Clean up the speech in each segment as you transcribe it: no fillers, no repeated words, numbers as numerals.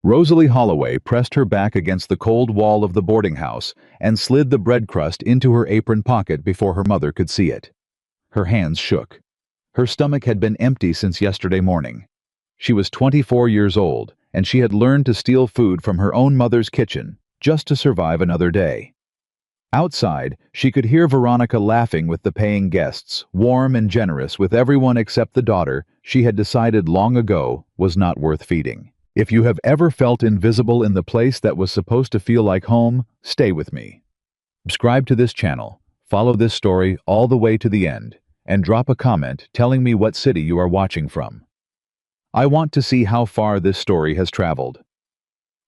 Rosalie Holloway pressed her back against the cold wall of the boarding house and slid the bread crust into her apron pocket before her mother could see it. Her hands shook. Her stomach had been empty since yesterday morning. She was 24 years old, and she had learned to steal food from her own mother's kitchen just to survive another day. Outside, she could hear Veronica laughing with the paying guests, warm and generous with everyone except the daughter she had decided long ago was not worth feeding. If you have ever felt invisible in the place that was supposed to feel like home, stay with me. Subscribe to this channel, follow this story all the way to the end, and drop a comment telling me what city you are watching from. I want to see how far this story has traveled.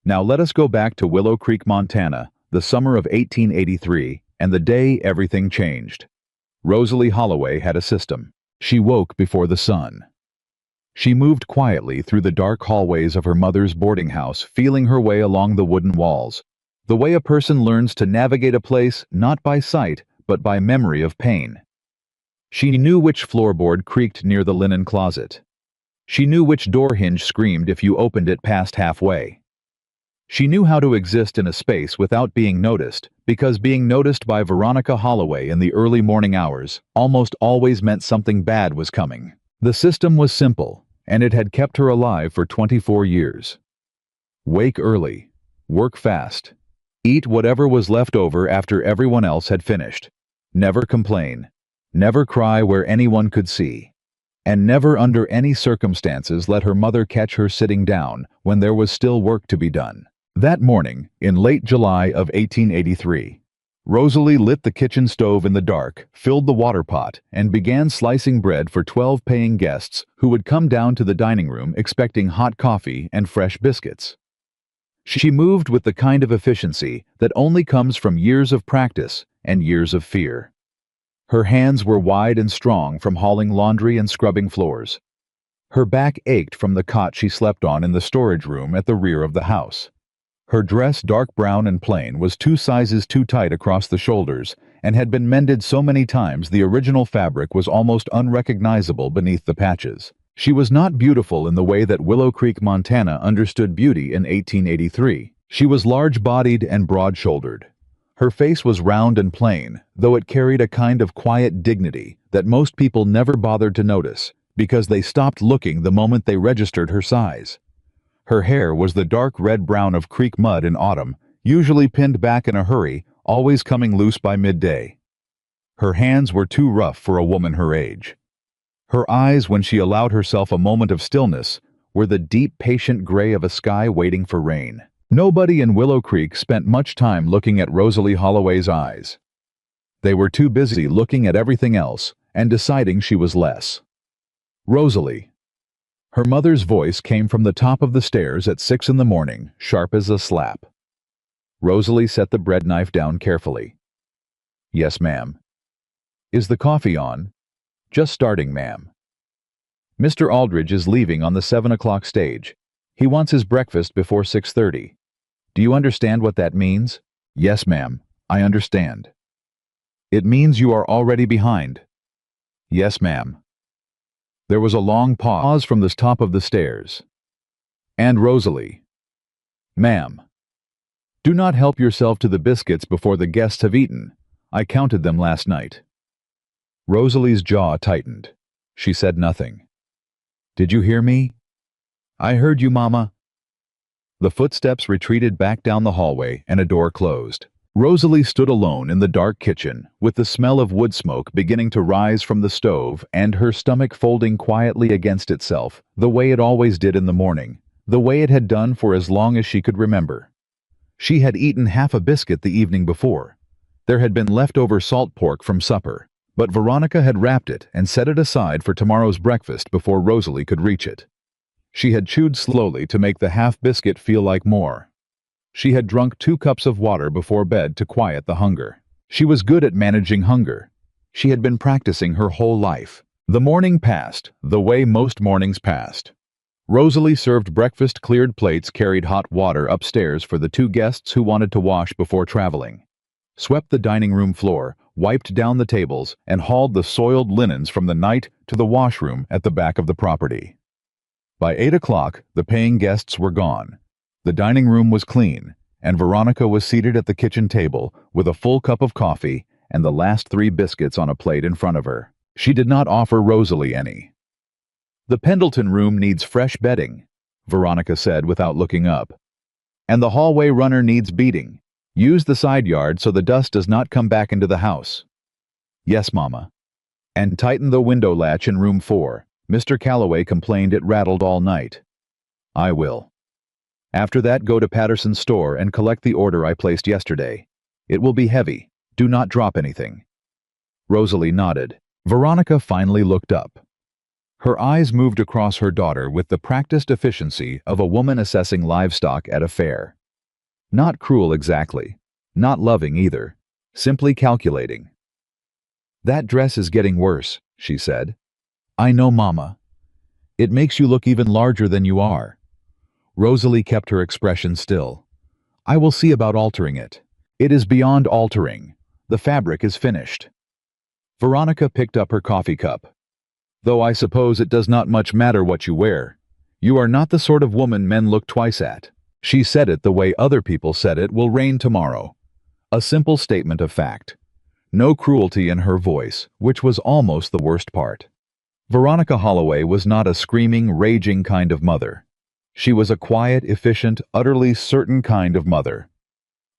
Now let us go back to Willow Creek, Montana, the summer of 1883, and the day everything changed. Rosalie Holloway had a system. She woke before the sun. She moved quietly through the dark hallways of her mother's boarding house, feeling her way along the wooden walls, the way a person learns to navigate a place not by sight, but by memory of pain. She knew which floorboard creaked near the linen closet. She knew which door hinge screamed if you opened it past halfway. She knew how to exist in a space without being noticed, because being noticed by Veronica Holloway in the early morning hours almost always meant something bad was coming. The system was simple, and it had kept her alive for 24 years. Wake early, work fast, eat whatever was left over after everyone else had finished, never complain, never cry where anyone could see, and never under any circumstances let her mother catch her sitting down when there was still work to be done. That morning, in late July of 1883, Rosalie lit the kitchen stove in the dark, filled the water pot, and began slicing bread for 12 paying guests who would come down to the dining room expecting hot coffee and fresh biscuits. She moved with the kind of efficiency that only comes from years of practice and years of fear. Her hands were wide and strong from hauling laundry and scrubbing floors. Her back ached from the cot she slept on in the storage room at the rear of the house. Her dress, dark brown and plain, was 2 sizes too tight across the shoulders and had been mended so many times the original fabric was almost unrecognizable beneath the patches. She was not beautiful in the way that Willow Creek, Montana understood beauty in 1883. She was large-bodied and broad-shouldered. Her face was round and plain, though it carried a kind of quiet dignity that most people never bothered to notice, because they stopped looking the moment they registered her size. Her hair was the dark red-brown of creek mud in autumn, usually pinned back in a hurry, always coming loose by midday. Her hands were too rough for a woman her age. Her eyes, when she allowed herself a moment of stillness, were the deep, patient gray of a sky waiting for rain. Nobody in Willow Creek spent much time looking at Rosalie Holloway's eyes. They were too busy looking at everything else and deciding she was less. Rosalie. Her mother's voice came from the top of the stairs at 6 in the morning, sharp as a slap. Rosalie set the bread knife down carefully. "Yes, ma'am." "Is the coffee on?" "Just starting, ma'am." "Mr. Aldridge is leaving on the 7 o'clock stage. He wants his breakfast before 6:30. Do you understand what that means?" "Yes, ma'am, I understand." "It means you are already behind." "Yes, ma'am." There was a long pause from the top of the stairs. "And Rosalie." "Ma'am." "Do not help yourself to the biscuits before the guests have eaten. I counted them last night." Rosalie's jaw tightened. She said nothing. "Did you hear me?" "I heard you, Mama." The footsteps retreated back down the hallway and a door closed. Rosalie stood alone in the dark kitchen, with the smell of wood smoke beginning to rise from the stove and her stomach folding quietly against itself, the way it always did in the morning, the way it had done for as long as she could remember. She had eaten half a biscuit the evening before. There had been leftover salt pork from supper, but Veronica had wrapped it and set it aside for tomorrow's breakfast before Rosalie could reach it. She had chewed slowly to make the half biscuit feel like more. She had drunk 2 cups of water before bed to quiet the hunger. She was good at managing hunger. She had been practicing her whole life. The morning passed, the way most mornings passed. Rosalie served breakfast, cleared plates, carried hot water upstairs for the 2 guests who wanted to wash before traveling, swept the dining room floor, wiped down the tables, and hauled the soiled linens from the night to the washroom at the back of the property. By 8 o'clock, the paying guests were gone. The dining room was clean, and Veronica was seated at the kitchen table with a full cup of coffee and the last 3 biscuits on a plate in front of her. She did not offer Rosalie any. "The Pendleton room needs fresh bedding," Veronica said without looking up. "And the hallway runner needs beating. Use the side yard so the dust does not come back into the house." "Yes, Mama." "And tighten the window latch in room 4. Mr. Calloway complained it rattled all night." "I will." "After that, go to Patterson's store and collect the order I placed yesterday. It will be heavy. Do not drop anything." Rosalie nodded. Veronica finally looked up. Her eyes moved across her daughter with the practiced efficiency of a woman assessing livestock at a fair. Not cruel exactly, not loving either, simply calculating. "That dress is getting worse," she said. "I know, Mama. It makes you look even larger than you are." Rosalie kept her expression still. "I will see about altering it. It is beyond altering. The fabric is finished." Veronica picked up her coffee cup. "Though I suppose it does not much matter what you wear. You are not the sort of woman men look twice at." She said it the way other people said it will rain tomorrow. A simple statement of fact. No cruelty in her voice, which was almost the worst part. Veronica Holloway was not a screaming, raging kind of mother. She was a quiet, efficient, utterly certain kind of mother.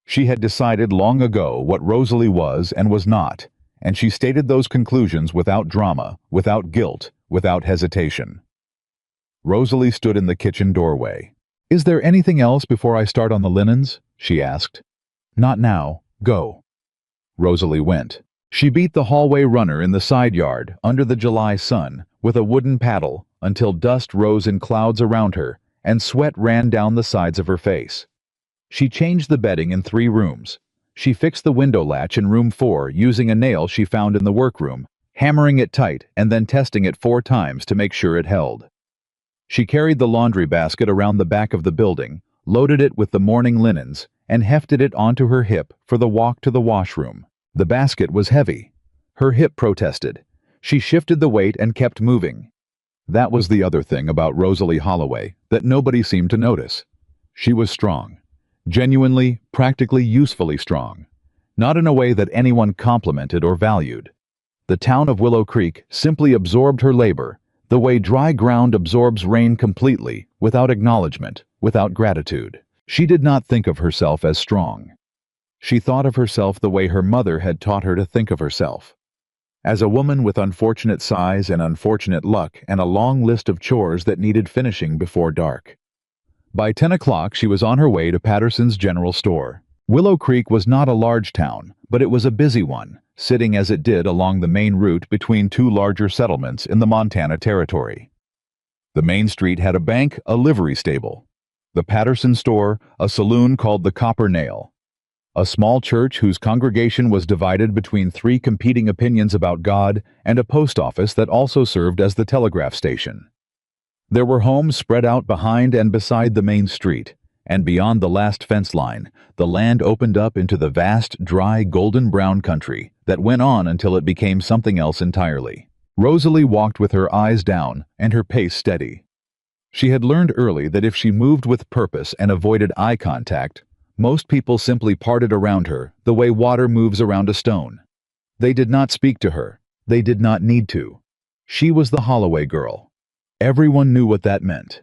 She had decided long ago what Rosalie was and was not, and she stated those conclusions without drama, without guilt, without hesitation. Rosalie stood in the kitchen doorway. "Is there anything else before I start on the linens?" she asked. "Not now. Go." Rosalie went. She beat the hallway runner in the side yard, under the July sun, with a wooden paddle, until dust rose in clouds around her, and sweat ran down the sides of her face. She changed the bedding in 3 rooms. She fixed the window latch in room 4 using a nail she found in the workroom, hammering it tight and then testing it 4 times to make sure it held. She carried the laundry basket around the back of the building, loaded it with the morning linens, and hefted it onto her hip for the walk to the washroom. The basket was heavy. Her hip protested. She shifted the weight and kept moving. That was the other thing about Rosalie Holloway that nobody seemed to notice. She was strong. Genuinely, practically usefully strong. Not in a way that anyone complimented or valued. The town of Willow Creek simply absorbed her labor, the way dry ground absorbs rain completely, without acknowledgement, without gratitude. She did not think of herself as strong. She thought of herself the way her mother had taught her to think of herself. As a woman with unfortunate size and unfortunate luck and a long list of chores that needed finishing before dark. By 10 o'clock she was on her way to Patterson's general store. Willow Creek was not a large town, but it was a busy one, sitting as it did along the main route between 2 larger settlements in the Montana Territory. The main street had a bank, a livery stable. The Patterson store, a saloon called the Copper Nail. A small church whose congregation was divided between 3 competing opinions about God, and a post office that also served as the telegraph station. There were homes spread out behind and beside the main street, and beyond the last fence line, the land opened up into the vast, dry, golden-brown country that went on until it became something else entirely. Rosalie walked with her eyes down and her pace steady. She had learned early that if she moved with purpose and avoided eye contact, most people simply parted around her the way water moves around a stone. They did not speak to her. They did not need to. She was the Holloway girl. Everyone knew what that meant.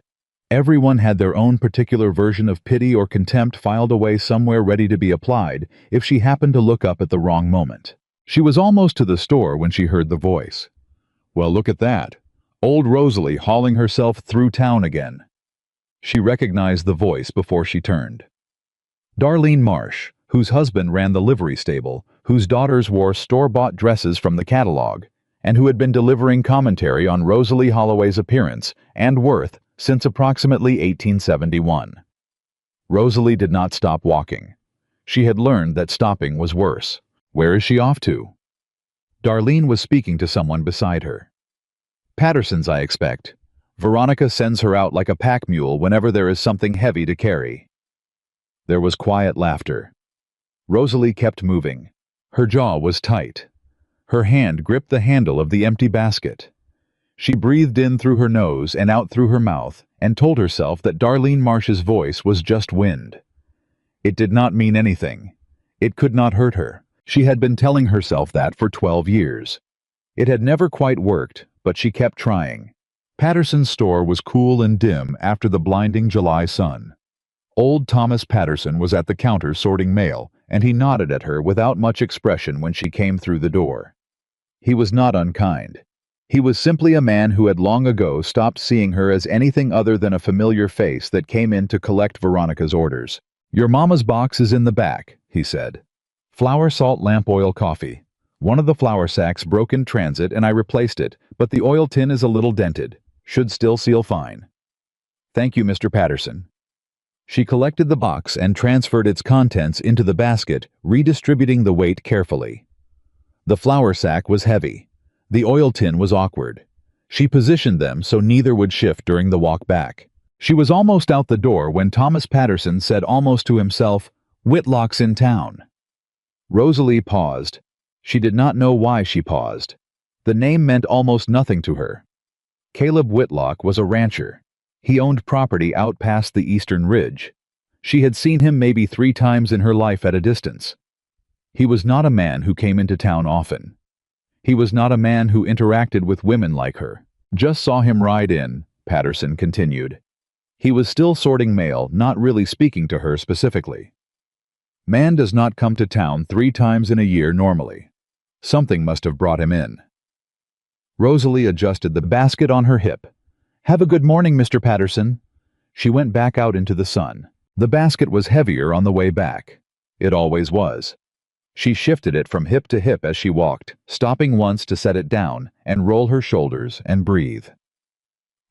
Everyone had their own particular version of pity or contempt filed away somewhere ready to be applied if she happened to look up at the wrong moment. She was almost to the store when she heard the voice. Well, look at that. Old Rosalie hauling herself through town again. She recognized the voice before she turned. Darlene Marsh, whose husband ran the livery stable, whose daughters wore store-bought dresses from the catalog, and who had been delivering commentary on Rosalie Holloway's appearance and worth since approximately 1871. Rosalie did not stop walking. She had learned that stopping was worse. Where is she off to? Darlene was speaking to someone beside her. Patterson's, I expect. Veronica sends her out like a pack mule whenever there is something heavy to carry. There was quiet laughter. Rosalie kept moving. Her jaw was tight. Her hand gripped the handle of the empty basket. She breathed in through her nose and out through her mouth, and told herself that Darlene Marsh's voice was just wind. It did not mean anything. It could not hurt her. She had been telling herself that for 12 years. It had never quite worked, but she kept trying. Patterson's store was cool and dim after the blinding July sun. Old Thomas Patterson was at the counter sorting mail, and he nodded at her without much expression when she came through the door. He was not unkind. He was simply a man who had long ago stopped seeing her as anything other than a familiar face that came in to collect Veronica's orders. "Your mama's box is in the back," he said. "Flour, salt, lamp oil, coffee. One of the flour sacks broke in transit and I replaced it, but the oil tin is a little dented. Should still seal fine." "Thank you, Mr. Patterson." She collected the box and transferred its contents into the basket, redistributing the weight carefully. The flour sack was heavy. The oil tin was awkward. She positioned them so neither would shift during the walk back. She was almost out the door when Thomas Patterson said almost to himself, "Whitlock's in town." Rosalie paused. She did not know why she paused. The name meant almost nothing to her. Caleb Whitlock was a rancher. He owned property out past the eastern ridge. She had seen him maybe 3 times in her life at a distance. He was not a man who came into town often. He was not a man who interacted with women like her. "Just saw him ride in," Patterson continued. He was still sorting mail, not really speaking to her specifically. "Man does not come to town 3 times in a year normally. Something must have brought him in." Rosalie adjusted the basket on her hip. "Have a good morning, Mr. Patterson." She went back out into the sun. The basket was heavier on the way back. It always was. She shifted it from hip to hip as she walked, stopping once to set it down and roll her shoulders and breathe.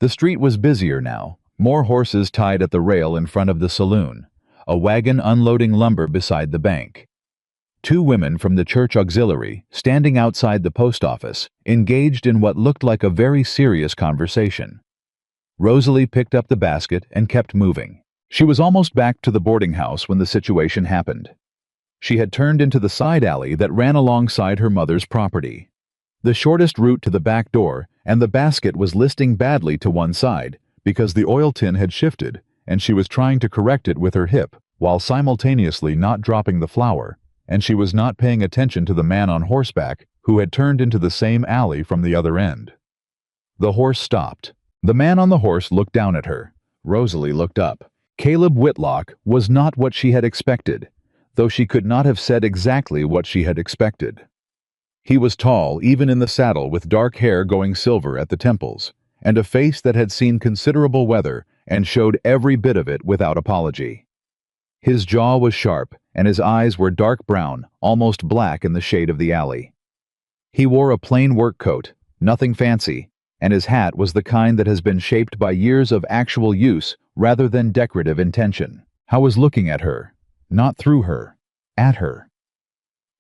The street was busier now, more horses tied at the rail in front of the saloon, a wagon unloading lumber beside the bank. 2 women from the church auxiliary, standing outside the post office, engaged in what looked like a very serious conversation. Rosalie picked up the basket and kept moving. She was almost back to the boarding house when the situation happened. She had turned into the side alley that ran alongside her mother's property. The shortest route to the back door, and the basket was listing badly to one side because the oil tin had shifted and she was trying to correct it with her hip while simultaneously not dropping the flour, and she was not paying attention to the man on horseback who had turned into the same alley from the other end. The horse stopped. The man on the horse looked down at her. Rosalie looked up. Caleb Whitlock was not what she had expected, though she could not have said exactly what she had expected. He was tall, even in the saddle, with dark hair going silver at the temples, and a face that had seen considerable weather and showed every bit of it without apology. His jaw was sharp, and his eyes were dark brown, almost black in the shade of the alley. He wore a plain work coat, nothing fancy, and his hat was the kind that has been shaped by years of actual use rather than decorative intention. I was looking at her, not through her, at her.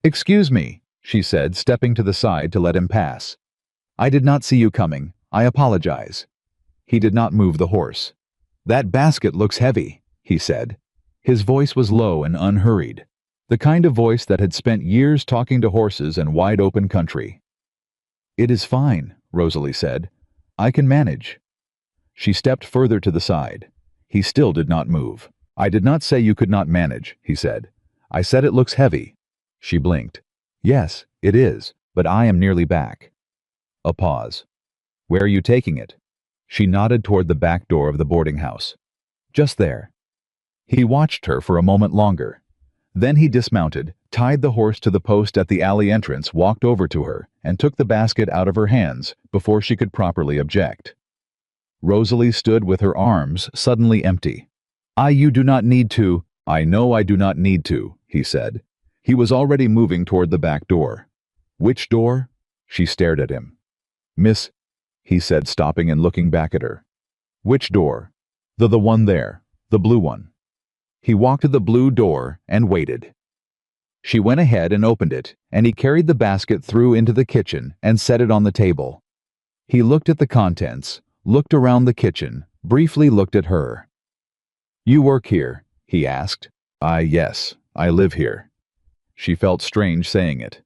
"Excuse me," she said, stepping to the side to let him pass. "I did not see you coming. I apologize." He did not move the horse. "That basket looks heavy," he said. His voice was low and unhurried, the kind of voice that had spent years talking to horses and wide-open country. "It is fine," Rosalie said. "I can manage." She stepped further to the side. He still did not move. "I did not say you could not manage," he said. "I said it looks heavy." She blinked. "Yes, it is, but I am nearly back." A pause. "Where are you taking it?" She nodded toward the back door of the boarding house. "Just there." He watched her for a moment longer. Then he dismounted, tied the horse to the post at the alley entrance, walked over to her, and took the basket out of her hands before she could properly object. Rosalie stood with her arms suddenly empty. You do not need to." "I know I do not need to," he said. He was already moving toward the back door. "Which door?" She stared at him. "Miss," he said, stopping and looking back at her. "Which door?" The one there, the blue one." He walked to the blue door and waited. She went ahead and opened it, and he carried the basket through into the kitchen and set it on the table. He looked at the contents, looked around the kitchen, briefly looked at her. "You work here?" he asked. Yes, I live here." She felt strange saying it.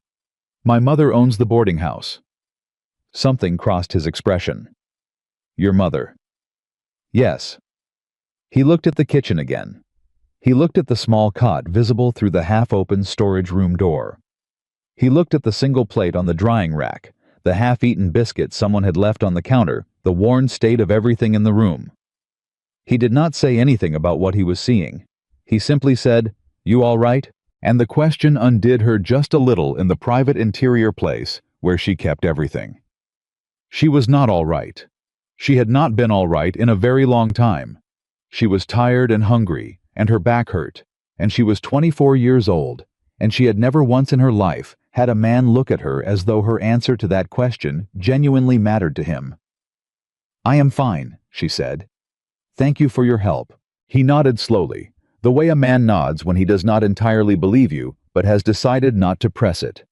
"My mother owns the boarding house." Something crossed his expression. "Your mother?" Yes. He looked at the kitchen again. He looked at the small cot visible through the half-open storage room door. He looked at the single plate on the drying rack, the half-eaten biscuit someone had left on the counter, the worn state of everything in the room. He did not say anything about what he was seeing. He simply said, "You all right?" And the question undid her just a little in the private interior place where she kept everything. She was not all right. She had not been all right in a very long time. She was tired and hungry, and her back hurt, and she was 24 years old, and she had never once in her life had a man look at her as though her answer to that question genuinely mattered to him. "I am fine," she said. "Thank you for your help." He nodded slowly, the way a man nods when he does not entirely believe you, but has decided not to press it.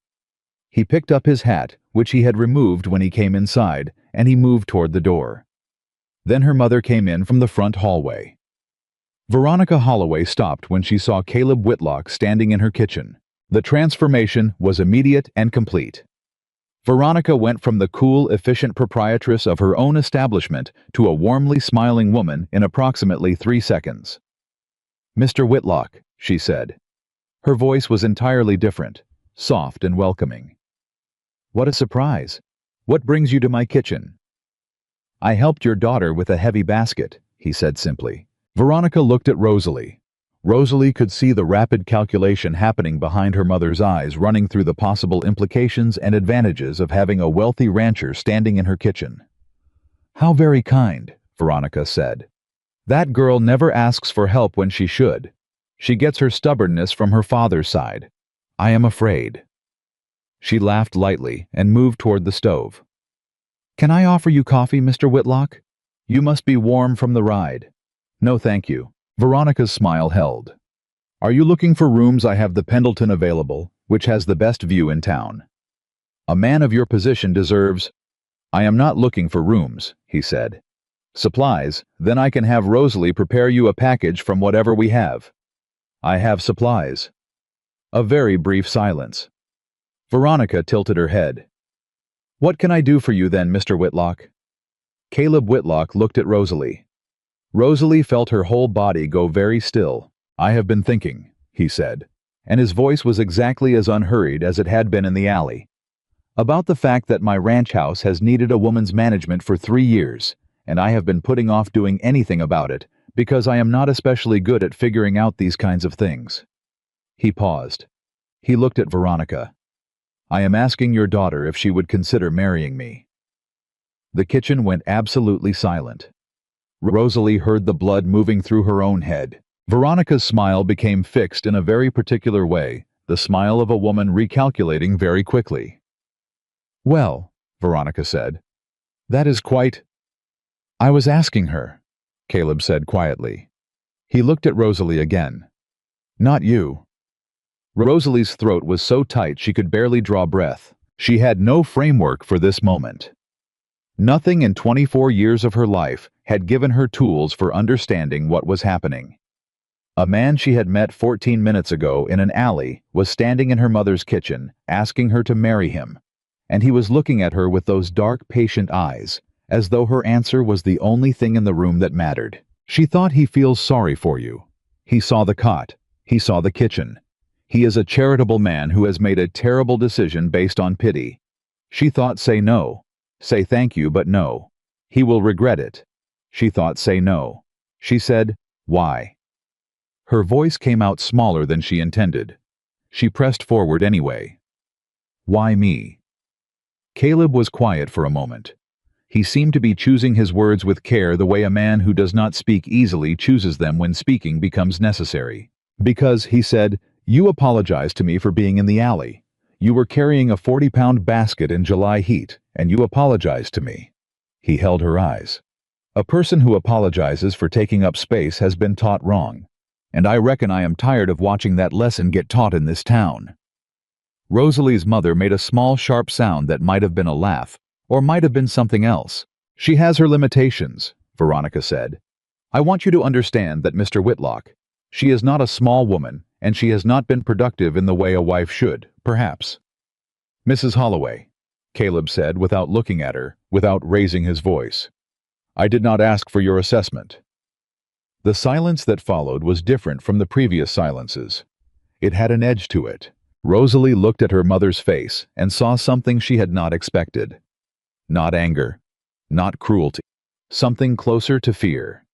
He picked up his hat, which he had removed when he came inside, and he moved toward the door. Then her mother came in from the front hallway. Veronica Holloway stopped when she saw Caleb Whitlock standing in her kitchen. The transformation was immediate and complete. Veronica went from the cool, efficient proprietress of her own establishment to a warmly smiling woman in approximately 3 seconds. "Mr. Whitlock," she said. Her voice was entirely different, soft and welcoming. "What a surprise! What brings you to my kitchen?" "I helped your daughter with a heavy basket," he said simply. Veronica looked at Rosalie. Rosalie could see the rapid calculation happening behind her mother's eyes, running through the possible implications and advantages of having a wealthy rancher standing in her kitchen. "How very kind," Veronica said. "That girl never asks for help when she should. She gets her stubbornness from her father's side. I am afraid." She laughed lightly and moved toward the stove. "Can I offer you coffee, Mr. Whitlock? You must be warm from the ride." "No, thank you." Veronica's smile held. "Are you looking for rooms? I have the Pendleton available, which has the best view in town. A man of your position deserves—" "I am not looking for rooms," he said. "Supplies, then I can have Rosalie prepare you a package from whatever we have." "I have supplies." A very brief silence. Veronica tilted her head. "What can I do for you then, Mr. Whitlock?" Caleb Whitlock looked at Rosalie. Rosalie felt her whole body go very still. "I have been thinking," he said, and his voice was exactly as unhurried as it had been in the alley, "about the fact that my ranch house has needed a woman's management for 3 years, and I have been putting off doing anything about it because I am not especially good at figuring out these kinds of things." He paused. He looked at Veronica. "I am asking your daughter if she would consider marrying me." The kitchen went absolutely silent. Rosalie heard the blood moving through her own head. Veronica's smile became fixed in a very particular way, the smile of a woman recalculating very quickly. "Well," Veronica said, "that is quite—" "I was asking her," Caleb said quietly. He looked at Rosalie again. "Not you." Rosalie's throat was so tight she could barely draw breath. She had no framework for this moment. Nothing in 24 years of her life had given her tools for understanding what was happening. A man she had met 14 minutes ago in an alley was standing in her mother's kitchen, asking her to marry him, and he was looking at her with those dark, patient eyes, as though her answer was the only thing in the room that mattered. She thought, "He feels sorry for you." He saw the cot. He saw the kitchen. He is a charitable man who has made a terrible decision based on pity. She thought, "Say no. Say thank you, but no. He will regret it." She thought, "Say no." She said, "Why?" Her voice came out smaller than she intended. She pressed forward anyway. "Why me?" Caleb was quiet for a moment. He seemed to be choosing his words with care, the way a man who does not speak easily chooses them when speaking becomes necessary. "Because," he said, "you apologized to me for being in the alley. You were carrying a 40-pound basket in July heat, and you apologized to me." He held her eyes. "A person who apologizes for taking up space has been taught wrong, and I reckon I am tired of watching that lesson get taught in this town." Rosalie's mother made a small, sharp sound that might have been a laugh, or might have been something else. "She has her limitations," Veronica said. "I want you to understand that, Mr. Whitlock. She is not a small woman, and she has not been productive in the way a wife should, perhaps." "Mrs. Holloway," Caleb said without looking at her, without raising his voice. I did not ask for your assessment. The silence that followed was different from the previous silences. It had an edge to it. Rosalie looked at her mother's face and saw something she had not expected. Not anger, not cruelty, something closer to fear.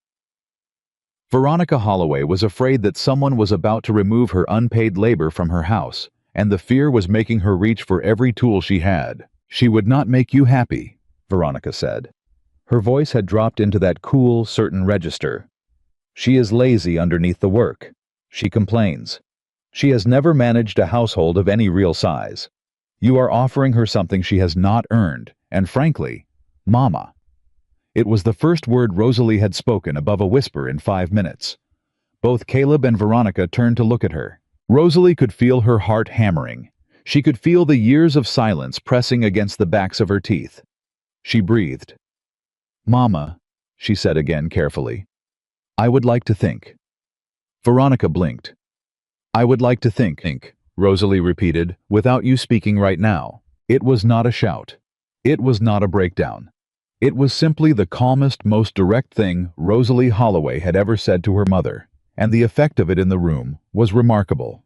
Veronica Holloway was afraid that someone was about to remove her unpaid labor from her house, and the fear was making her reach for every tool she had. She would not make you happy, Veronica said. Her voice had dropped into that cool, certain register. She is lazy underneath the work. She complains. She has never managed a household of any real size. You are offering her something she has not earned, and frankly, Mama. It was the first word Rosalie had spoken above a whisper in 5 minutes. Both Caleb and Veronica turned to look at her. Rosalie could feel her heart hammering. She could feel the years of silence pressing against the backs of her teeth. She breathed. Mama, she said again carefully. I would like to think. Veronica blinked. I would like to think, Rosalie repeated, without you speaking right now. It was not a shout. It was not a breakdown. It was simply the calmest, most direct thing Rosalie Holloway had ever said to her mother, and the effect of it in the room was remarkable.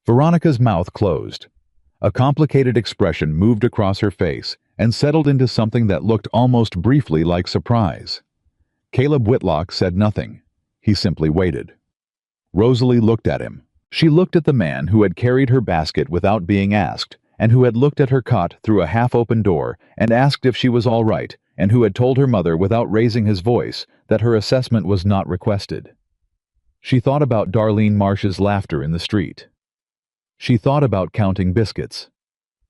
Veronica's mouth closed. A complicated expression moved across her face and settled into something that looked almost briefly like surprise. Caleb Whitlock said nothing. He simply waited. Rosalie looked at him. She looked at the man who had carried her basket without being asked, and who had looked at her cot through a half-open door and asked if she was all right, and who had told her mother without raising his voice that her assessment was not requested. She thought about Darlene Marsh's laughter in the street. She thought about counting biscuits.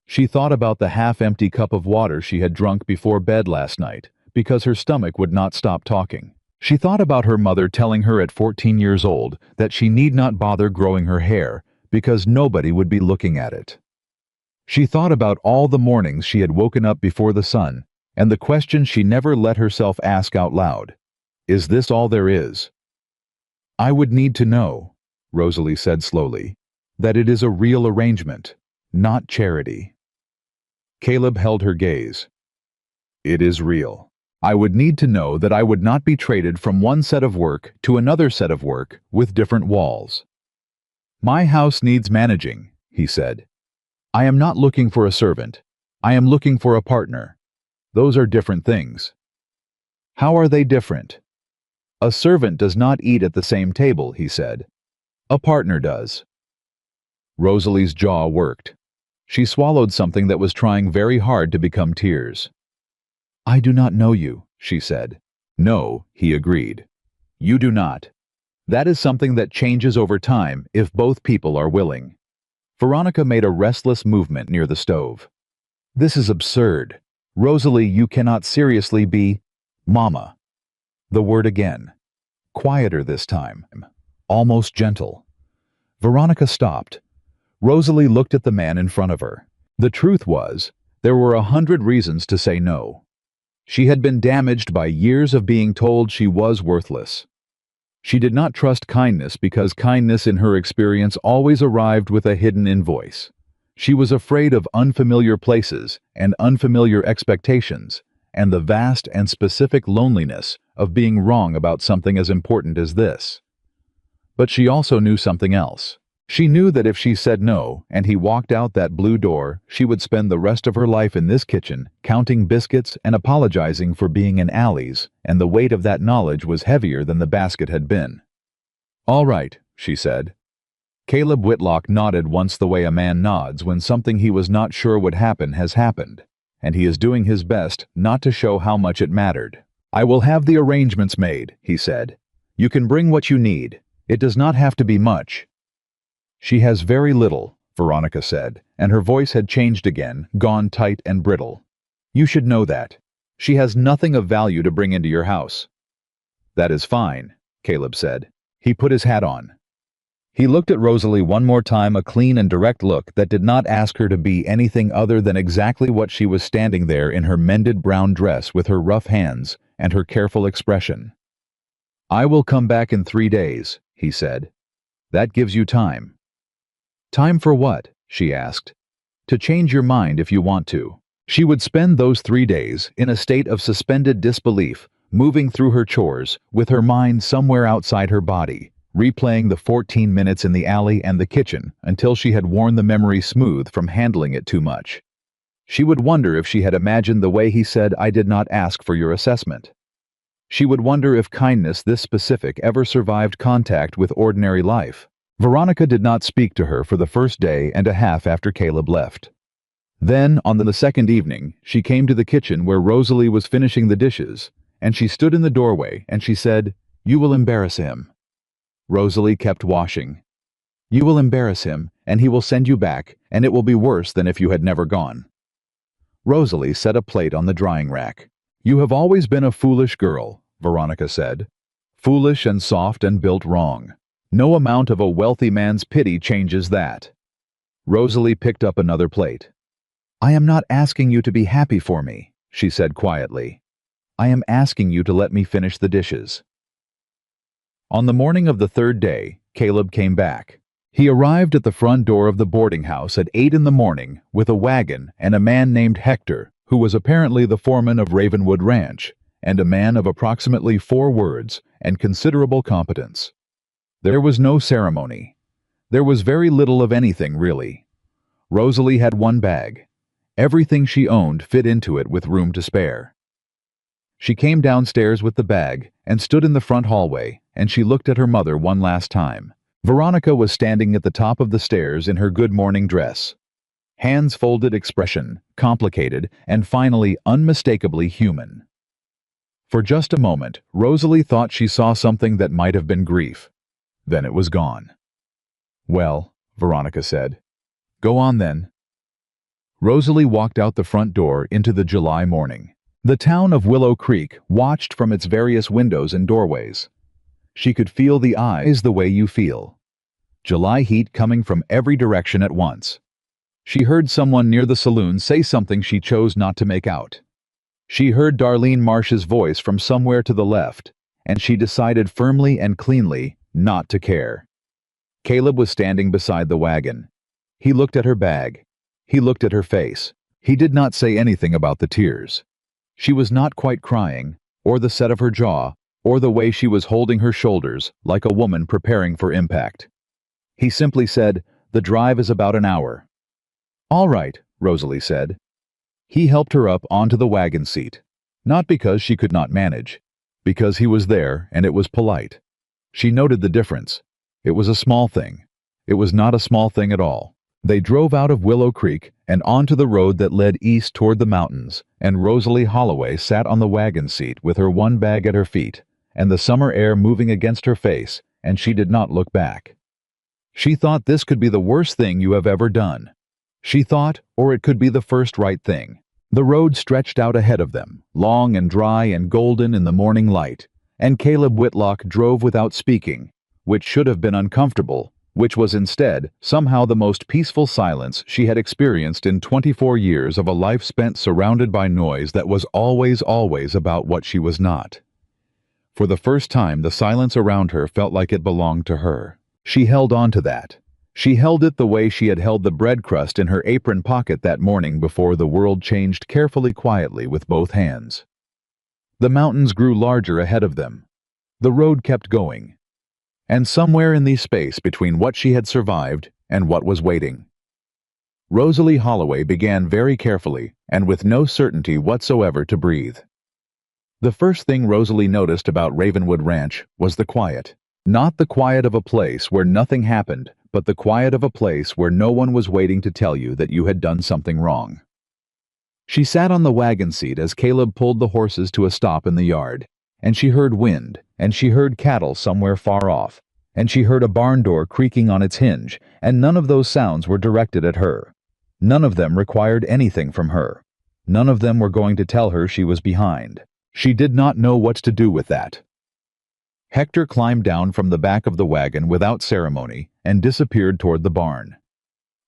She thought about the half-empty cup of water she had drunk before bed last night, because her stomach would not stop talking. She thought about her mother telling her at 14 years old that she need not bother growing her hair because nobody would be looking at it. She thought about all the mornings she had woken up before the sun, and the question she never let herself ask out loud. Is this all there is? I would need to know, Rosalie said slowly, that it is a real arrangement, not charity. Caleb held her gaze. It is real. I would need to know that I would not be traded from one set of work to another set of work with different walls. My house needs managing, he said. I am not looking for a servant. I am looking for a partner. Those are different things. How are they different? A servant does not eat at the same table, he said. A partner does. Rosalie's jaw worked. She swallowed something that was trying very hard to become tears. I do not know you, she said. No, he agreed. You do not. That is something that changes over time if both people are willing. Veronica made a restless movement near the stove. This is absurd. Rosalie, you cannot seriously be... Mama. The word again. Quieter this time. Almost gentle. Veronica stopped. Rosalie looked at the man in front of her. The truth was, there were 100 reasons to say no. She had been damaged by years of being told she was worthless. She did not trust kindness because kindness in her experience always arrived with a hidden invoice. She was afraid of unfamiliar places and unfamiliar expectations, and the vast and specific loneliness of being wrong about something as important as this. But she also knew something else. She knew that if she said no and he walked out that blue door, she would spend the rest of her life in this kitchen, counting biscuits and apologizing for being in alleys, and the weight of that knowledge was heavier than the basket had been. All right, she said. Caleb Whitlock nodded once the way a man nods when something he was not sure would happen has happened, and he is doing his best not to show how much it mattered. I will have the arrangements made, he said. You can bring what you need. It does not have to be much. She has very little, Veronica said, and her voice had changed again, gone tight and brittle. You should know that. She has nothing of value to bring into your house. That is fine, Caleb said. He put his hat on. He looked at Rosalie one more time, a clean and direct look that did not ask her to be anything other than exactly what she was, standing there in her mended brown dress with her rough hands and her careful expression. I will come back in 3 days, he said. That gives you time. Time for what? She asked. To change your mind if you want to. She would spend those 3 days in a state of suspended disbelief, moving through her chores, with her mind somewhere outside her body, replaying the 14 minutes in the alley and the kitchen until she had worn the memory smooth from handling it too much. She would wonder if she had imagined the way he said, "I did not ask for your assessment." She would wonder if kindness this specific ever survived contact with ordinary life. Veronica did not speak to her for the first day and a half after Caleb left. Then, on the second evening, she came to the kitchen where Rosalie was finishing the dishes, and she stood in the doorway and she said, "You will embarrass him." Rosalie kept washing. "You will embarrass him, and he will send you back, and it will be worse than if you had never gone." Rosalie set a plate on the drying rack. "You have always been a foolish girl," Veronica said. "Foolish and soft and built wrong. No amount of a wealthy man's pity changes that." Rosalie picked up another plate. "I am not asking you to be happy for me," she said quietly. "I am asking you to let me finish the dishes." On the morning of the third day, Caleb came back. He arrived at the front door of the boarding house at 8 in the morning with a wagon and a man named Hector, who was apparently the foreman of Ravenwood Ranch, and a man of approximately 4 words and considerable competence. There was no ceremony. There was very little of anything, really. Rosalie had one bag. Everything she owned fit into it with room to spare. She came downstairs with the bag and stood in the front hallway, and she looked at her mother one last time. Veronica was standing at the top of the stairs in her good morning dress. Hands folded expression, complicated, and finally unmistakably human. For just a moment, Rosalie thought she saw something that might have been grief. Then it was gone. "Well," Veronica said. "Go on then." Rosalie walked out the front door into the July morning. The town of Willow Creek watched from its various windows and doorways. She could feel the eyes the way you feel. July heat coming from every direction at once. She heard someone near the saloon say something she chose not to make out. She heard Darlene Marsh's voice from somewhere to the left, and she decided firmly and cleanly not to care. Caleb was standing beside the wagon. He looked at her bag. He looked at her face. He did not say anything about the tears. She was not quite crying, or the set of her jaw, or the way she was holding her shoulders like a woman preparing for impact. He simply said, "The drive is about an hour." "All right," Rosalie said. He helped her up onto the wagon seat, not because she could not manage, because he was there and it was polite. She noted the difference. It was a small thing. It was not a small thing at all. They drove out of Willow Creek and onto the road that led east toward the mountains, and Rosalie Holloway sat on the wagon seat with her one bag at her feet, and the summer air moving against her face, and she did not look back. She thought this could be the worst thing you have ever done. She thought, or it could be the first right thing. The road stretched out ahead of them, long and dry and golden in the morning light, and Caleb Whitlock drove without speaking, which should have been uncomfortable, which was instead somehow the most peaceful silence she had experienced in 24 years of a life spent surrounded by noise that was always about what she was not. For the first time, the silence around her felt like it belonged to her. She held on to that. She held it the way she had held the bread crust in her apron pocket that morning before the world changed, carefully, quietly, with both hands. The mountains grew larger ahead of them. The road kept going. And somewhere in the space between what she had survived and what was waiting, Rosalie Holloway began very carefully and with no certainty whatsoever to breathe. The first thing Rosalie noticed about Ravenwood Ranch was the quiet. Not the quiet of a place where nothing happened, but the quiet of a place where no one was waiting to tell you that you had done something wrong. She sat on the wagon seat as Caleb pulled the horses to a stop in the yard, and she heard wind, and she heard cattle somewhere far off, and she heard a barn door creaking on its hinge, and none of those sounds were directed at her. None of them required anything from her. None of them were going to tell her she was behind. She did not know what to do with that. Hector climbed down from the back of the wagon without ceremony and disappeared toward the barn.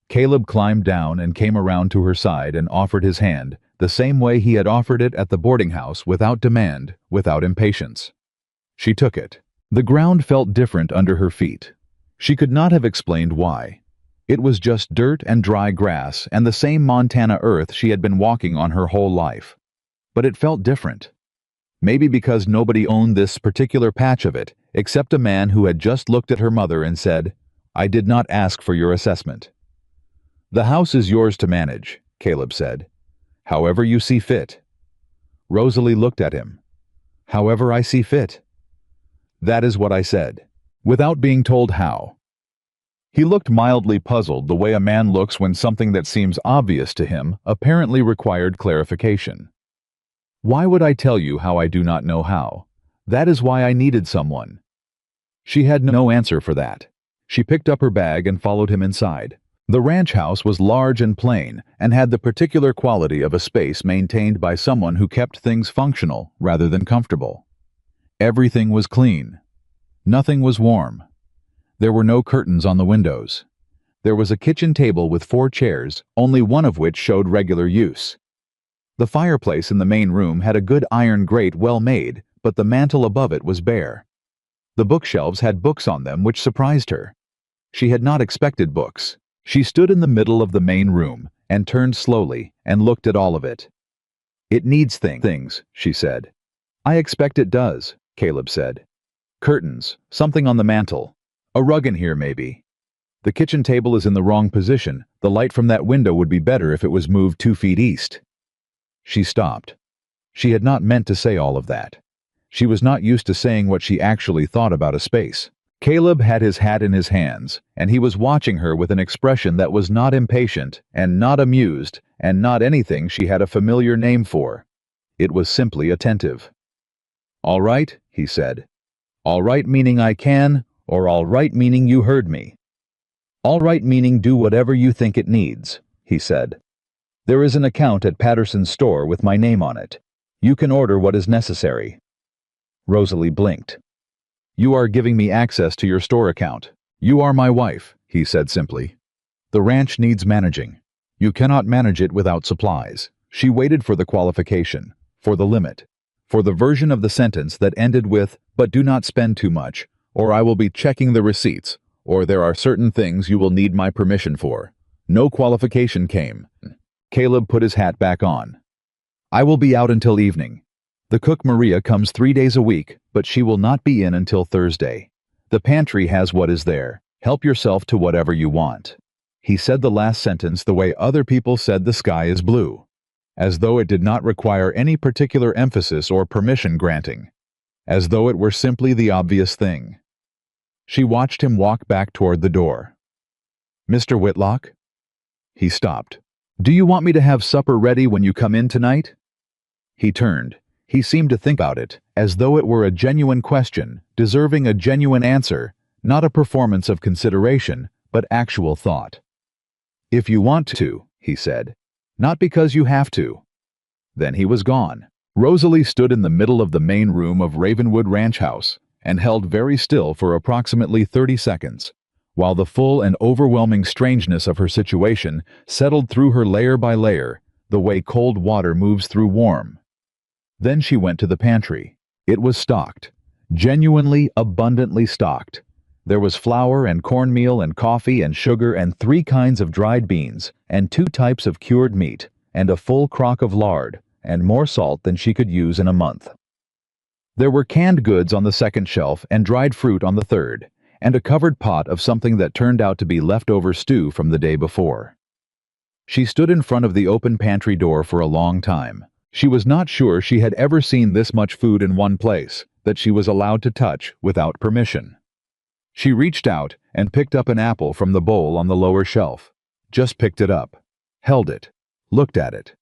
Caleb climbed down and came around to her side and offered his hand, the same way he had offered it at the boarding house, without demand, without impatience. She took it. The ground felt different under her feet. She could not have explained why. It was just dirt and dry grass and the same Montana earth she had been walking on her whole life. But it felt different. Maybe because nobody owned this particular patch of it, except a man who had just looked at her mother and said, "I did not ask for your assessment." "The house is yours to manage," Caleb said. "However you see fit." Rosalie looked at him. "However I see fit." "That is what I said." Without being told how. He looked mildly puzzled, the way a man looks when something that seems obvious to him apparently required clarification. "Why would I tell you how I do not know how? That is why I needed someone." She had no answer for that. She picked up her bag and followed him inside. The ranch house was large and plain, and had the particular quality of a space maintained by someone who kept things functional rather than comfortable. Everything was clean. Nothing was warm. There were no curtains on the windows. There was a kitchen table with 4 chairs, only one of which showed regular use. The fireplace in the main room had a good iron grate well made, but the mantel above it was bare. The bookshelves had books on them which surprised her. She had not expected books. She stood in the middle of the main room and turned slowly and looked at all of it. "It needs things," she said. "I expect it does," Caleb said. "Curtains, something on the mantel. A rug in here maybe. The kitchen table is in the wrong position. The light from that window would be better if it was moved 2 feet east." She stopped. She had not meant to say all of that. She was not used to saying what she actually thought about a space. Caleb had his hat in his hands, and he was watching her with an expression that was not impatient, and not amused, and not anything she had a familiar name for. It was simply attentive. "All right," he said. "All right meaning I can, or all right meaning you heard me?" "All right meaning do whatever you think it needs," he said. "There is an account at Patterson's store with my name on it. You can order what is necessary." Rosalie blinked. "You are giving me access to your store account. You are my wife," he said simply. "The ranch needs managing. You cannot manage it without supplies." She waited for the qualification, for the limit, for the version of the sentence that ended with, "But do not spend too much, or I will be checking the receipts, or there are certain things you will need my permission for." No qualification came. Caleb put his hat back on. "I will be out until evening. The cook Maria comes 3 days a week, but she will not be in until Thursday. The pantry has what is there. Help yourself to whatever you want." He said the last sentence the way other people said the sky is blue, as though it did not require any particular emphasis or permission granting, as though it were simply the obvious thing. She watched him walk back toward the door. "Mr. Whitlock?" He stopped. "Do you want me to have supper ready when you come in tonight?" He turned. He seemed to think about it, as though it were a genuine question, deserving a genuine answer, not a performance of consideration, but actual thought. "If you want to," he said. "Not because you have to." Then he was gone. Rosalie stood in the middle of the main room of Ravenwood Ranch House and held very still for approximately 30 seconds, while the full and overwhelming strangeness of her situation settled through her layer by layer, the way cold water moves through warm. Then she went to the pantry. It was stocked, genuinely abundantly stocked. There was flour and cornmeal and coffee and sugar and 3 kinds of dried beans and 2 types of cured meat and a full crock of lard and more salt than she could use in a month. There were canned goods on the second shelf and dried fruit on the third, and a covered pot of something that turned out to be leftover stew from the day before. She stood in front of the open pantry door for a long time. She was not sure she had ever seen this much food in one place, that she was allowed to touch without permission. She reached out and picked up an apple from the bowl on the lower shelf. Just picked it up, held it, looked at it.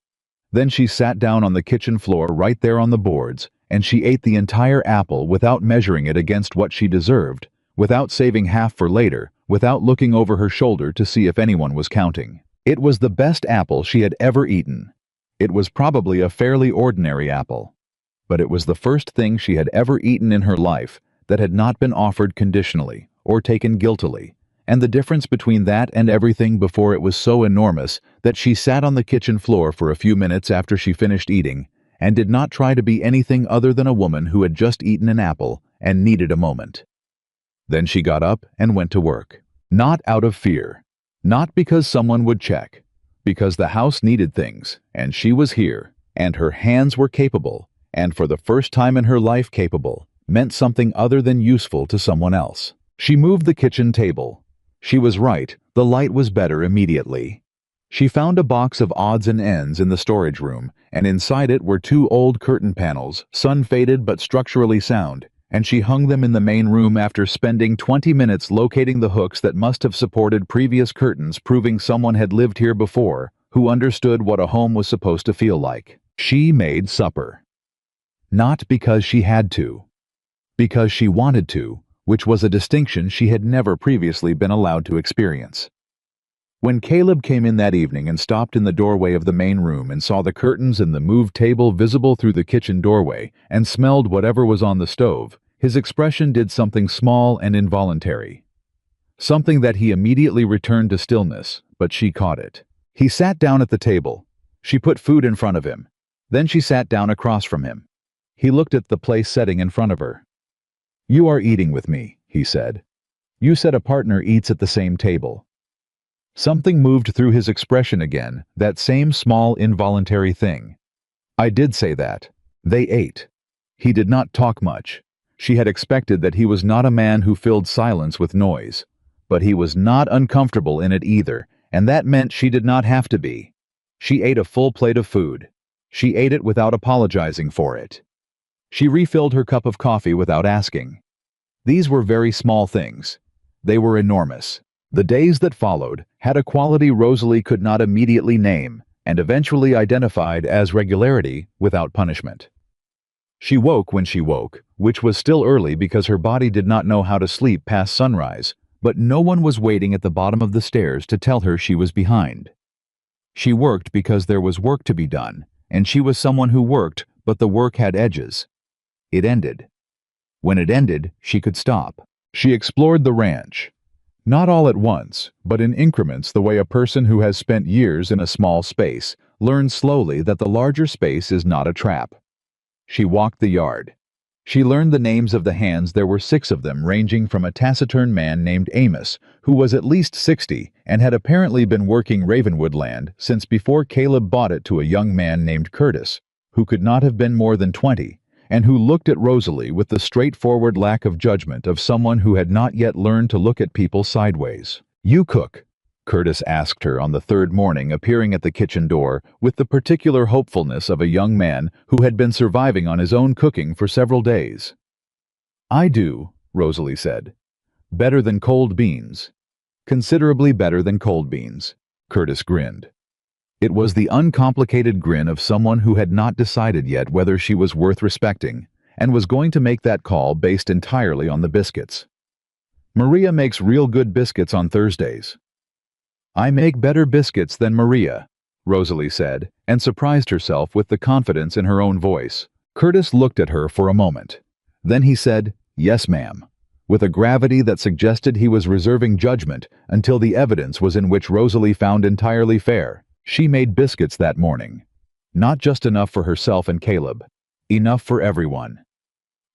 Then she sat down on the kitchen floor right there on the boards, and she ate the entire apple without measuring it against what she deserved, without saving half for later, without looking over her shoulder to see if anyone was counting. It was the best apple she had ever eaten. It was probably a fairly ordinary apple, but it was the first thing she had ever eaten in her life that had not been offered conditionally or taken guiltily, and the difference between that and everything before it was so enormous that she sat on the kitchen floor for a few minutes after she finished eating and did not try to be anything other than a woman who had just eaten an apple and needed a moment. Then she got up and went to work, not out of fear, not because someone would check, because the house needed things, and she was here, and her hands were capable, and for the first time in her life capable, meant something other than useful to someone else. She moved the kitchen table. She was right, the light was better immediately. She found a box of odds and ends in the storage room, and inside it were 2 old curtain panels, sun-faded but structurally sound, and she hung them in the main room after spending 20 minutes locating the hooks that must have supported previous curtains, proving someone had lived here before, who understood what a home was supposed to feel like. She made supper. Not because she had to. Because she wanted to, which was a distinction she had never previously been allowed to experience. When Caleb came in that evening and stopped in the doorway of the main room and saw the curtains and the moved table visible through the kitchen doorway and smelled whatever was on the stove, his expression did something small and involuntary. Something that he immediately returned to stillness, but she caught it. He sat down at the table. She put food in front of him. Then she sat down across from him. He looked at the place setting in front of her. "You are eating with me," he said. "You said a partner eats at the same table." Something moved through his expression again, that same small involuntary thing. "I did say that." They ate. He did not talk much. She had expected that he was not a man who filled silence with noise. But he was not uncomfortable in it either, and that meant she did not have to be. She ate a full plate of food. She ate it without apologizing for it. She refilled her cup of coffee without asking. These were very small things. They were enormous. The days that followed had a quality Rosalie could not immediately name, and eventually identified as regularity without punishment. She woke when she woke, which was still early because her body did not know how to sleep past sunrise, but no one was waiting at the bottom of the stairs to tell her she was behind. She worked because there was work to be done, and she was someone who worked, but the work had edges. It ended. When it ended, she could stop. She explored the ranch. Not all at once, but in increments, the way a person who has spent years in a small space learns slowly that the larger space is not a trap. She walked the yard. She learned the names of the hands. There were 6 of them, ranging from a taciturn man named Amos, who was at least 60 and had apparently been working Ravenwood land since before Caleb bought it, to a young man named Curtis, who could not have been more than 20, and who looked at Rosalie with the straightforward lack of judgment of someone who had not yet learned to look at people sideways. "You cook?" Curtis asked her on the 3rd morning, appearing at the kitchen door with the particular hopefulness of a young man who had been surviving on his own cooking for several days. "I do," Rosalie said. "Better than cold beans." "Considerably better than cold beans." Curtis grinned. It was the uncomplicated grin of someone who had not decided yet whether she was worth respecting, and was going to make that call based entirely on the biscuits. "Maria makes real good biscuits on Thursdays." "I make better biscuits than Maria," Rosalie said, and surprised herself with the confidence in her own voice. Curtis looked at her for a moment. Then he said, "Yes, ma'am," with a gravity that suggested he was reserving judgment until the evidence was in, which Rosalie found entirely fair. She made biscuits that morning. Not just enough for herself and Caleb. Enough for everyone.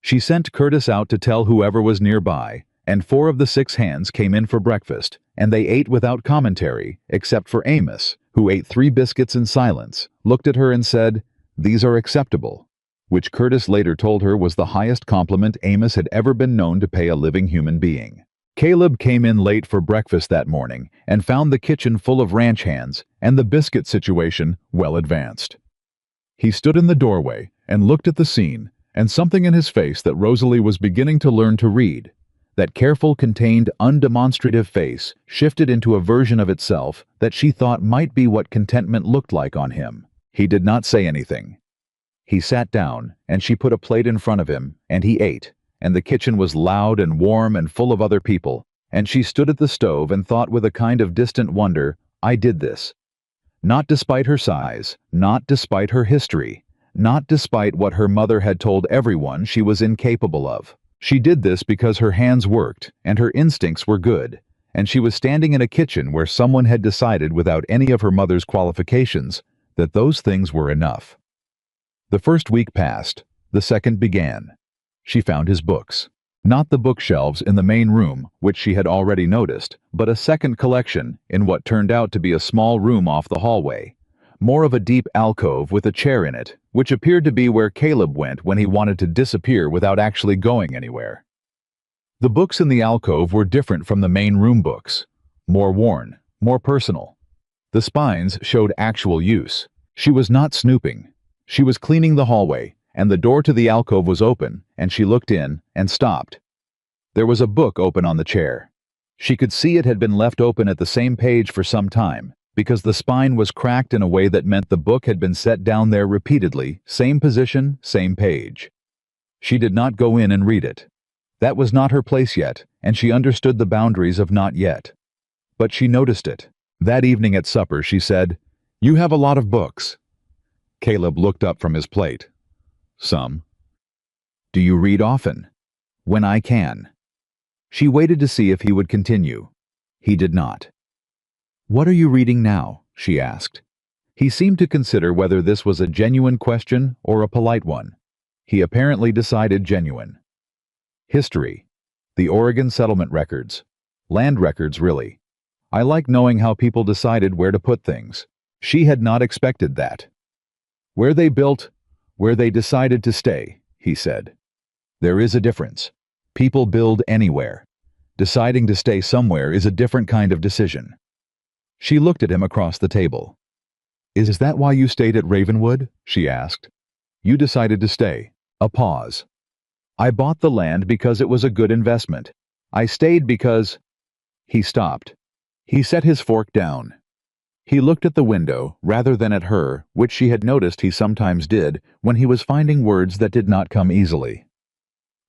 She sent Curtis out to tell whoever was nearby, and 4 of the 6 hands came in for breakfast, and they ate without commentary, except for Amos, who ate 3 biscuits in silence, looked at her and said, "These are acceptable," which Curtis later told her was the highest compliment Amos had ever been known to pay a living human being. Caleb came in late for breakfast that morning and found the kitchen full of ranch hands and the biscuit situation well advanced. He stood in the doorway and looked at the scene, and something in his face that Rosalie was beginning to learn to read. That careful, contained, undemonstrative face shifted into a version of itself that she thought might be what contentment looked like on him. He did not say anything. He sat down, and she put a plate in front of him, and he ate, and the kitchen was loud and warm and full of other people, and she stood at the stove and thought with a kind of distant wonder, "I did this." Not despite her size, not despite her history, not despite what her mother had told everyone she was incapable of. She did this because her hands worked, and her instincts were good, and she was standing in a kitchen where someone had decided without any of her mother's qualifications that those things were enough. The first week passed. The second began. She found his books. Not the bookshelves in the main room, which she had already noticed, but a second collection in what turned out to be a small room off the hallway. more of a deep alcove with a chair in it, which appeared to be where Caleb went when he wanted to disappear without actually going anywhere. The books in the alcove were different from the main room books, more worn, more personal. The spines showed actual use. She was not snooping. She was cleaning the hallway, and the door to the alcove was open, and she looked in and stopped. There was a book open on the chair. She could see it had been left open at the same page for some time, because the spine was cracked in a way that meant the book had been set down there repeatedly, same position, same page. She did not go in and read it. That was not her place yet, and she understood the boundaries of not yet. But she noticed it. That evening at supper she said, "You have a lot of books." Caleb looked up from his plate. "Some." "Do you read often?" "When I can." She waited to see if he would continue. He did not. "What are you reading now?" she asked. He seemed to consider whether this was a genuine question or a polite one. He apparently decided genuine. "History. The Oregon settlement records. Land records, really. I like knowing how people decided where to put things." She had not expected that. "Where they built, where they decided to stay," he said. "There is a difference. People build anywhere. Deciding to stay somewhere is a different kind of decision." She looked at him across the table. "Is that why you stayed at Ravenwood?" she asked. "You decided to stay." A pause. "I bought the land because it was a good investment. I stayed because—" He stopped. He set his fork down. He looked at the window rather than at her, which she had noticed he sometimes did when he was finding words that did not come easily.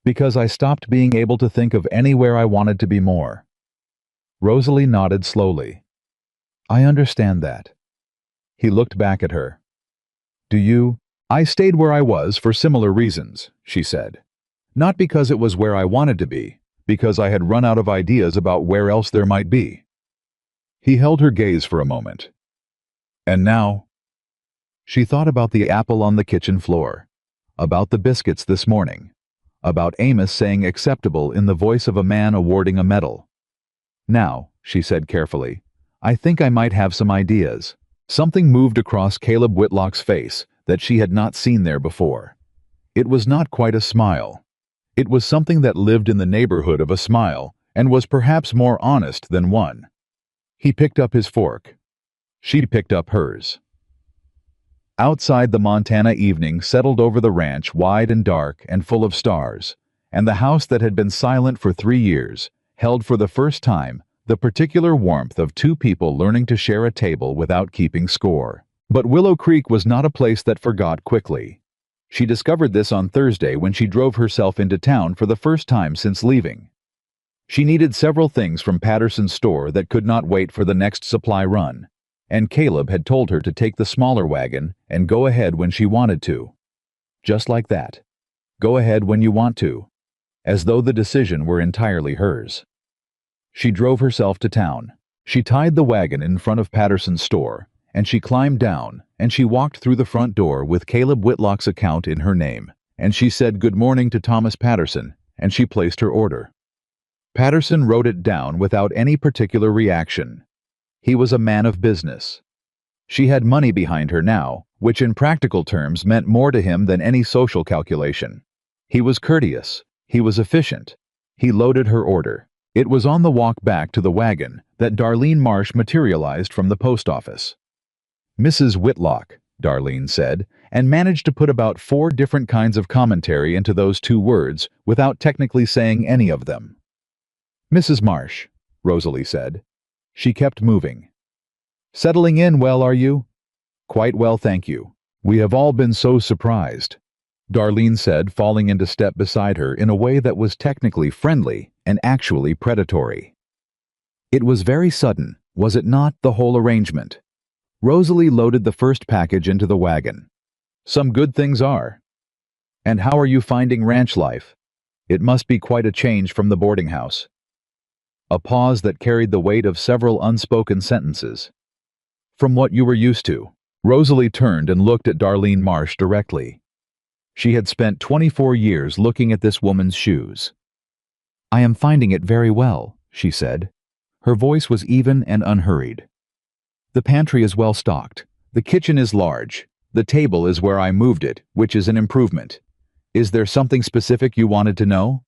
"Because I stopped being able to think of anywhere I wanted to be more." Rosalie nodded slowly. "I understand that." He looked back at her. "Do you—" "I stayed where I was for similar reasons," she said. "Not because it was where I wanted to be, because I had run out of ideas about where else there might be." He held her gaze for a moment. "And now?" She thought about the apple on the kitchen floor, about the biscuits this morning, about Amos saying acceptable in the voice of a man awarding a medal. "Now," she said carefully, "I think I might have some ideas." Something moved across Caleb Whitlock's face that she had not seen there before. It was not quite a smile. It was something that lived in the neighborhood of a smile and was perhaps more honest than one. He picked up his fork. She picked up hers. Outside, the Montana evening settled over the ranch, wide and dark and full of stars, and the house that had been silent for 3 years held for the first time the particular warmth of two people learning to share a table without keeping score. But Willow Creek was not a place that forgot quickly. She discovered this on Thursday when she drove herself into town for the first time since leaving. She needed several things from Patterson's store that could not wait for the next supply run, and Caleb had told her to take the smaller wagon and go ahead when she wanted to. Just like that. Go ahead when you want to. As though the decision were entirely hers. She drove herself to town. She tied the wagon in front of Patterson's store, and she climbed down, and she walked through the front door with Caleb Whitlock's account in her name, and she said good morning to Thomas Patterson, and she placed her order. Patterson wrote it down without any particular reaction. He was a man of business. She had money behind her now, which in practical terms meant more to him than any social calculation. He was courteous. He was efficient. He loaded her order. It was on the walk back to the wagon that Darlene Marsh materialized from the post office. "Mrs. Whitlock," Darlene said, and managed to put about 4 different kinds of commentary into those 2 words without technically saying any of them. "Mrs. Marsh," Rosalie said. She kept moving. "Settling in well, are you?" "Quite well, thank you. We have all been so surprised," Darlene said, falling into step beside her in a way that was technically friendly and actually predatory. "It was very sudden, was it not, the whole arrangement?" Rosalie loaded the first package into the wagon. "Some good things are." "And how are you finding ranch life?" "It must be quite a change from the boarding house." A pause that carried the weight of several unspoken sentences. "From what you were used to." Rosalie turned and looked at Darlene Marsh directly. She had spent 24 years looking at this woman's shoes. "I am finding it very well," she said. Her voice was even and unhurried. "The pantry is well stocked. The kitchen is large. The table is where I moved it, which is an improvement. Is there something specific you wanted to know?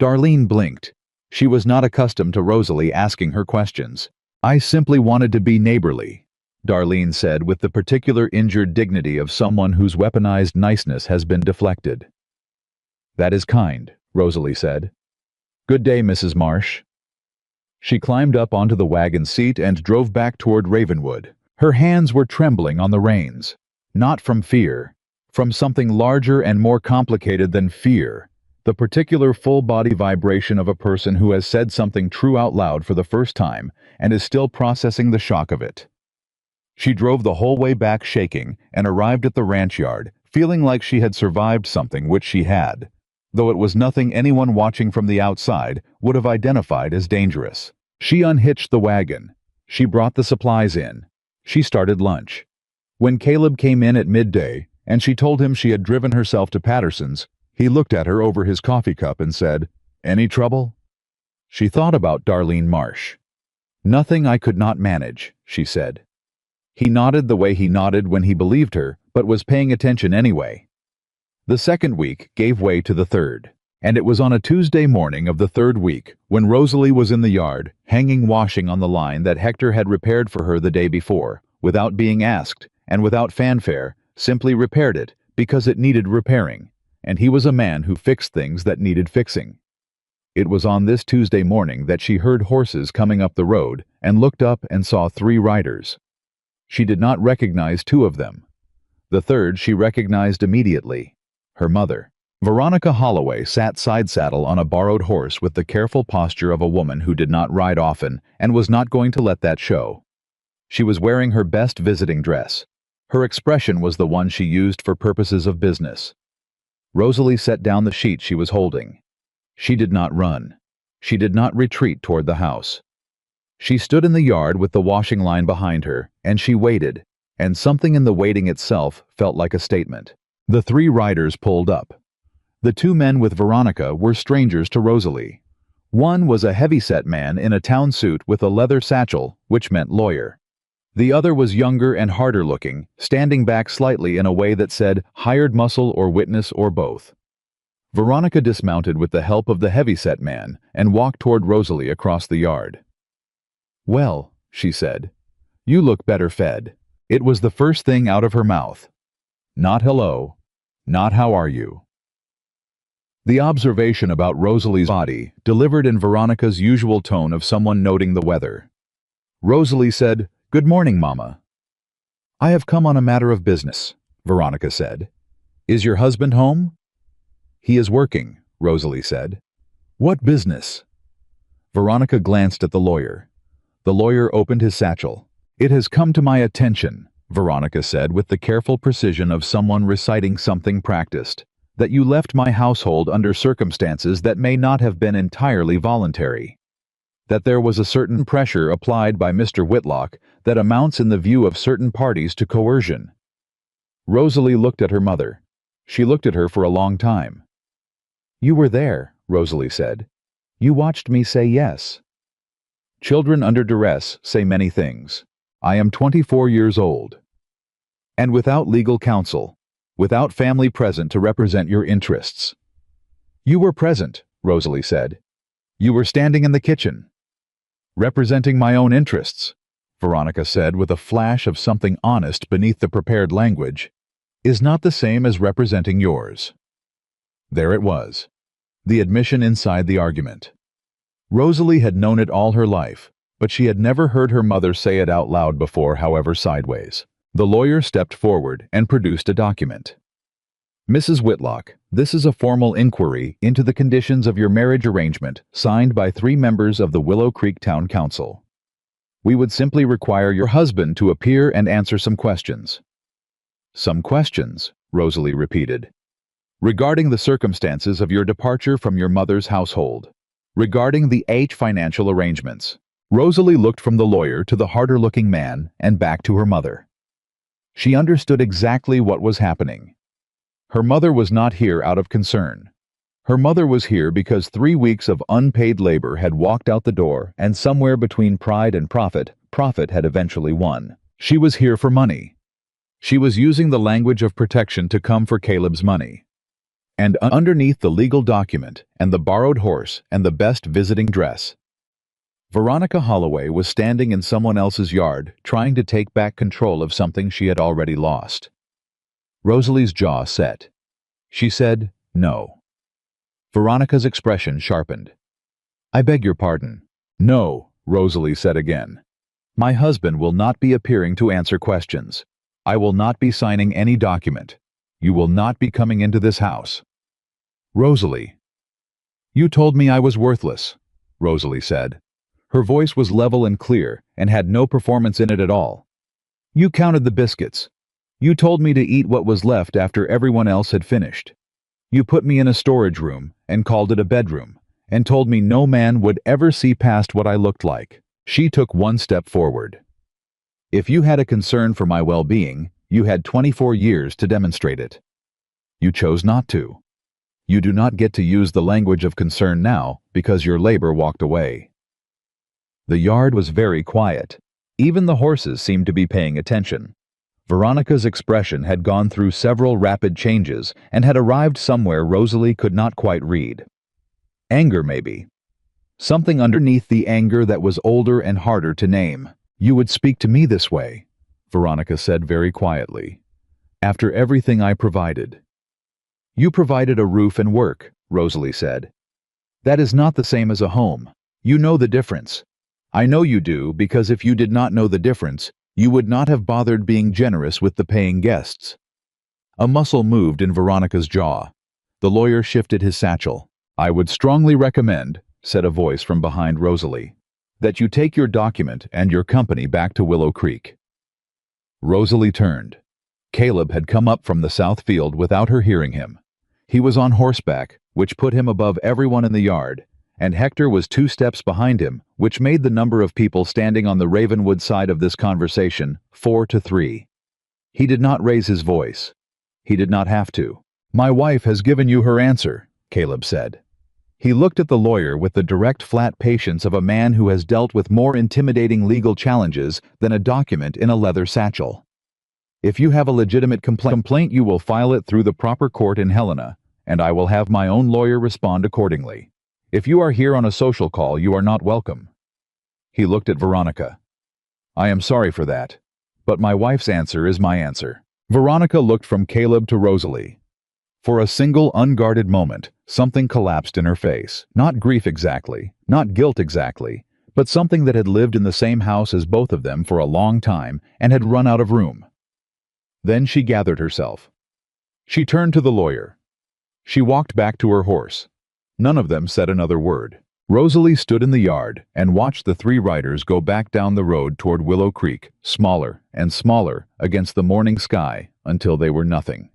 Darlene blinked. She was not accustomed to Rosalie asking her questions. I simply wanted to be neighborly, Darlene said with the particular injured dignity of someone whose weaponized niceness has been deflected. That is kind, Rosalie said. Good day, Mrs. Marsh. She climbed up onto the wagon seat and drove back toward Ravenwood. Her hands were trembling on the reins. Not from fear. From something larger and more complicated than fear. The particular full-body vibration of a person who has said something true out loud for the first time and is still processing the shock of it. She drove the whole way back shaking and arrived at the ranch yard, feeling like she had survived something which she had, though it was nothing anyone watching from the outside would have identified as dangerous. She unhitched the wagon. She brought the supplies in. She started lunch. When Caleb came in at midday and she told him she had driven herself to Patterson's, he looked at her over his coffee cup and said, "Any trouble?" She thought about Darlene Marsh. "Nothing I could not manage," she said. He nodded the way he nodded when he believed her, but was paying attention anyway. The second week gave way to the third, and it was on a Tuesday morning of the third week when Rosalie was in the yard, hanging washing on the line that Hector had repaired for her the day before, without being asked, and without fanfare, simply repaired it because it needed repairing, and he was a man who fixed things that needed fixing. It was on this Tuesday morning that she heard horses coming up the road and looked up and saw 3 riders. She did not recognize 2 of them. The third she recognized immediately, her mother. Veronica Holloway sat side-saddle on a borrowed horse with the careful posture of a woman who did not ride often and was not going to let that show. She was wearing her best visiting dress. Her expression was the one she used for purposes of business. Rosalie set down the sheet she was holding. She did not run. She did not retreat toward the house. She stood in the yard with the washing line behind her, and she waited, and something in the waiting itself felt like a statement. The 3 riders pulled up. The 2 men with Veronica were strangers to Rosalie. One was a heavy-set man in a town suit with a leather satchel, which meant lawyer. The other was younger and harder-looking, standing back slightly in a way that said hired muscle or witness or both. Veronica dismounted with the help of the heavy-set man and walked toward Rosalie across the yard. "Well," she said, "you look better fed." It was the first thing out of her mouth. Not hello, not how are you. The observation about Rosalie's body delivered in Veronica's usual tone of someone noting the weather. Rosalie said, "Good morning, Mama." "I have come on a matter of business," Veronica said. "Is your husband home?" "He is working," Rosalie said. "What business?" Veronica glanced at the lawyer. The lawyer opened his satchel. "It has come to my attention," Veronica said with the careful precision of someone reciting something practiced, "that you left my household under circumstances that may not have been entirely voluntary. That there was a certain pressure applied by Mr. Whitlock that amounts in the view of certain parties to coercion." Rosalie looked at her mother. She looked at her for a long time. "You were there," Rosalie said. "You watched me say yes." Children under duress say many things. I am 24 years old. And without legal counsel, without family present to represent your interests. "You were present," Rosalie said. "You were standing in the kitchen." "Representing my own interests," Veronica said with a flash of something honest beneath the prepared language, "is not the same as representing yours." There it was. The admission inside the argument. Rosalie had known it all her life, but she had never heard her mother say it out loud before, however sideways. The lawyer stepped forward and produced a document. "Mrs. Whitlock, this is a formal inquiry into the conditions of your marriage arrangement signed by 3 members of the Willow Creek Town Council. We would simply require your husband to appear and answer some questions." "Some questions," Rosalie repeated. "Regarding the circumstances of your departure from your mother's household. Regarding the financial arrangements." Rosalie looked from the lawyer to the harder-looking man and back to her mother. She understood exactly what was happening. Her mother was not here out of concern. Her mother was here because 3 weeks of unpaid labor had walked out the door, and somewhere between pride and profit, profit had eventually won. She was here for money. She was using the language of protection to come for Caleb's money. And underneath the legal document and the borrowed horse and the best visiting dress, Veronica Holloway was standing in someone else's yard trying to take back control of something she had already lost. Rosalie's jaw set. She said, "No." Veronica's expression sharpened. "I beg your pardon." "No," Rosalie said again. "My husband will not be appearing to answer questions. I will not be signing any document. You will not be coming into this house." "Rosalie." "You told me I was worthless," Rosalie said. Her voice was level and clear and had no performance in it at all. "You counted the biscuits. You told me to eat what was left after everyone else had finished. You put me in a storage room and called it a bedroom, and told me no man would ever see past what I looked like." She took one step forward. "If you had a concern for my well-being, you had 24 years to demonstrate it. You chose not to. You do not get to use the language of concern now because your labor walked away." The yard was very quiet. Even the horses seemed to be paying attention. Veronica's expression had gone through several rapid changes and had arrived somewhere Rosalie could not quite read. Anger, maybe. Something underneath the anger that was older and harder to name. "You would speak to me this way," Veronica said very quietly, "after everything I provided." "You provided a roof and work," Rosalie said. "That is not the same as a home. You know the difference. I know you do, because if you did not know the difference, you would not have bothered being generous with the paying guests." A muscle moved in Veronica's jaw. The lawyer shifted his satchel. "I would strongly recommend," said a voice from behind Rosalie, "that you take your document and your company back to Willow Creek." Rosalie turned. Caleb had come up from the south field without her hearing him. He was on horseback, which put him above everyone in the yard, and Hector was 2 steps behind him, which made the number of people standing on the Ravenwood side of this conversation 4 to 3. He did not raise his voice. He did not have to. "My wife has given you her answer," Caleb said. He looked at the lawyer with the direct, flat patience of a man who has dealt with more intimidating legal challenges than a document in a leather satchel. "If you have a legitimate complaint, you will file it through the proper court in Helena, and I will have my own lawyer respond accordingly. If you are here on a social call, you are not welcome." He looked at Veronica. "I am sorry for that, but my wife's answer is my answer." Veronica looked from Caleb to Rosalie. For a single unguarded moment, something collapsed in her face. Not grief exactly, not guilt exactly, but something that had lived in the same house as both of them for a long time and had run out of room. Then she gathered herself. She turned to the lawyer. She walked back to her horse. None of them said another word. Rosalie stood in the yard and watched the 3 riders go back down the road toward Willow Creek, smaller and smaller against the morning sky until they were nothing.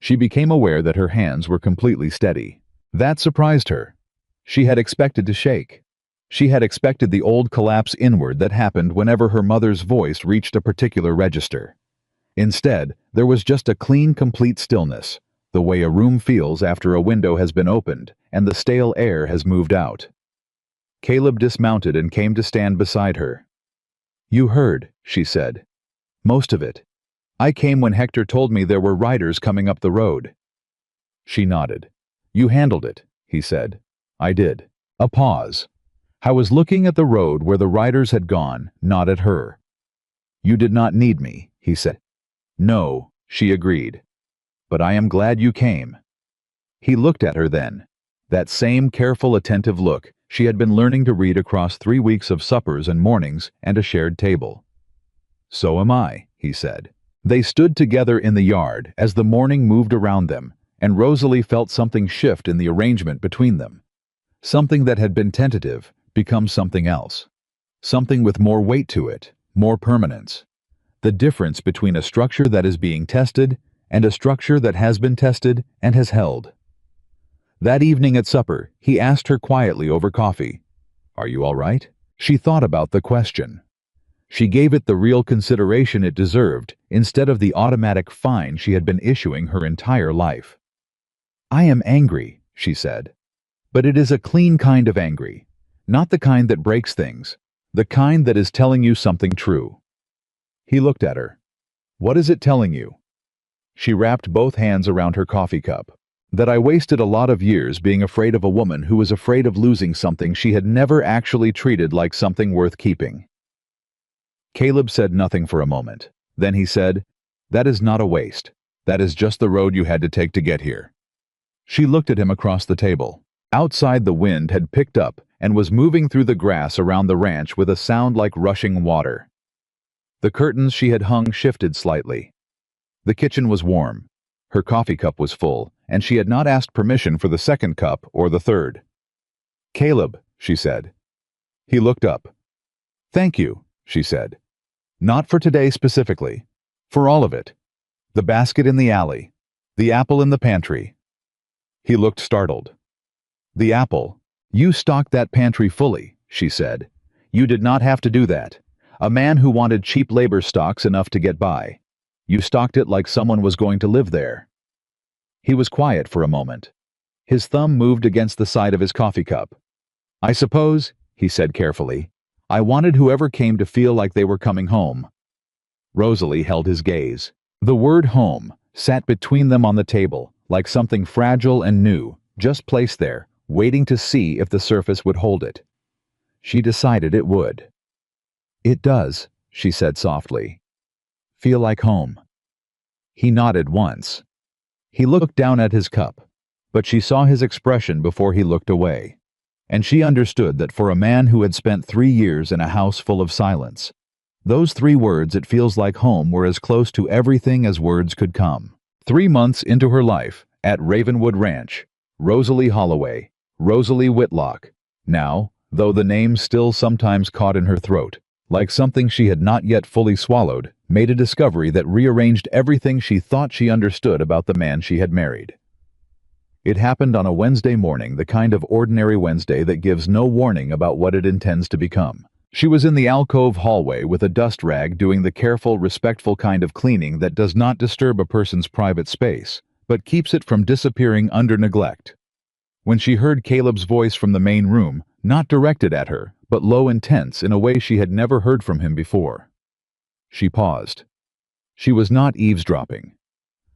She became aware that her hands were completely steady. That surprised her. She had expected to shake. She had expected the old collapse inward that happened whenever her mother's voice reached a particular register. Instead, there was just a clean, complete stillness, the way a room feels after a window has been opened and the stale air has moved out. Caleb dismounted and came to stand beside her. "You heard," she said. "Most of it. I came when Hector told me there were riders coming up the road." She nodded. "You handled it," he said. "I did." A pause. I was looking at the road where the riders had gone, not at her. "You did not need me," he said. "No," she agreed. "But I am glad you came." He looked at her then. That same careful, attentive look she had been learning to read across 3 weeks of suppers and mornings and a shared table. "So am I," he said. They stood together in the yard as the morning moved around them, and Rosalie felt something shift in the arrangement between them. Something that had been tentative become something else. Something with more weight to it, more permanence. The difference between a structure that is being tested and a structure that has been tested and has held. That evening at supper, he asked her quietly over coffee, "Are you all right?" She thought about the question. She gave it the real consideration it deserved, instead of the automatic fine she had been issuing her entire life. "I am angry," she said. "But it is a clean kind of angry. Not the kind that breaks things. The kind that is telling you something true." He looked at her. What is it telling you? She wrapped both hands around her coffee cup. That I wasted a lot of years being afraid of a woman who was afraid of losing something she had never actually treated like something worth keeping. Caleb said nothing for a moment. Then he said, "That is not a waste. That is just the road you had to take to get here." She looked at him across the table. Outside, the wind had picked up and was moving through the grass around the ranch with a sound like rushing water. The curtains she had hung shifted slightly. The kitchen was warm. Her coffee cup was full, and she had not asked permission for the second cup or the third. "Caleb," she said. He looked up. "Thank you," she said. "Not for today specifically. For all of it. The basket in the alley. The apple in the pantry." He looked startled. "The apple? You stocked that pantry fully," she said. "You did not have to do that. A man who wanted cheap labor stocks enough to get by. You stocked it like someone was going to live there." He was quiet for a moment. His thumb moved against the side of his coffee cup. "I suppose," he said carefully, "I wanted whoever came to feel like they were coming home." Rosalie held his gaze. The word home sat between them on the table, like something fragile and new, just placed there, waiting to see if the surface would hold it. She decided it would. "It does," she said softly. "Feel like home." He nodded once. He looked down at his cup, but she saw his expression before he looked away, and she understood that for a man who had spent 3 years in a house full of silence, those 3 words, "it feels like home," were as close to everything as words could come. 3 months into her life, at Ravenwood Ranch, Rosalie Holloway, Rosalie Whitlock, now, though the name still sometimes caught in her throat, like something she had not yet fully swallowed, made a discovery that rearranged everything she thought she understood about the man she had married. It happened on a Wednesday morning, the kind of ordinary Wednesday that gives no warning about what it intends to become. She was in the alcove hallway with a dust rag doing the careful, respectful kind of cleaning that does not disturb a person's private space, but keeps it from disappearing under neglect. When she heard Caleb's voice from the main room, not directed at her, but low and tense in a way she had never heard from him before. She paused. She was not eavesdropping.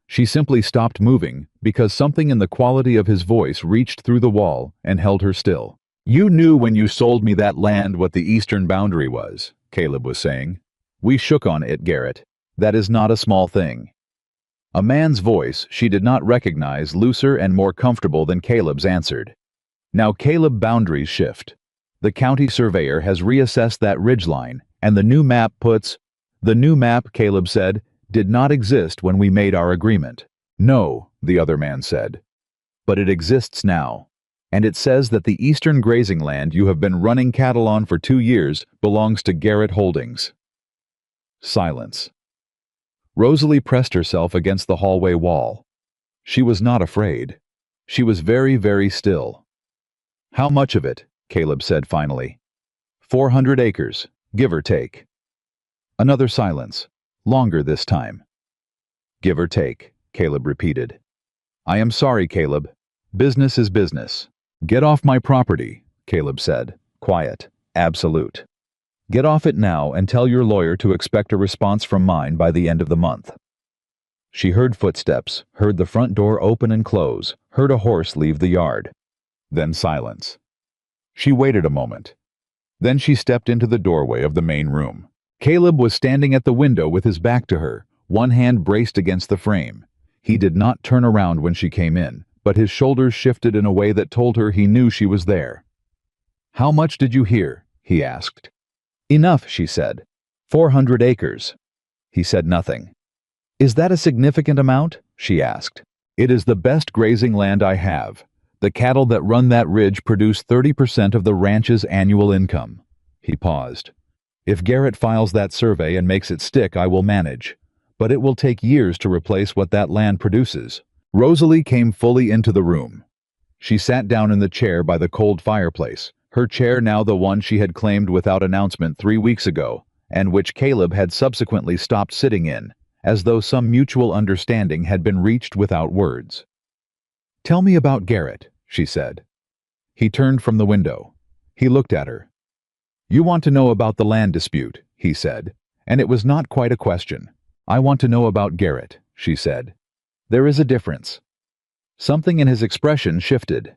She simply stopped moving because something in the quality of his voice reached through the wall and held her still. "You knew when you sold me that land what the eastern boundary was," Caleb was saying. "We shook on it, Garrett. That is not a small thing." A man's voice she did not recognize, looser and more comfortable than Caleb's, answered. "Now Caleb, boundaries shift. The county surveyor has reassessed that ridgeline, and the new map puts—" "The new map," Caleb said, "did not exist when we made our agreement." "No," the other man said. "But it exists now. And it says that the eastern grazing land you have been running cattle on for 2 years belongs to Garrett Holdings." Silence. Rosalie pressed herself against the hallway wall. She was not afraid. She was very, very still. "How much of it?" Caleb said finally. 400 acres, give or take." Another silence, longer this time. "Give or take," Caleb repeated. "I am sorry, Caleb. Business is business." "Get off my property," Caleb said, quiet, absolute. "Get off it now and tell your lawyer to expect a response from mine by the end of the month." She heard footsteps, heard the front door open and close, heard a horse leave the yard. Then silence. She waited a moment. Then she stepped into the doorway of the main room. Caleb was standing at the window with his back to her, one hand braced against the frame. He did not turn around when she came in, but his shoulders shifted in a way that told her he knew she was there. "How much did you hear?" he asked. "Enough," she said. 400 acres. He said nothing. "Is that a significant amount?" she asked. "It is the best grazing land I have. The cattle that run that ridge produce 30% of the ranch's annual income." He paused. "If Garrett files that survey and makes it stick, I will manage. But it will take years to replace what that land produces." Rosalie came fully into the room. She sat down in the chair by the cold fireplace, her chair now the one she had claimed without announcement 3 weeks ago, and which Caleb had subsequently stopped sitting in, as though some mutual understanding had been reached without words. "Tell me about Garrett," she said. He turned from the window. He looked at her. "You want to know about the land dispute," he said, And it was not quite a question. "I want to know about Garrett," she said. "There is a difference." Something in his expression shifted.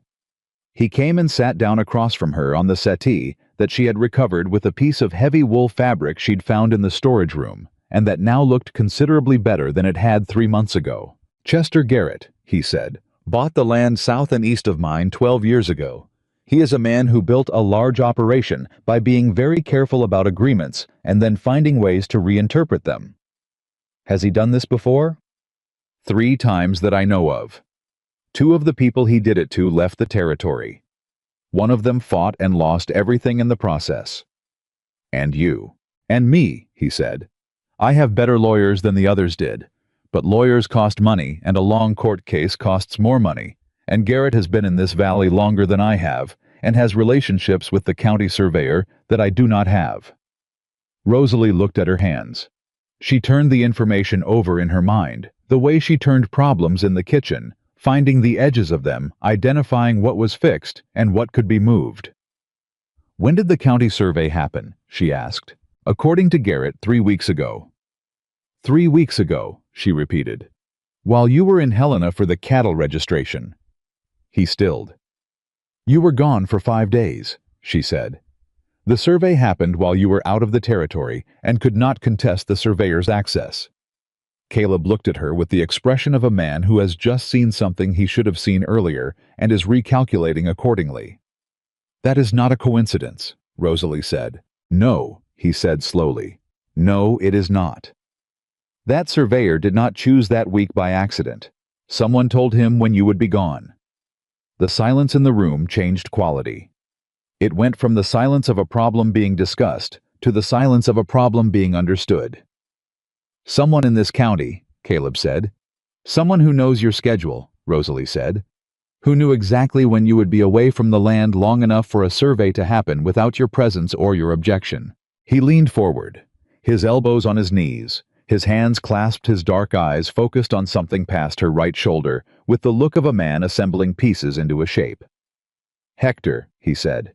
He came and sat down across from her on the settee that she had recovered with a piece of heavy wool fabric she'd found in the storage room, and that now looked considerably better than it had 3 months ago. "Chester Garrett," he said, "bought the land south and east of mine 12 years ago. He is a man who built a large operation by being very careful about agreements and then finding ways to reinterpret them." "Has he done this before?" "3 times that I know of. 2 of the people he did it to left the territory. One of them fought and lost everything in the process." "And you." "And me," he said. "I have better lawyers than the others did. But lawyers cost money, and a long court case costs more money, and Garrett has been in this valley longer than I have, and has relationships with the county surveyor that I do not have." Rosalie looked at her hands. She turned the information over in her mind, the way she turned problems in the kitchen, finding the edges of them, identifying what was fixed and what could be moved. "When did the county survey happen?" she asked. "According to Garrett, 3 weeks ago." 3 weeks ago, she repeated. "While you were in Helena for the cattle registration." He stilled. "You were gone for 5 days," she said. "The survey happened while you were out of the territory and could not contest the surveyor's access." Caleb looked at her with the expression of a man who has just seen something he should have seen earlier and is recalculating accordingly. "That is not a coincidence," Rosalie said. "No," he said slowly. "No, it is not. That surveyor did not choose that week by accident. Someone told him when you would be gone." The silence in the room changed quality. It went from the silence of a problem being discussed to the silence of a problem being understood. "Someone in this county," Caleb said. "Someone who knows your schedule," Rosalie said. "Who knew exactly when you would be away from the land long enough for a survey to happen without your presence or your objection." He leaned forward, his elbows on his knees, his hands clasped, his dark eyes focused on something past her right shoulder, with the look of a man assembling pieces into a shape. "Hector," he said.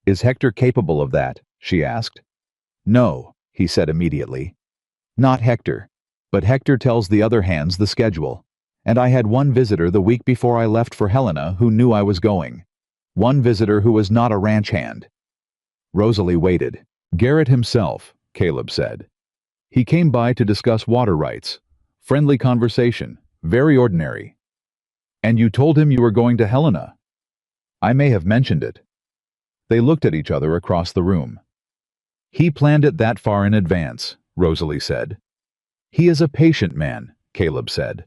"Is Hector capable of that?" she asked. "No," he said immediately. "Not Hector. But Hector tells the other hands the schedule. And I had one visitor the week before I left for Helena who knew I was going. One visitor who was not a ranch hand." Rosalie waited. "Garrett himself," Caleb said. "He came by to discuss water rights. Friendly conversation, very ordinary." "And you told him you were going to Helena?" "I may have mentioned it." They looked at each other across the room. "He planned it that far in advance," Rosalie said. "He is a patient man," Caleb said.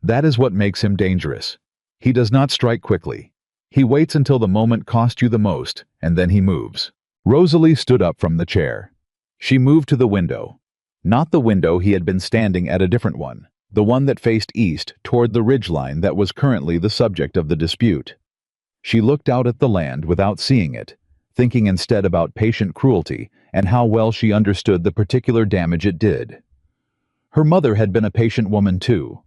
"That is what makes him dangerous. He does not strike quickly. He waits until the moment costs you the most, and then he moves." Rosalie stood up from the chair. She moved to the window. Not the window he had been standing at, a different one, the one that faced east toward the ridgeline that was currently the subject of the dispute. She looked out at the land without seeing it, thinking instead about patient cruelty and how well she understood the particular damage it did. Her mother had been a patient woman too,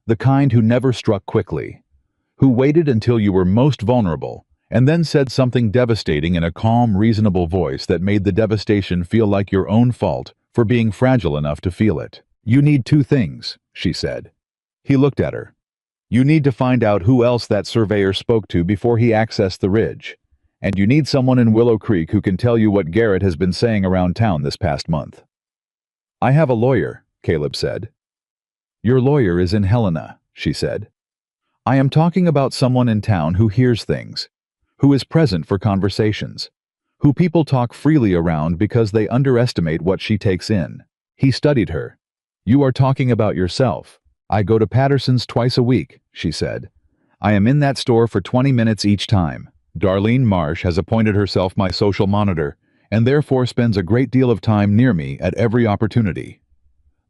the kind who never struck quickly, who waited until you were most vulnerable and then said something devastating in a calm, reasonable voice that made the devastation feel like your own fault for being fragile enough to feel it. "You need 2 things," she said. He looked at her. "You need to find out who else that surveyor spoke to before he accessed the ridge. And you need someone in Willow Creek who can tell you what Garrett has been saying around town this past month." "I have a lawyer," Caleb said. "Your lawyer is in Helena," she said. "I am talking about someone in town who hears things, who is present for conversations, who people talk freely around because they underestimate what she takes in." He studied her. "You are talking about yourself. I go to Patterson's twice a week," she said. "I am in that store for 20 minutes each time. Darlene Marsh has appointed herself my social monitor, and therefore spends a great deal of time near me at every opportunity.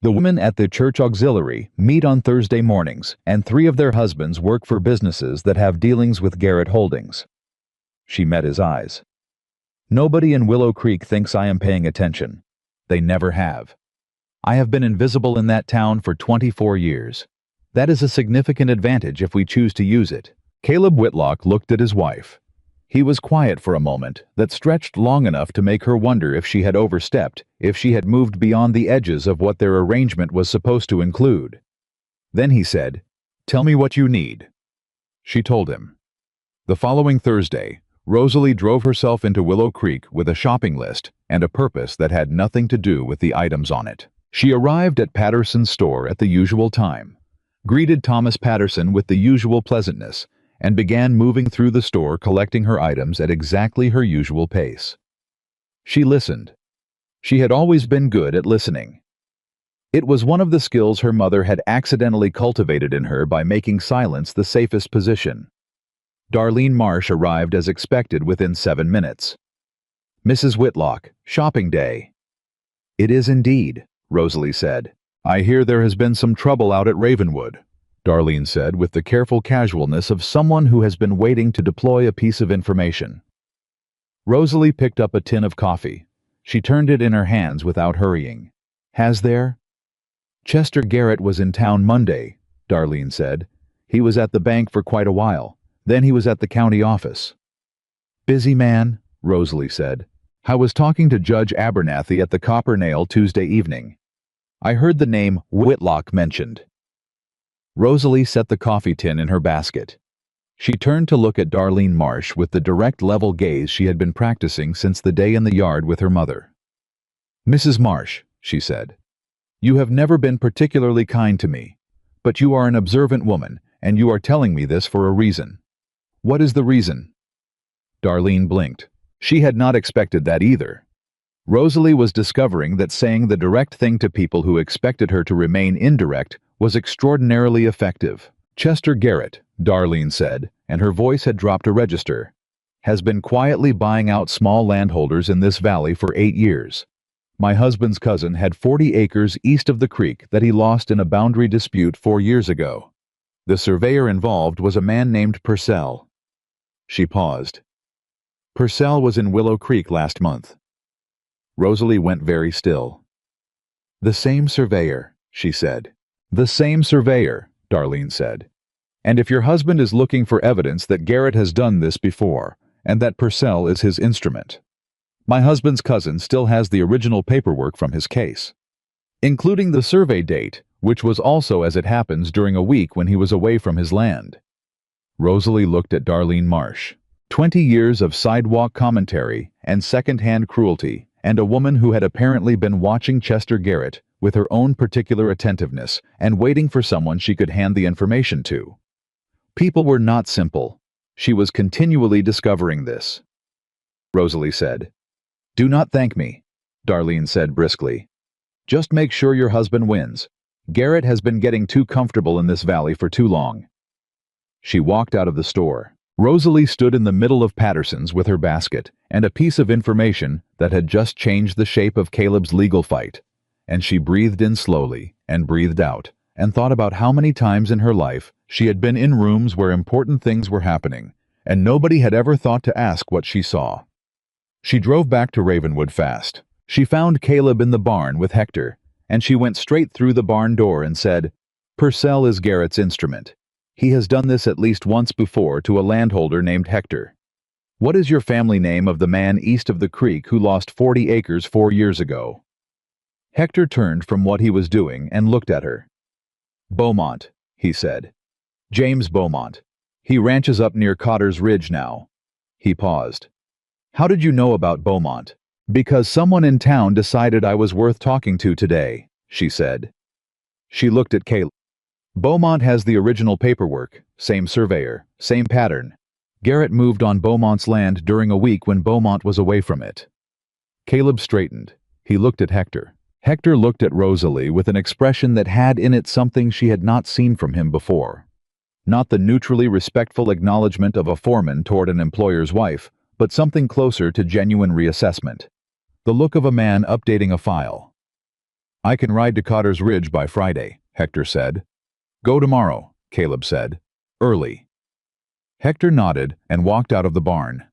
The women at the church auxiliary meet on Thursday mornings, and 3 of their husbands work for businesses that have dealings with Garrett Holdings." She met his eyes. "Nobody in Willow Creek thinks I am paying attention. They never have. I have been invisible in that town for 24 years. That is a significant advantage if we choose to use it." Caleb Whitlock looked at his wife. He was quiet for a moment, that stretched long enough to make her wonder if she had overstepped, if she had moved beyond the edges of what their arrangement was supposed to include. Then he said, "Tell me what you need." She told him. The following Thursday, Rosalie drove herself into Willow Creek with a shopping list and a purpose that had nothing to do with the items on it. She arrived at Patterson's store at the usual time, greeted Thomas Patterson with the usual pleasantness, and began moving through the store collecting her items at exactly her usual pace. She listened. She had always been good at listening. It was one of the skills her mother had accidentally cultivated in her by making silence the safest position. Darlene Marsh arrived as expected within 7 minutes. "Mrs. Whitlock, shopping day." "It is indeed," Rosalie said. "I hear there has been some trouble out at Ravenwood," Darlene said with the careful casualness of someone who has been waiting to deploy a piece of information. Rosalie picked up a tin of coffee. She turned it in her hands without hurrying. "Has there?" "Chester Garrett was in town Monday," Darlene said. "He was at the bank for quite a while. Then he was at the county office." "Busy man," Rosalie said. "I was talking to Judge Abernathy at the Copper Nail Tuesday evening. I heard the name Whitlock mentioned." Rosalie set the coffee tin in her basket. She turned to look at Darlene Marsh with the direct level gaze she had been practicing since the day in the yard with her mother. "Mrs. Marsh," she said, "you have never been particularly kind to me, but you are an observant woman, and you are telling me this for a reason. What is the reason?" Darlene blinked. She had not expected that either. Rosalie was discovering that saying the direct thing to people who expected her to remain indirect was extraordinarily effective. "Chester Garrett," Darlene said, and her voice had dropped a register, "has been quietly buying out small landholders in this valley for 8 years. My husband's cousin had 40 acres east of the creek that he lost in a boundary dispute 4 years ago. The surveyor involved was a man named Purcell." She paused. "Purcell was in Willow Creek last month." Rosalie went very still. "The same surveyor," she said. "The same surveyor," Darlene said. "And if your husband is looking for evidence that Garrett has done this before, and that Purcell is his instrument, my husband's cousin still has the original paperwork from his case, including the survey date, which was also, as it happens, during a week when he was away from his land." Rosalie looked at Darlene Marsh. 20 years of sidewalk commentary and second-hand cruelty, and a woman who had apparently been watching Chester Garrett with her own particular attentiveness and waiting for someone she could hand the information to. People were not simple. She was continually discovering this. Rosalie said. "Do not thank me," Darlene said briskly. "Just make sure your husband wins. Garrett has been getting too comfortable in this valley for too long." She walked out of the store. Rosalie stood in the middle of Patterson's with her basket and a piece of information that had just changed the shape of Caleb's legal fight, and she breathed in slowly and breathed out and thought about how many times in her life she had been in rooms where important things were happening, and nobody had ever thought to ask what she saw. She drove back to Ravenwood fast. She found Caleb in the barn with Hector, and she went straight through the barn door and said, "Purcell is Garrett's instrument. He has done this at least once before to a landholder named Hector. What is your family name of the man east of the creek who lost 40 acres 4 years ago?" Hector turned from what he was doing and looked at her. "Beaumont," he said. "James Beaumont. He ranches up near Cotter's Ridge now." He paused. "How did you know about Beaumont?" "Because someone in town decided I was worth talking to today," she said. She looked at Caleb. "Beaumont has the original paperwork, same surveyor, same pattern. Garrett moved on Beaumont's land during a week when Beaumont was away from it." Caleb straightened. He looked at Hector. Hector looked at Rosalie with an expression that had in it something she had not seen from him before. Not the neutrally respectful acknowledgement of a foreman toward an employer's wife, but something closer to genuine reassessment. The look of a man updating a file. "I can ride to Cotter's Ridge by Friday," Hector said. "Go tomorrow," Caleb said. "Early." Hector nodded and walked out of the barn.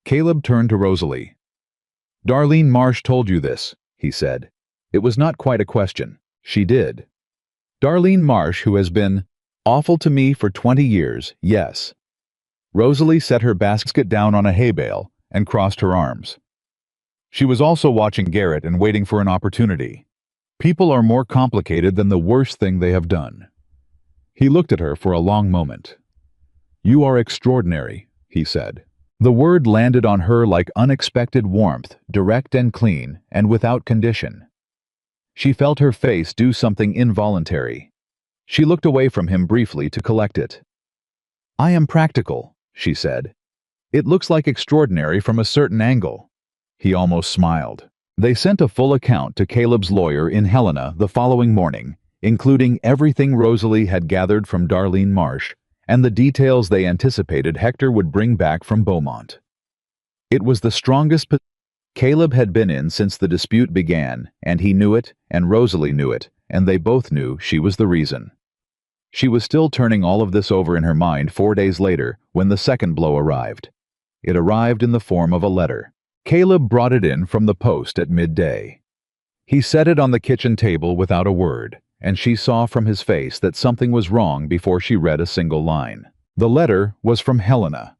Caleb turned to Rosalie. "Darlene Marsh told you this," he said. It was not quite a question. She did. "Darlene Marsh, who has been awful to me for 20 years, yes." Rosalie set her basket down on a hay bale and crossed her arms. She was also watching Garrett and waiting for an opportunity. People are more complicated than the worst thing they have done. He looked at her for a long moment. "You are extraordinary," he said. The word landed on her like unexpected warmth, direct and clean, and without condition. She felt her face do something involuntary. She looked away from him briefly to collect it. "I am practical," she said. "It looks like extraordinary from a certain angle." He almost smiled. They sent a full account to Caleb's lawyer in Helena the following morning, including everything Rosalie had gathered from Darlene Marsh and the details they anticipated Hector would bring back from Beaumont. It was the strongest Caleb had been in since the dispute began, and he knew it, and Rosalie knew it, and they both knew she was the reason. She was still turning all of this over in her mind 4 days later when the second blow arrived. It arrived in the form of a letter. Caleb brought it in from the post at midday. He set it on the kitchen table without a word, and she saw from his face that something was wrong before she read a single line. The letter was from Helena,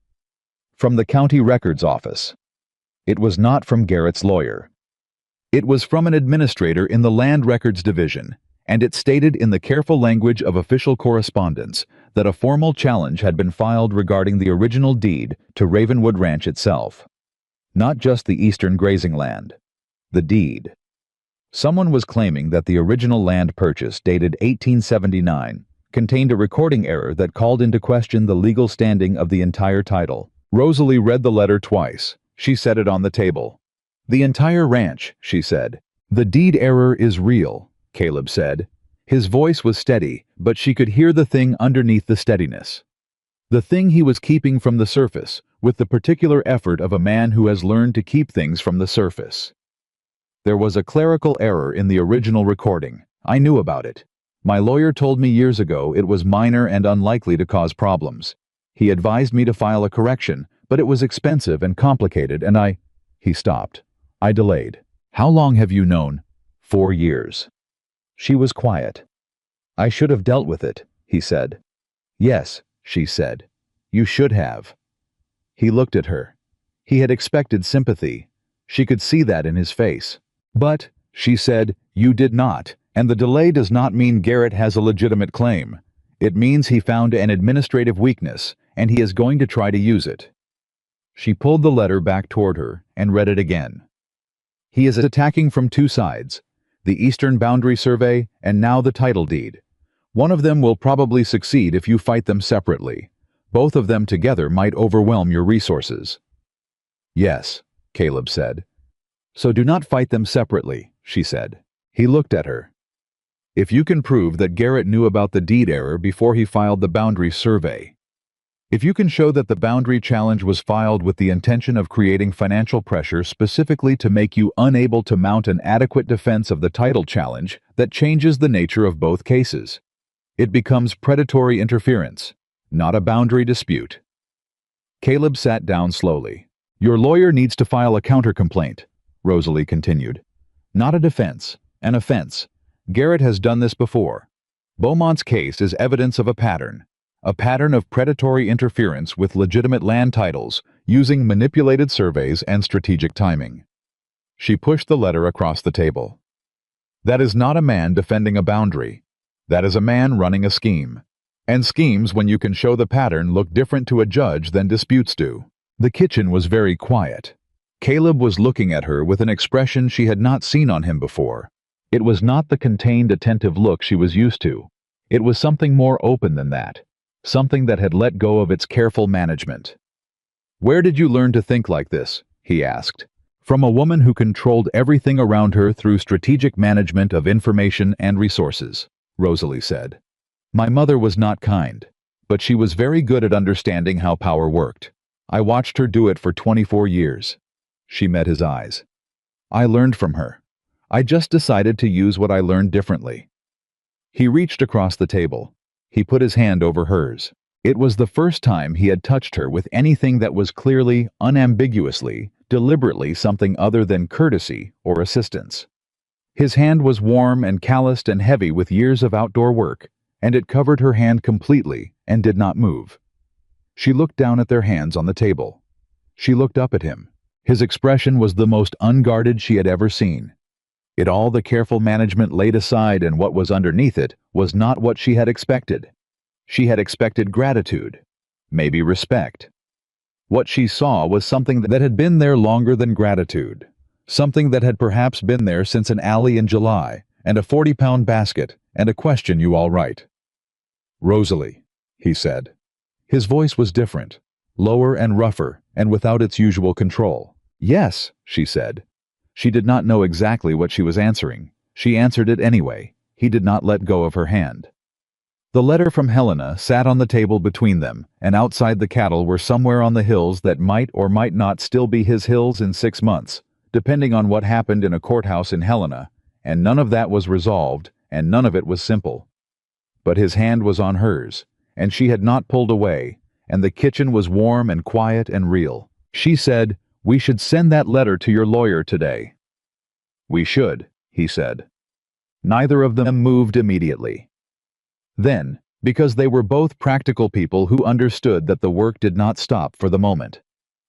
from the county records office. It was not from Garrett's lawyer. It was from an administrator in the Land Records Division, and it stated in the careful language of official correspondence that a formal challenge had been filed regarding the original deed to Ravenwood Ranch itself. Not just the eastern grazing land. The deed. Someone was claiming that the original land purchase, dated 1879, contained a recording error that called into question the legal standing of the entire title. Rosalie read the letter twice. She set it on the table. "The entire ranch," she said. "The deed error is real," Caleb said. His voice was steady, but she could hear the thing underneath the steadiness. The thing he was keeping from the surface, with the particular effort of a man who has learned to keep things from the surface. "There was a clerical error in the original recording. I knew about it. My lawyer told me years ago it was minor and unlikely to cause problems. He advised me to file a correction, but it was expensive and complicated, and He stopped. "I delayed." "How long have you known?" 4 years. She was quiet. "I should have dealt with it," he said. "Yes," she said. "You should have." He looked at her. He had expected sympathy. She could see that in his face. "But," she said, "you did not, and the delay does not mean Garrett has a legitimate claim. It means he found an administrative weakness, and he is going to try to use it." She pulled the letter back toward her and read it again. "He is attacking from 2 sides, the Eastern Boundary Survey and now the title deed. One of them will probably succeed if you fight them separately. Both of them together might overwhelm your resources." "Yes," Caleb said. "So do not fight them separately," she said. He looked at her. "If you can prove that Garrett knew about the deed error before he filed the boundary survey, if you can show that the boundary challenge was filed with the intention of creating financial pressure specifically to make you unable to mount an adequate defense of the title challenge, that changes the nature of both cases. It becomes predatory interference, not a boundary dispute." Caleb sat down slowly. "Your lawyer needs to file a countercomplaint," Rosalie continued. "Not a defense, an offense. Garrett has done this before. Beaumont's case is evidence of a pattern of predatory interference with legitimate land titles using manipulated surveys and strategic timing." She pushed the letter across the table. "That is not a man defending a boundary. That is a man running a scheme. And schemes, when you can show the pattern, look different to a judge than disputes do." The kitchen was very quiet. Caleb was looking at her with an expression she had not seen on him before. It was not the contained, attentive look she was used to. It was something more open than that, something that had let go of its careful management. "Where did you learn to think like this?" he asked. "From a woman who controlled everything around her through strategic management of information and resources," Rosalie said. "My mother was not kind, but she was very good at understanding how power worked. I watched her do it for 24 years. She met his eyes. "I learned from her. I just decided to use what I learned differently." He reached across the table. He put his hand over hers. It was the first time he had touched her with anything that was clearly, unambiguously, deliberately something other than courtesy or assistance. His hand was warm and calloused and heavy with years of outdoor work, and it covered her hand completely and did not move. She looked down at their hands on the table. She looked up at him. His expression was the most unguarded she had ever seen. All the careful management laid aside, and what was underneath it was not what she had expected. She had expected gratitude, maybe respect. What she saw was something that had been there longer than gratitude, something that had perhaps been there since an alley in July, and a 40-pound basket, and a question, "You all right?" "Rosalie," he said. His voice was different, lower and rougher, and without its usual control. "Yes," she said. She did not know exactly what she was answering. She answered it anyway. He did not let go of her hand. The letter from Helena sat on the table between them, and outside the cattle were somewhere on the hills that might or might not still be his hills in 6 months, depending on what happened in a courthouse in Helena, and none of that was resolved, and none of it was simple. But his hand was on hers, and she had not pulled away, and the kitchen was warm and quiet and real. She said, "We should send that letter to your lawyer today." "We should," he said. Neither of them moved immediately. Then, because they were both practical people who understood that the work did not stop for the moment,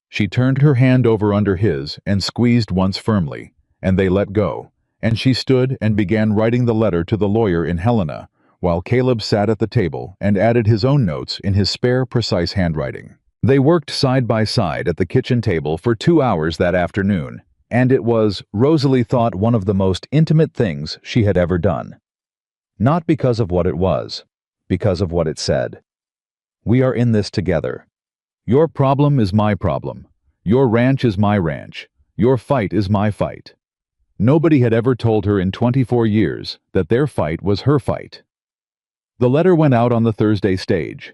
she turned her hand over under his and squeezed once firmly, and they let go, and she stood and began writing the letter to the lawyer in Helena, while Caleb sat at the table and added his own notes in his spare, precise handwriting. They worked side by side at the kitchen table for 2 hours that afternoon, and it was, Rosalie thought, one of the most intimate things she had ever done. Not because of what it was, because of what it said. "We are in this together. Your problem is my problem. Your ranch is my ranch. Your fight is my fight." Nobody had ever told her in 24 years that their fight was her fight. The letter went out on the Thursday stage.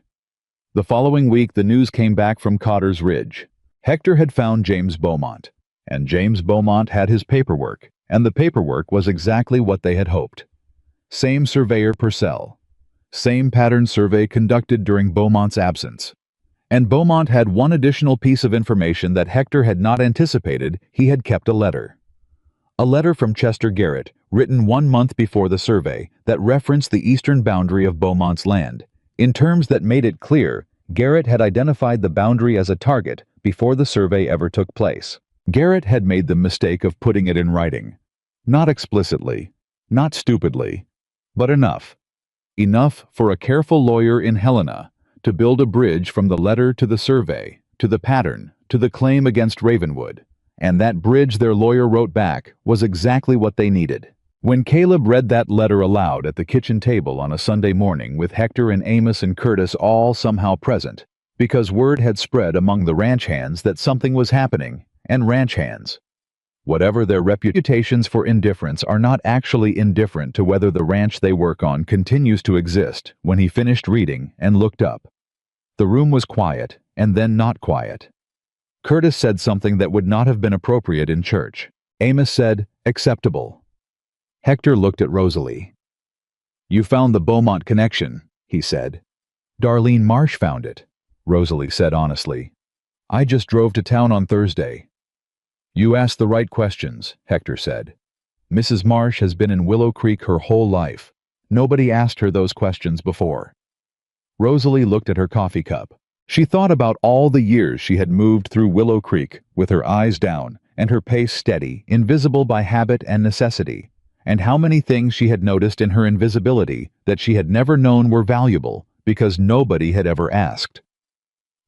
The following week, the news came back from Cotter's Ridge. Hector had found James Beaumont, and James Beaumont had his paperwork, and the paperwork was exactly what they had hoped. Same surveyor Purcell. Same pattern survey conducted during Beaumont's absence. And Beaumont had one additional piece of information that Hector had not anticipated. He had kept a letter. A letter from Chester Garrett, written 1 month before the survey, that referenced the eastern boundary of Beaumont's land, in terms that made it clear Garrett had identified the boundary as a target before the survey ever took place. Garrett had made the mistake of putting it in writing. Not explicitly, not stupidly, but enough. Enough for a careful lawyer in Helena to build a bridge from the letter to the survey, to the pattern, to the claim against Ravenwood. And that bridge, their lawyer wrote back, was exactly what they needed. When Caleb read that letter aloud at the kitchen table on a Sunday morning with Hector and Amos and Curtis all somehow present, because word had spread among the ranch hands that something was happening, and ranch hands, whatever their reputations for indifference, are not actually indifferent to whether the ranch they work on continues to exist. When he finished reading and looked up, the room was quiet, and then not quiet. Curtis said something that would not have been appropriate in church. Amos said, "Acceptable." Hector looked at Rosalie. "You found the Beaumont connection," he said. "Darlene Marsh found it," Rosalie said honestly. "I just drove to town on Thursday." "You asked the right questions," Hector said. "Mrs. Marsh has been in Willow Creek her whole life. Nobody asked her those questions before." Rosalie looked at her coffee cup. She thought about all the years she had moved through Willow Creek with her eyes down and her pace steady, invisible by habit and necessity, and how many things she had noticed in her invisibility that she had never known were valuable because nobody had ever asked.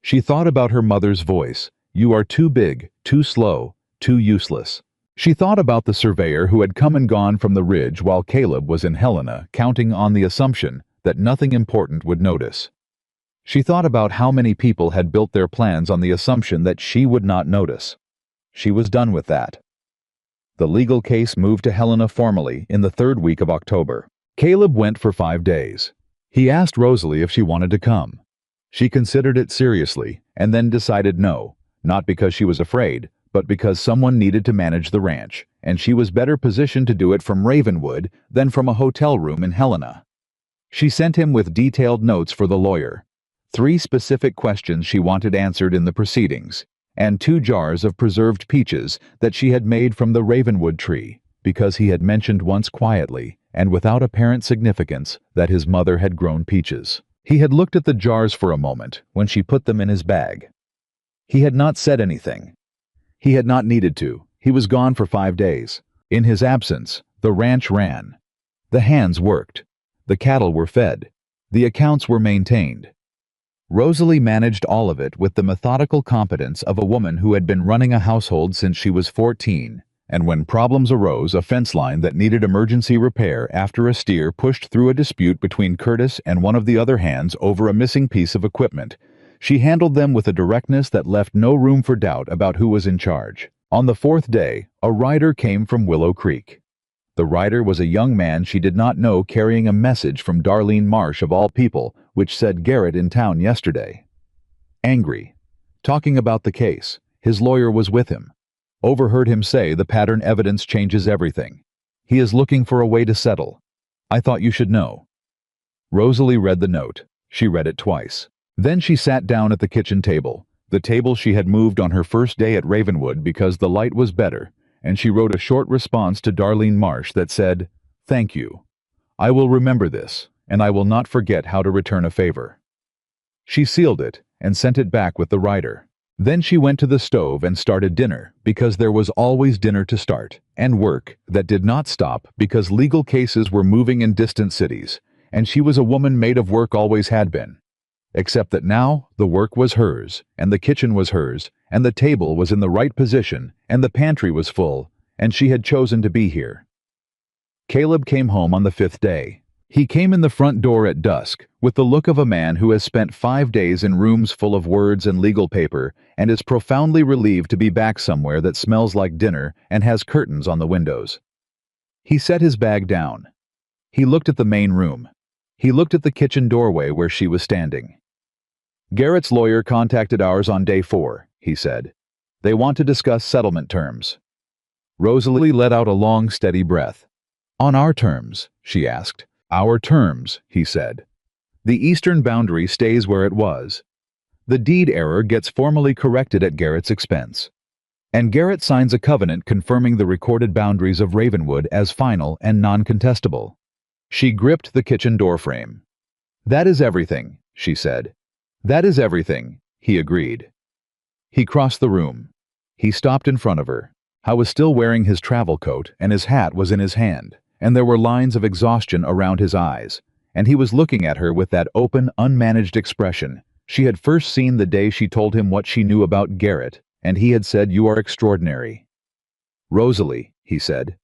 She thought about her mother's voice, "You are too big, too slow, too useless." She thought about the surveyor who had come and gone from the ridge while Caleb was in Helena, counting on the assumption that nothing important would notice. She thought about how many people had built their plans on the assumption that she would not notice. She was done with that. The legal case moved to Helena formally in the 3rd week of October. Caleb went for 5 days. He asked Rosalie if she wanted to come. She considered it seriously and then decided no, not because she was afraid, but because someone needed to manage the ranch, and she was better positioned to do it from Ravenwood than from a hotel room in Helena. She sent him with detailed notes for the lawyer, 3 specific questions she wanted answered in the proceedings, and 2 jars of preserved peaches that she had made from the Ravenwood tree, because he had mentioned once quietly, and without apparent significance, that his mother had grown peaches. He had looked at the jars for a moment when she put them in his bag. He had not said anything. He had not needed to. He was gone for 5 days. In his absence, the ranch ran. The hands worked. The cattle were fed. The accounts were maintained. Rosalie managed all of it with the methodical competence of a woman who had been running a household since she was 14, and when problems arose, a fence line that needed emergency repair after a steer pushed through a dispute between Curtis and one of the other hands over a missing piece of equipment, she handled them with a directness that left no room for doubt about who was in charge. On the 4th day, a rider came from Willow Creek. The rider was a young man she did not know, carrying a message from Darlene Marsh of all people, which said Garrett in town yesterday. Angry. Talking about the case. His lawyer was with him. Overheard him say the pattern evidence changes everything. He is looking for a way to settle. I thought you should know. Rosalie read the note. She read it twice. Then she sat down at the kitchen table, the table she had moved on her first day at Ravenwood because the light was better, and she wrote a short response to Darlene Marsh that said, "Thank you. I will remember this, and I will not forget how to return a favor." She sealed it and sent it back with the rider. Then she went to the stove and started dinner, because there was always dinner to start, and work that did not stop because legal cases were moving in distant cities, and she was a woman made of work, always had been. Except that now the work was hers, and the kitchen was hers, and the table was in the right position, and the pantry was full, and she had chosen to be here. Caleb came home on the 5th day. He came in the front door at dusk, with the look of a man who has spent 5 days in rooms full of words and legal paper, and is profoundly relieved to be back somewhere that smells like dinner and has curtains on the windows. He set his bag down. He looked at the main room. He looked at the kitchen doorway where she was standing. "Garrett's lawyer contacted ours on day 4, he said. "They want to discuss settlement terms." Rosalie let out a long, steady breath. "On our terms?" she asked. "Our terms," he said. "The eastern boundary stays where it was. The deed error gets formally corrected at Garrett's expense. And Garrett signs a covenant confirming the recorded boundaries of Ravenwood as final and non-contestable." She gripped the kitchen doorframe. "That is everything," she said. "That is everything," he agreed. He crossed the room. He stopped in front of her. He was still wearing his travel coat, and his hat was in his hand, and there were lines of exhaustion around his eyes, and he was looking at her with that open, unmanaged expression she had first seen the day she told him what she knew about Garrett, and he had said, "You are extraordinary." "Rosalie," he said.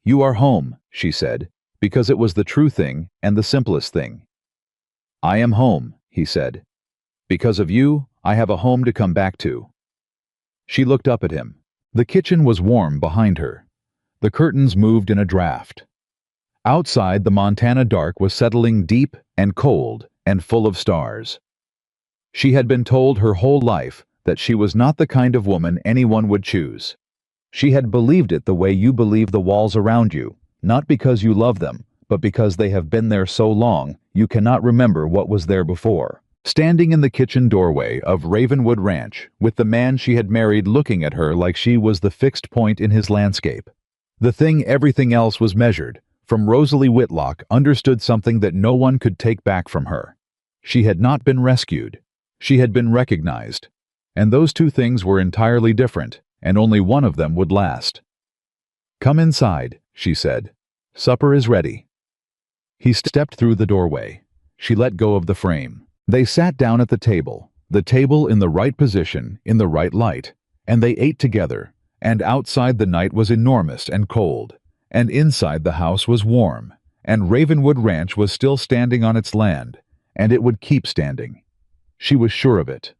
"You are home," she said, because it was the true thing and the simplest thing. "I am home," he said. "Because of you, I have a home to come back to." She looked up at him. The kitchen was warm behind her. The curtains moved in a draft. Outside, the Montana dark was settling deep and cold and full of stars. She had been told her whole life that she was not the kind of woman anyone would choose. She had believed it the way you believe the walls around you, not because you love them, but because they have been there so long you cannot remember what was there before. Standing in the kitchen doorway of Ravenwood Ranch, with the man she had married looking at her like she was the fixed point in his landscape. The thing everything else was measured, from Rosalie Whitlock understood something that no one could take back from her. She had not been rescued. She had been recognized. And those two things were entirely different, and only one of them would last. "Come inside," she said. "Supper is ready." He stepped through the doorway. She let go of the frame. They sat down at the table in the right position, in the right light, and they ate together, and outside the night was enormous and cold, and inside the house was warm, and Ravenwood Ranch was still standing on its land, and it would keep standing. She was sure of it.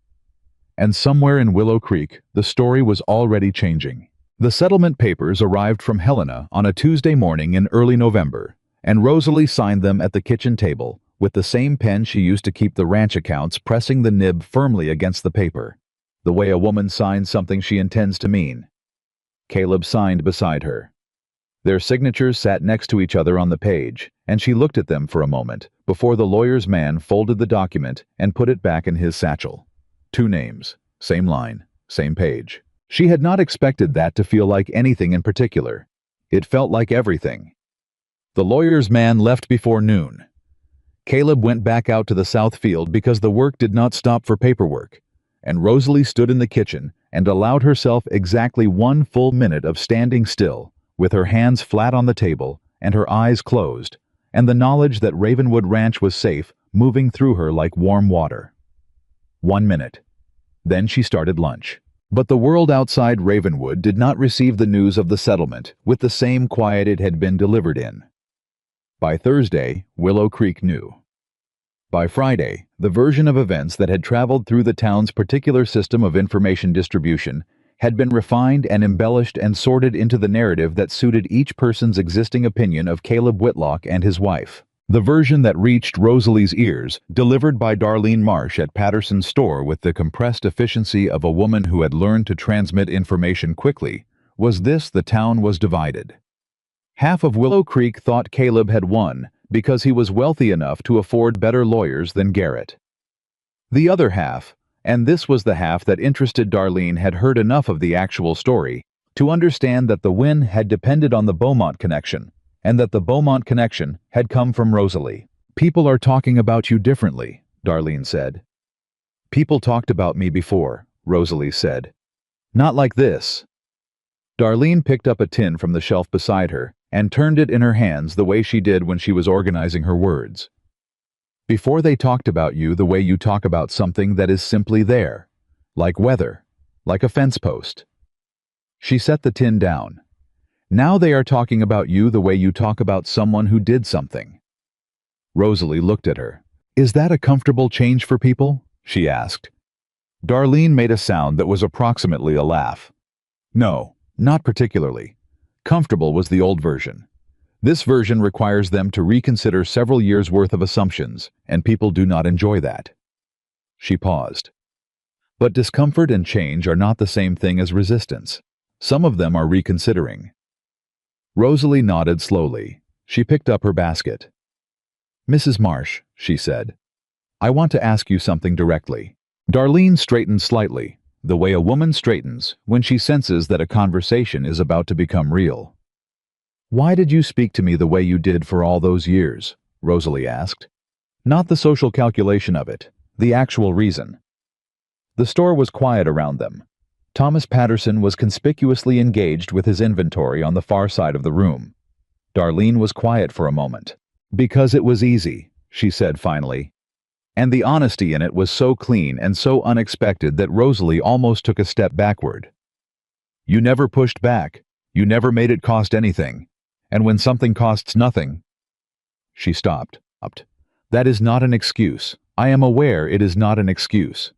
And somewhere in Willow Creek, the story was already changing. The settlement papers arrived from Helena on a Tuesday morning in early November, and Rosalie signed them at the kitchen table, with the same pen she used to keep the ranch accounts, pressing the nib firmly against the paper, the way a woman signs something she intends to mean. Caleb signed beside her. Their signatures sat next to each other on the page, and she looked at them for a moment before the lawyer's man folded the document and put it back in his satchel. 2 names, same line, same page. She had not expected that to feel like anything in particular. It felt like everything. The lawyer's man left before noon. Caleb went back out to the south field because the work did not stop for paperwork, and Rosalie stood in the kitchen and allowed herself exactly 1 full minute of standing still, with her hands flat on the table and her eyes closed, and the knowledge that Ravenwood Ranch was safe moving through her like warm water. 1 minute. Then she started lunch. But the world outside Ravenwood did not receive the news of the settlement with the same quiet it had been delivered in. By Thursday, Willow Creek knew. By Friday, the version of events that had traveled through the town's particular system of information distribution had been refined and embellished and sorted into the narrative that suited each person's existing opinion of Caleb Whitlock and his wife. The version that reached Rosalie's ears, delivered by Darlene Marsh at Patterson's store with the compressed efficiency of a woman who had learned to transmit information quickly, was this: the town was divided. Half of Willow Creek thought Caleb had won because he was wealthy enough to afford better lawyers than Garrett. The other half, and this was the half that interested Darlene, had heard enough of the actual story to understand that the win had depended on the Beaumont connection, and that the Beaumont connection had come from Rosalie. "People are talking about you differently," Darlene said. "People talked about me before," Rosalie said. "Not like this." Darlene picked up a tin from the shelf beside her and turned it in her hands the way she did when she was organizing her words. "Before they talked about you the way you talk about something that is simply there, like weather, like a fence post." She set the tin down. "Now they are talking about you the way you talk about someone who did something." Rosalie looked at her. "Is that a comfortable change for people?" she asked. Darlene made a sound that was approximately a laugh. "No, not particularly. Comfortable was the old version. This version requires them to reconsider several years' worth of assumptions, and people do not enjoy that." She paused. "But discomfort and change are not the same thing as resistance. Some of them are reconsidering." Rosalie nodded slowly. She picked up her basket. "Mrs. Marsh," she said, "I want to ask you something directly." Darlene straightened slightly, the way a woman straightens when she senses that a conversation is about to become real. "Why did you speak to me the way you did for all those years?" Rosalie asked. "Not the social calculation of it, the actual reason." The store was quiet around them. Thomas Patterson was conspicuously engaged with his inventory on the far side of the room. Darlene was quiet for a moment. "Because it was easy," she said finally. And the honesty in it was so clean and so unexpected that Rosalie almost took a step backward. "You never pushed back. You never made it cost anything. And when something costs nothing—" She stopped. "That is not an excuse. I am aware it is not an excuse."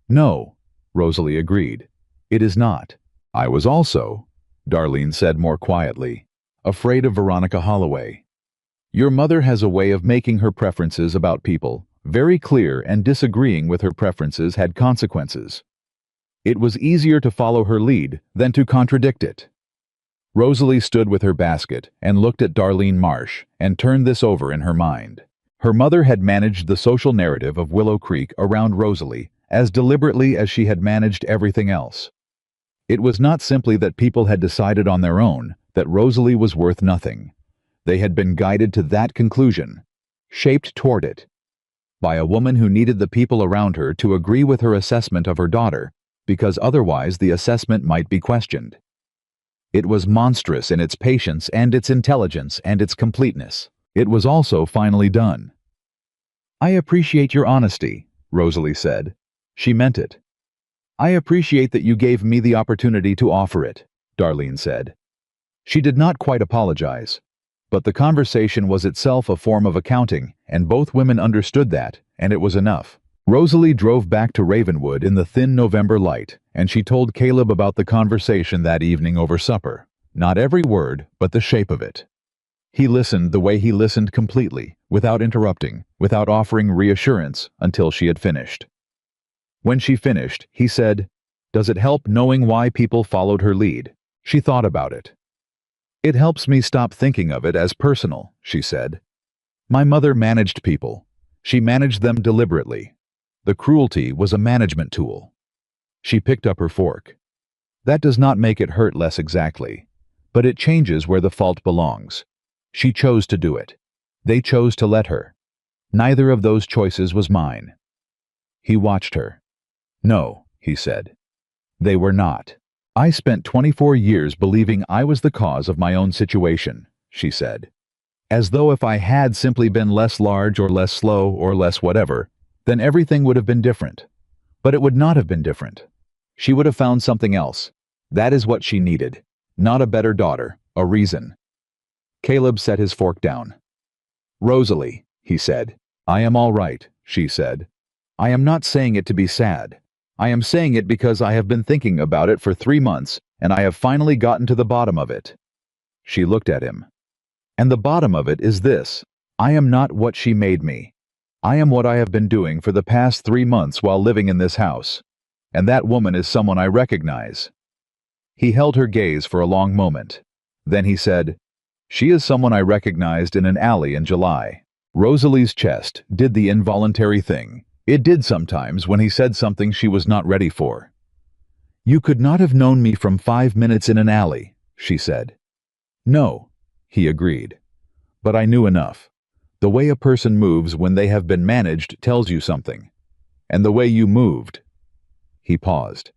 "No," Rosalie agreed. "It is not." "I was also," Darlene said more quietly, "afraid of Veronica Holloway. Your mother has a way of making her preferences about people very clear, and disagreeing with her preferences had consequences. It was easier to follow her lead than to contradict it." Rosalie stood with her basket and looked at Darlene Marsh and turned this over in her mind. Her mother had managed the social narrative of Willow Creek around Rosalie as deliberately as she had managed everything else. It was not simply that people had decided on their own that Rosalie was worth nothing. They had been guided to that conclusion, shaped toward it, by a woman who needed the people around her to agree with her assessment of her daughter, because otherwise the assessment might be questioned. It was monstrous in its patience and its intelligence and its completeness. It was also finally done. "I appreciate your honesty," Rosalie said. She meant it. "I appreciate that you gave me the opportunity to offer it," Darlene said. She did not quite apologize. But the conversation was itself a form of accounting, and both women understood that, and it was enough. Rosalie drove back to Ravenwood in the thin November light, and she told Caleb about the conversation that evening over supper. Not every word, but the shape of it. He listened the way he listened completely, without interrupting, without offering reassurance, until she had finished. When she finished, he said, "Does it help knowing why people followed her lead?" She thought about it. "It helps me stop thinking of it as personal," she said. "My mother managed people. She managed them deliberately. The cruelty was a management tool." She picked up her fork. "That does not make it hurt less exactly, but it changes where the fault belongs. She chose to do it. They chose to let her. Neither of those choices was mine. He watched her. No, he said. They were not. I spent 24 years believing I was the cause of my own situation, she said. As though if I had simply been less large or less slow or less whatever, then everything would have been different. But it would not have been different. She would have found something else. That is what she needed. Not a better daughter, a reason. Caleb set his fork down. Rosalie, he said. I am all right, she said. I am not saying it to be sad. I am saying it because I have been thinking about it for 3 months, and I have finally gotten to the bottom of it. She looked at him. And the bottom of it is this. I am not what she made me. I am what I have been doing for the past 3 months while living in this house. And that woman is someone I recognize. He held her gaze for a long moment. Then he said, She is someone I recognized in an alley in July. Rosalie's chest did the involuntary thing. It did sometimes when he said something she was not ready for. You could not have known me from 5 minutes in an alley, she said. No, he agreed. But I knew enough. The way a person moves when they have been managed tells you something. And the way you moved. He paused.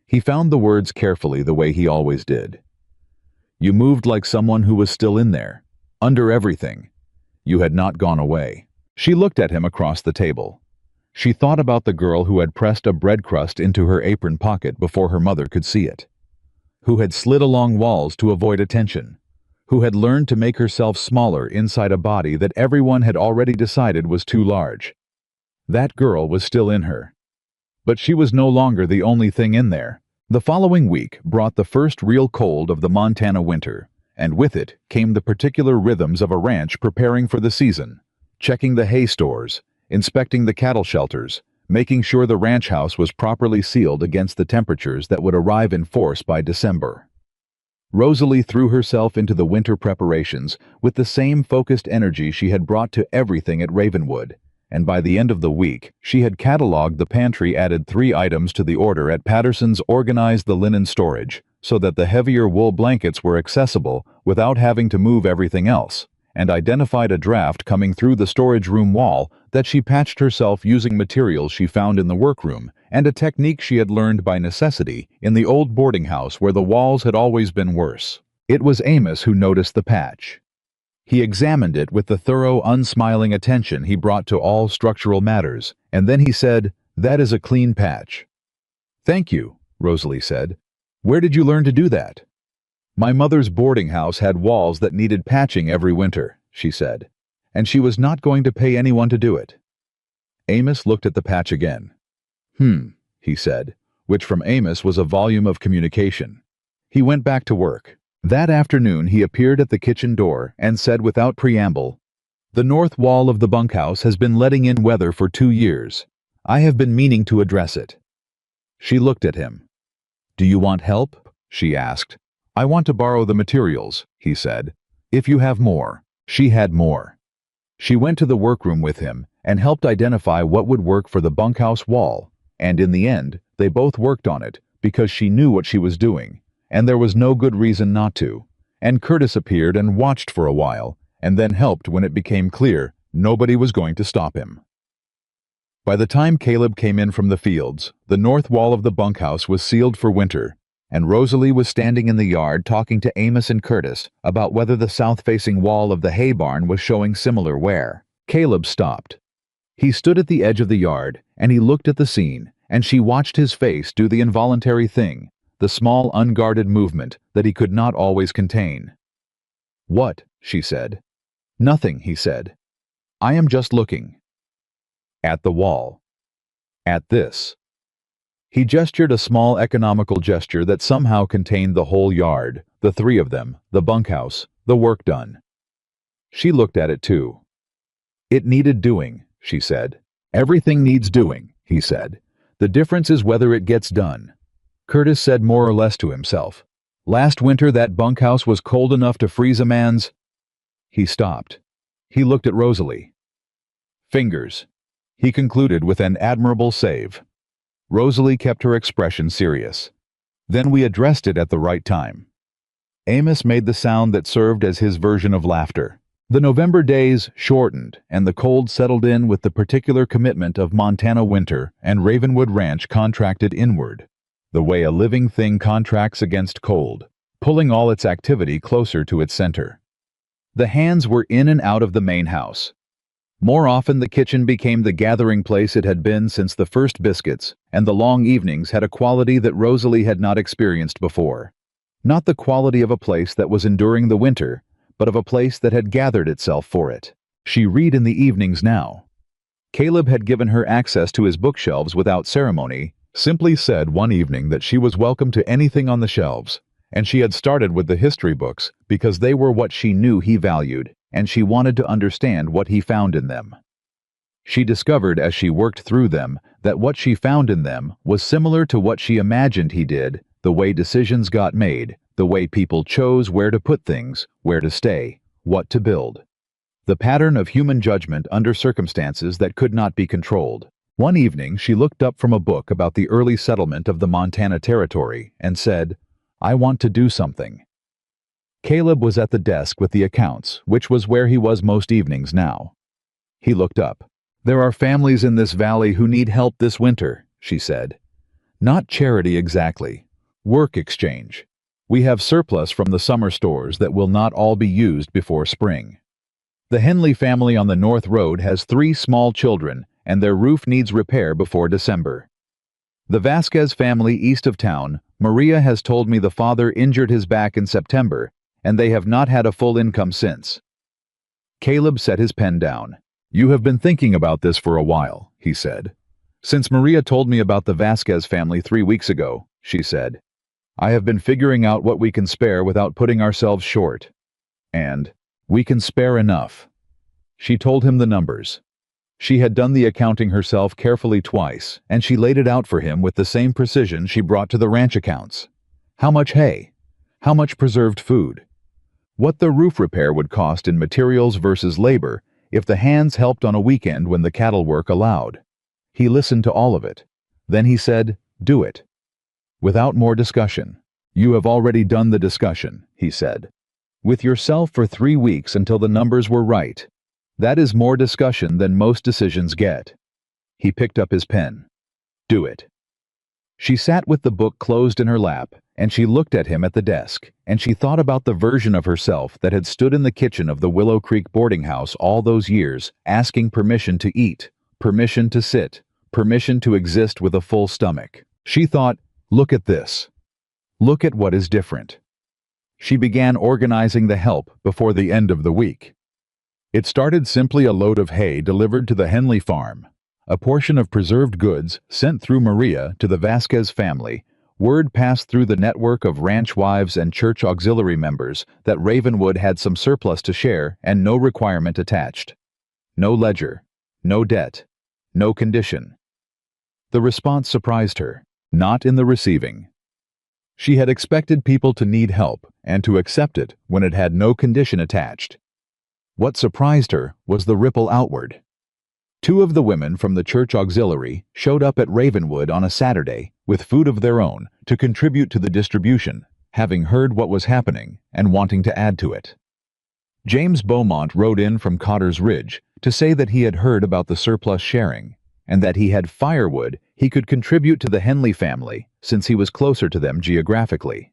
He found the words carefully the way he always did. You moved like someone who was still in there, under everything. You had not gone away. She looked at him across the table. She thought about the girl who had pressed a bread crust into her apron pocket before her mother could see it, who had slid along walls to avoid attention, who had learned to make herself smaller inside a body that everyone had already decided was too large. That girl was still in her. But she was no longer the only thing in there. The following week brought the first real cold of the Montana winter, and with it came the particular rhythms of a ranch preparing for the season, checking the hay stores, inspecting the cattle shelters, making sure the ranch house was properly sealed against the temperatures that would arrive in force by December. Rosalie threw herself into the winter preparations with the same focused energy she had brought to everything at Ravenwood, and by the end of the week, she had cataloged the pantry, added 3 items to the order at Patterson's, organized the linen storage so that the heavier wool blankets were accessible without having to move everything else, and identified a draft coming through the storage room wall that she patched herself using materials she found in the workroom and a technique she had learned by necessity in the old boarding house where the walls had always been worse. It was Amos who noticed the patch. He examined it with the thorough, unsmiling attention he brought to all structural matters, and then he said, That is a clean patch. Thank you, Rosalie said. Where did you learn to do that? My mother's boarding house had walls that needed patching every winter, she said, and she was not going to pay anyone to do it. Amos looked at the patch again. He said, which from Amos was a volume of communication. He went back to work. That afternoon he appeared at the kitchen door and said without preamble, The north wall of the bunkhouse has been letting in weather for 2 years. I have been meaning to address it. She looked at him. Do you want help? She asked. I want to borrow the materials, he said. If you have more. She had more. She went to the workroom with him and helped identify what would work for the bunkhouse wall, and in the end, they both worked on it because she knew what she was doing, and there was no good reason not to. And Curtis appeared and watched for a while, and then helped when it became clear nobody was going to stop him. By the time Caleb came in from the fields, the north wall of the bunkhouse was sealed for winter, and Rosalie was standing in the yard talking to Amos and Curtis about whether the south-facing wall of the hay barn was showing similar wear. Caleb stopped. He stood at the edge of the yard, and he looked at the scene, and she watched his face do the involuntary thing, the small, unguarded movement that he could not always contain. What? She said. Nothing, he said. I am just looking. At the wall. At this. He gestured a small economical gesture that somehow contained the whole yard, the 3 of them, the bunkhouse, the work done. She looked at it too. It needed doing, she said. Everything needs doing, he said. The difference is whether it gets done. Curtis said more or less to himself. Last winter that bunkhouse was cold enough to freeze a man's... He stopped. He looked at Rosalie. Fingers. He concluded with an admirable save. Rosalie kept her expression serious. Then we addressed it at the right time. Amos made the sound that served as his version of laughter. The November days shortened, and the cold settled in with the particular commitment of Montana winter, and Ravenwood Ranch contracted inward, the way a living thing contracts against cold, pulling all its activity closer to its center. The hands were in and out of the main house. More often the kitchen became the gathering place it had been since the first biscuits, and the long evenings had a quality that Rosalie had not experienced before. Not the quality of a place that was enduring the winter, but of a place that had gathered itself for it. She read in the evenings now. Caleb had given her access to his bookshelves without ceremony, simply said one evening that she was welcome to anything on the shelves, and she had started with the history books because they were what she knew he valued, and she wanted to understand what he found in them. She discovered as she worked through them that what she found in them was similar to what she imagined he did, the way decisions got made, the way people chose where to put things, where to stay, what to build. The pattern of human judgment under circumstances that could not be controlled. One evening she looked up from a book about the early settlement of the Montana Territory and said, "I want to do something." Caleb was at the desk with the accounts, which was where he was most evenings now. He looked up. "There are families in this valley who need help this winter," she said. "Not charity exactly. Work exchange. We have surplus from the summer stores that will not all be used before spring. The Henley family on the North Road has 3 small children, and their roof needs repair before December. The Vasquez family east of town, Maria has told me the father injured his back in September, and they have not had a full income since." Caleb set his pen down. "You have been thinking about this for a while," he said. "Since Maria told me about the Vasquez family 3 weeks ago," she said. "I have been figuring out what we can spare without putting ourselves short. And we can spare enough." She told him the numbers. She had done the accounting herself carefully twice, and she laid it out for him with the same precision she brought to the ranch accounts. How much hay? How much preserved food? What the roof repair would cost in materials versus labor if the hands helped on a weekend when the cattle work allowed. He listened to all of it. Then he said, "Do it." Without more discussion. "You have already done the discussion," he said. "With yourself for 3 weeks until the numbers were right. That is more discussion than most decisions get." He picked up his pen. "Do it." She sat with the book closed in her lap, and she looked at him at the desk, and she thought about the version of herself that had stood in the kitchen of the Willow Creek boarding house all those years, asking permission to eat, permission to sit, permission to exist with a full stomach. She thought, "Look at this. Look at what is different." She began organizing the help before the end of the week. It started simply a load of hay delivered to the Henley farm, a portion of preserved goods sent through Maria to the Vasquez family. Word passed through the network of ranch wives and church auxiliary members that Ravenwood had some surplus to share and no requirement attached. No ledger, no debt, no condition. The response surprised her, not in the receiving. She had expected people to need help and to accept it when it had no condition attached. What surprised her was the ripple outward. 2 of the women from the church auxiliary showed up at Ravenwood on a Saturday with food of their own to contribute to the distribution, having heard what was happening and wanting to add to it. James Beaumont rode in from Cotter's Ridge to say that he had heard about the surplus sharing, and that he had firewood he could contribute to the Henley family since he was closer to them geographically.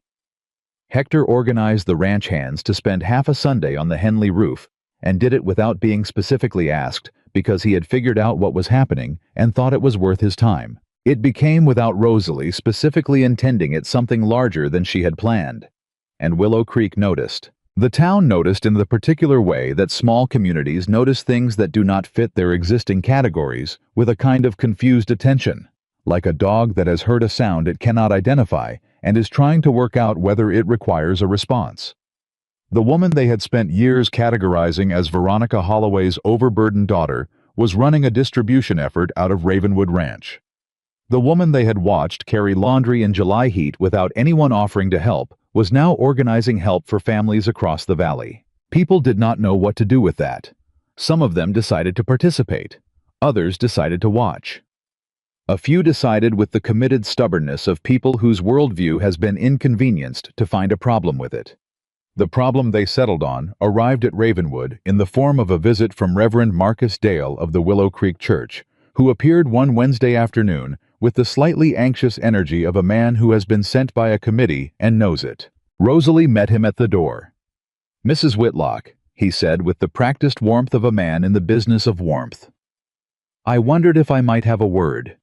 Hector organized the ranch hands to spend half a Sunday on the Henley roof, and did it without being specifically asked because he had figured out what was happening and thought it was worth his time. It became without Rosalie specifically intending it something larger than she had planned. And Willow Creek noticed. The town noticed in the particular way that small communities notice things that do not fit their existing categories with a kind of confused attention, like a dog that has heard a sound it cannot identify and is trying to work out whether it requires a response. The woman they had spent years categorizing as Veronica Holloway's overburdened daughter was running a distribution effort out of Ravenwood Ranch. The woman they had watched carry laundry in July heat without anyone offering to help was now organizing help for families across the valley. People did not know what to do with that. Some of them decided to participate. Others decided to watch. A few decided with the committed stubbornness of people whose worldview has been inconvenienced to find a problem with it. The problem they settled on arrived at Ravenwood in the form of a visit from Reverend Marcus Dale of the Willow Creek Church, who appeared one Wednesday afternoon with the slightly anxious energy of a man who has been sent by a committee and knows it. Rosalie met him at the door. "Mrs. Whitlock," he said with the practiced warmth of a man in the business of warmth. "I wondered if I might have a word."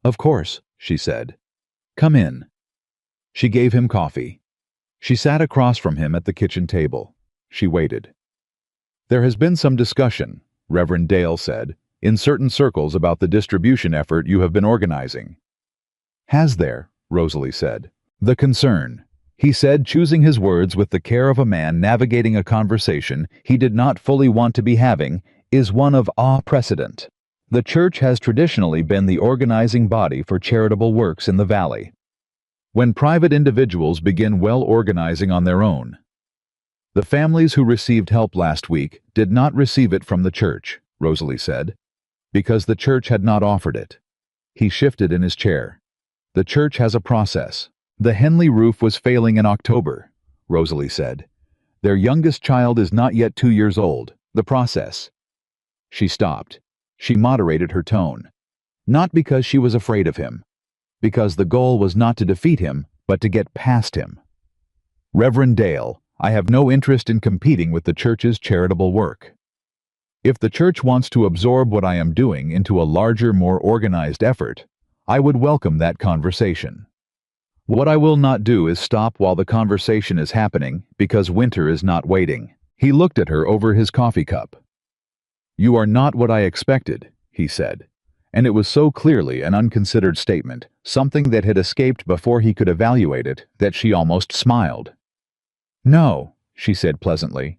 "Of course," she said. "Come in." She gave him coffee. She sat across from him at the kitchen table. She waited. "There has been some discussion," Reverend Dale said, "in certain circles about the distribution effort you have been organizing." "Has there?" Rosalie said. "The concern," he said, choosing his words with the care of a man navigating a conversation he did not fully want to be having, "is one of precedent. The church has traditionally been the organizing body for charitable works in the valley. When private individuals begin organizing on their own. The families who received help last week did not receive it from the church," Rosalie said, "because the church had not offered it." He shifted in his chair. "The church has a process. The Henley roof was failing in October," Rosalie said. "Their youngest child is not yet 2 years old. The process." She stopped. She moderated her tone. Not because she was afraid of him. Because the goal was not to defeat him, but to get past him. "Reverend Dale, I have no interest in competing with the church's charitable work. If the church wants to absorb what I am doing into a larger, more organized effort, I would welcome that conversation. What I will not do is stop while the conversation is happening, because winter is not waiting." He looked at her over his coffee cup. "You are not what I expected," he said. And it was so clearly an unconsidered statement, something that had escaped before he could evaluate it, that she almost smiled. "No," she said pleasantly.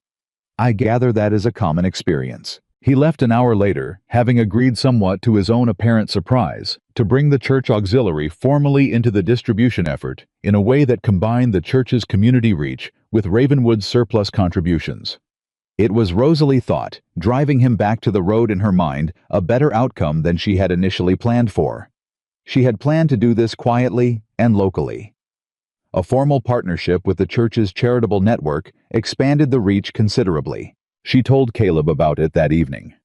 "I gather that is a common experience." He left an hour later, having agreed somewhat to his own apparent surprise, to bring the church auxiliary formally into the distribution effort in a way that combined the church's community reach with Ravenwood's surplus contributions. It was, Rosalie thought, driving him back to the road in her mind, a better outcome than she had initially planned for. She had planned to do this quietly and locally. A formal partnership with the church's charitable network expanded the reach considerably. She told Caleb about it that evening.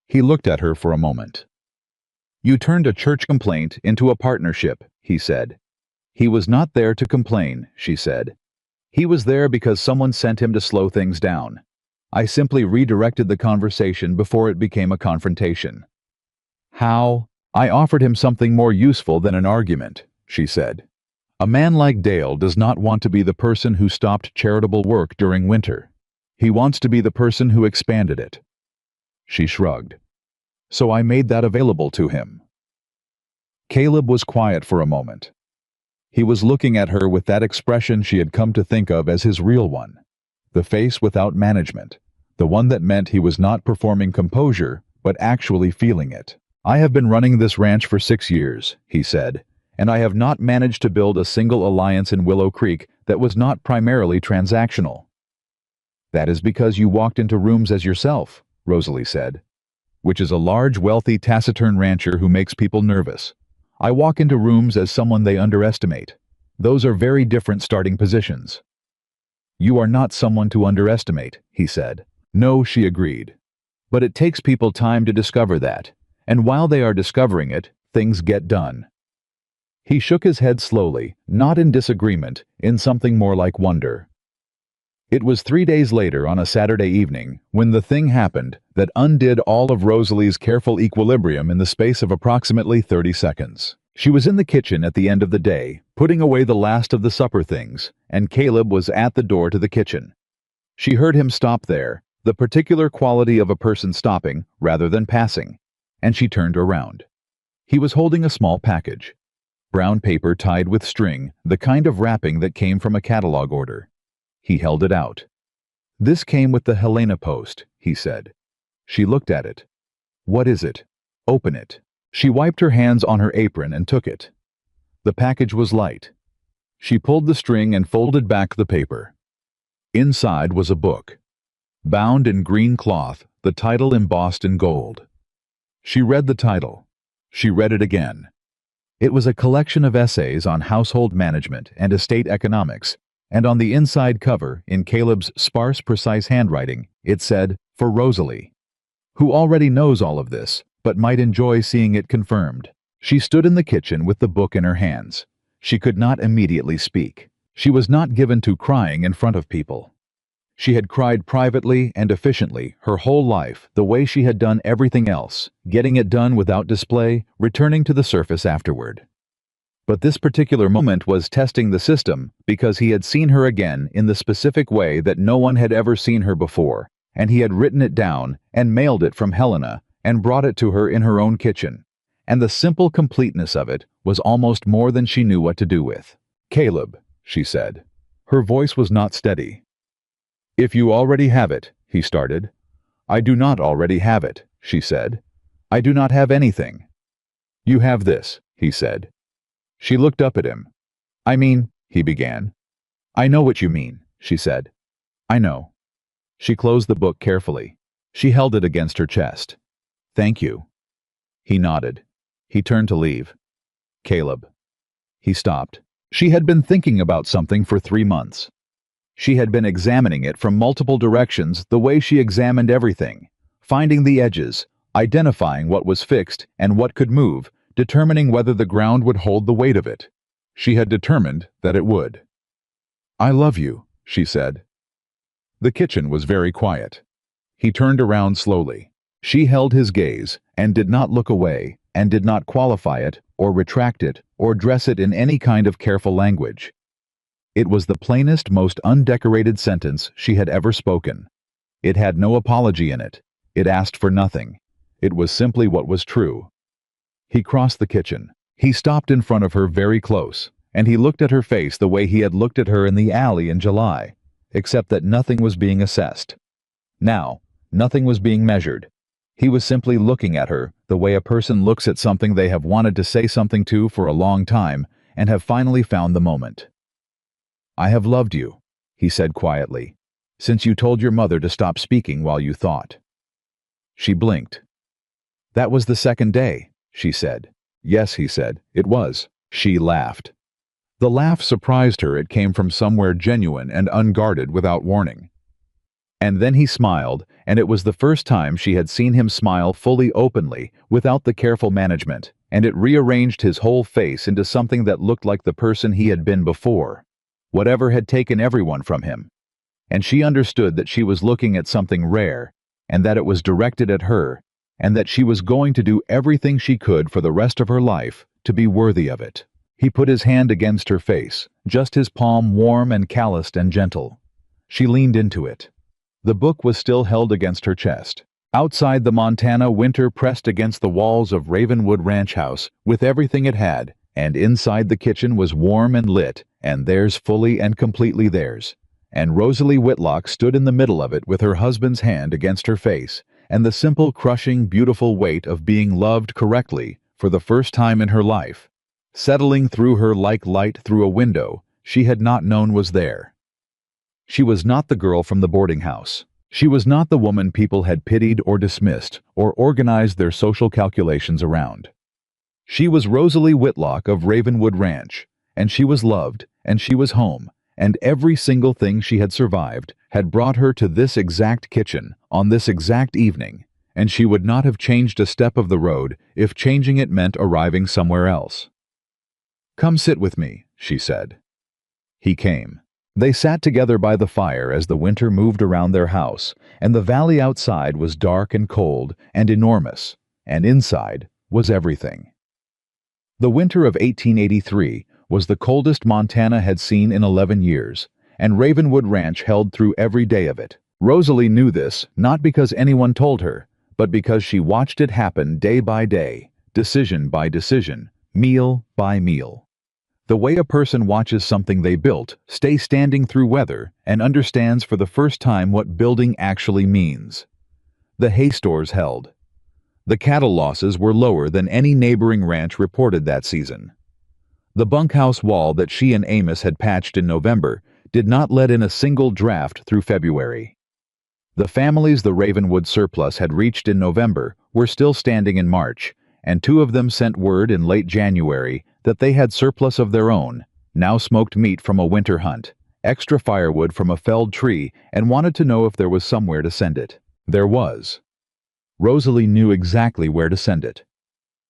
He looked at her for a moment. "You turned a church complaint into a partnership," he said. "He was not there to complain," she said. "He was there because someone sent him to slow things down. I simply redirected the conversation before it became a confrontation." "How?" "I offered him something more useful than an argument," she said. "A man like Dale does not want to be the person who stopped charitable work during winter. He wants to be the person who expanded it." She shrugged. "So I made that available to him." Caleb was quiet for a moment. He was looking at her with that expression she had come to think of as his real one. The face without management, the one that meant he was not performing composure, but actually feeling it. "I have been running this ranch for 6 years, he said, "and I have not managed to build a single alliance in Willow Creek that was not primarily transactional." "That is because you walked into rooms as yourself," Rosalie said. "Which is a large, wealthy, taciturn rancher who makes people nervous. I walk into rooms as someone they underestimate. Those are very different starting positions." "You are not someone to underestimate," he said. "No," she agreed. "But it takes people time to discover that, and while they are discovering it, things get done." He shook his head slowly, not in disagreement, in something more like wonder. It was 3 days later, on a Saturday evening, when the thing happened that undid all of Rosalie's careful equilibrium in the space of approximately 30 seconds. She was in the kitchen at the end of the day, putting away the last of the supper things, and Caleb was at the door to the kitchen. She heard him stop there, the particular quality of a person stopping rather than passing, and she turned around. He was holding a small package. Brown paper tied with string, the kind of wrapping that came from a catalog order. He held it out. "This came with the Helena Post," he said. She looked at it. "What is it?" "Open it." She wiped her hands on her apron and took it. The package was light. She pulled the string and folded back the paper. Inside was a book. Bound in green cloth, the title embossed in gold. She read the title. She read it again. It was a collection of essays on household management and estate economics, And on the inside cover, in Caleb's sparse, precise handwriting, it said, "For Rosalie," who already knows all of this, but might enjoy seeing it confirmed. She stood in the kitchen with the book in her hands. She could not immediately speak. She was not given to crying in front of people. She had cried privately and efficiently her whole life, the way she had done everything else, getting it done without display, returning to the surface afterward. But this particular moment was testing the system because he had seen her again in the specific way that no one had ever seen her before, and he had written it down and mailed it from Helena and brought it to her in her own kitchen. And the simple completeness of it was almost more than she knew what to do with. "Caleb," she said. Her voice was not steady. "If you already have it," he started. "I do not already have it," she said. "I do not have anything." "You have this," he said. She looked up at him. "I mean," he began. "I know what you mean," she said. "I know." She closed the book carefully. She held it against her chest. "Thank you." He nodded. He turned to leave. "Caleb." He stopped. She had been thinking about something for 3 months. She had been examining it from multiple directions the way she examined everything, finding the edges, identifying what was fixed and what could move, determining whether the ground would hold the weight of it. She had determined that it would. "I love you," she said. The kitchen was very quiet. He turned around slowly. She held his gaze and did not look away, and did not qualify it, or retract it, or dress it in any kind of careful language. It was the plainest, most undecorated sentence she had ever spoken. It had no apology in it. It asked for nothing. It was simply what was true. He crossed the kitchen. He stopped in front of her very close, and he looked at her face the way he had looked at her in the alley in July, except that nothing was being assessed. Now, nothing was being measured. He was simply looking at her the way a person looks at something they have wanted to say something to for a long time and have finally found the moment. "I have loved you," he said quietly, "since you told your mother to stop speaking while you thought." She blinked. "That was the second day," she said. "Yes," he said, "it was." She laughed. The laugh surprised her. It came from somewhere genuine and unguarded without warning. And then he smiled, and it was the first time she had seen him smile fully openly, without the careful management, and it rearranged his whole face into something that looked like the person he had been before. Whatever had taken everyone from him. And she understood that she was looking at something rare, and that it was directed at her, and that she was going to do everything she could for the rest of her life to be worthy of it. He put his hand against her face, just his palm warm and calloused and gentle. She leaned into it. The book was still held against her chest. Outside, the Montana winter pressed against the walls of Ravenwood Ranch House with everything it had, and inside the kitchen was warm and lit, and theirs fully and completely theirs. And Rosalie Whitlock stood in the middle of it with her husband's hand against her face, and the simple, crushing, beautiful weight of being loved correctly for the first time in her life, settling through her like light through a window she had not known was there. She was not the girl from the boarding house. She was not the woman people had pitied or dismissed or organized their social calculations around. She was Rosalie Whitlock of Ravenwood Ranch, and she was loved, and she was home, and every single thing she had survived had brought her to this exact kitchen on this exact evening, and she would not have changed a step of the road if changing it meant arriving somewhere else. "Come sit with me," she said. He came. They sat together by the fire as the winter moved around their house, and the valley outside was dark and cold and enormous, and inside was everything. The winter of 1883 was the coldest Montana had seen in 11 years, and Ravenwood Ranch held through every day of it. Rosalie knew this, not because anyone told her, but because she watched it happen day by day, decision by decision, meal by meal. The way a person watches something they built stay standing through weather and understands for the first time what building actually means. The hay stores held. The cattle losses were lower than any neighboring ranch reported that season. The bunkhouse wall that she and Amos had patched in November did not let in a single draft through February. The families the Ravenwood surplus had reached in November were still standing in March, and 2 of them sent word in late January that they had surplus of their own, now smoked meat from a winter hunt, extra firewood from a felled tree, and wanted to know if there was somewhere to send it. There was. Rosalie knew exactly where to send it.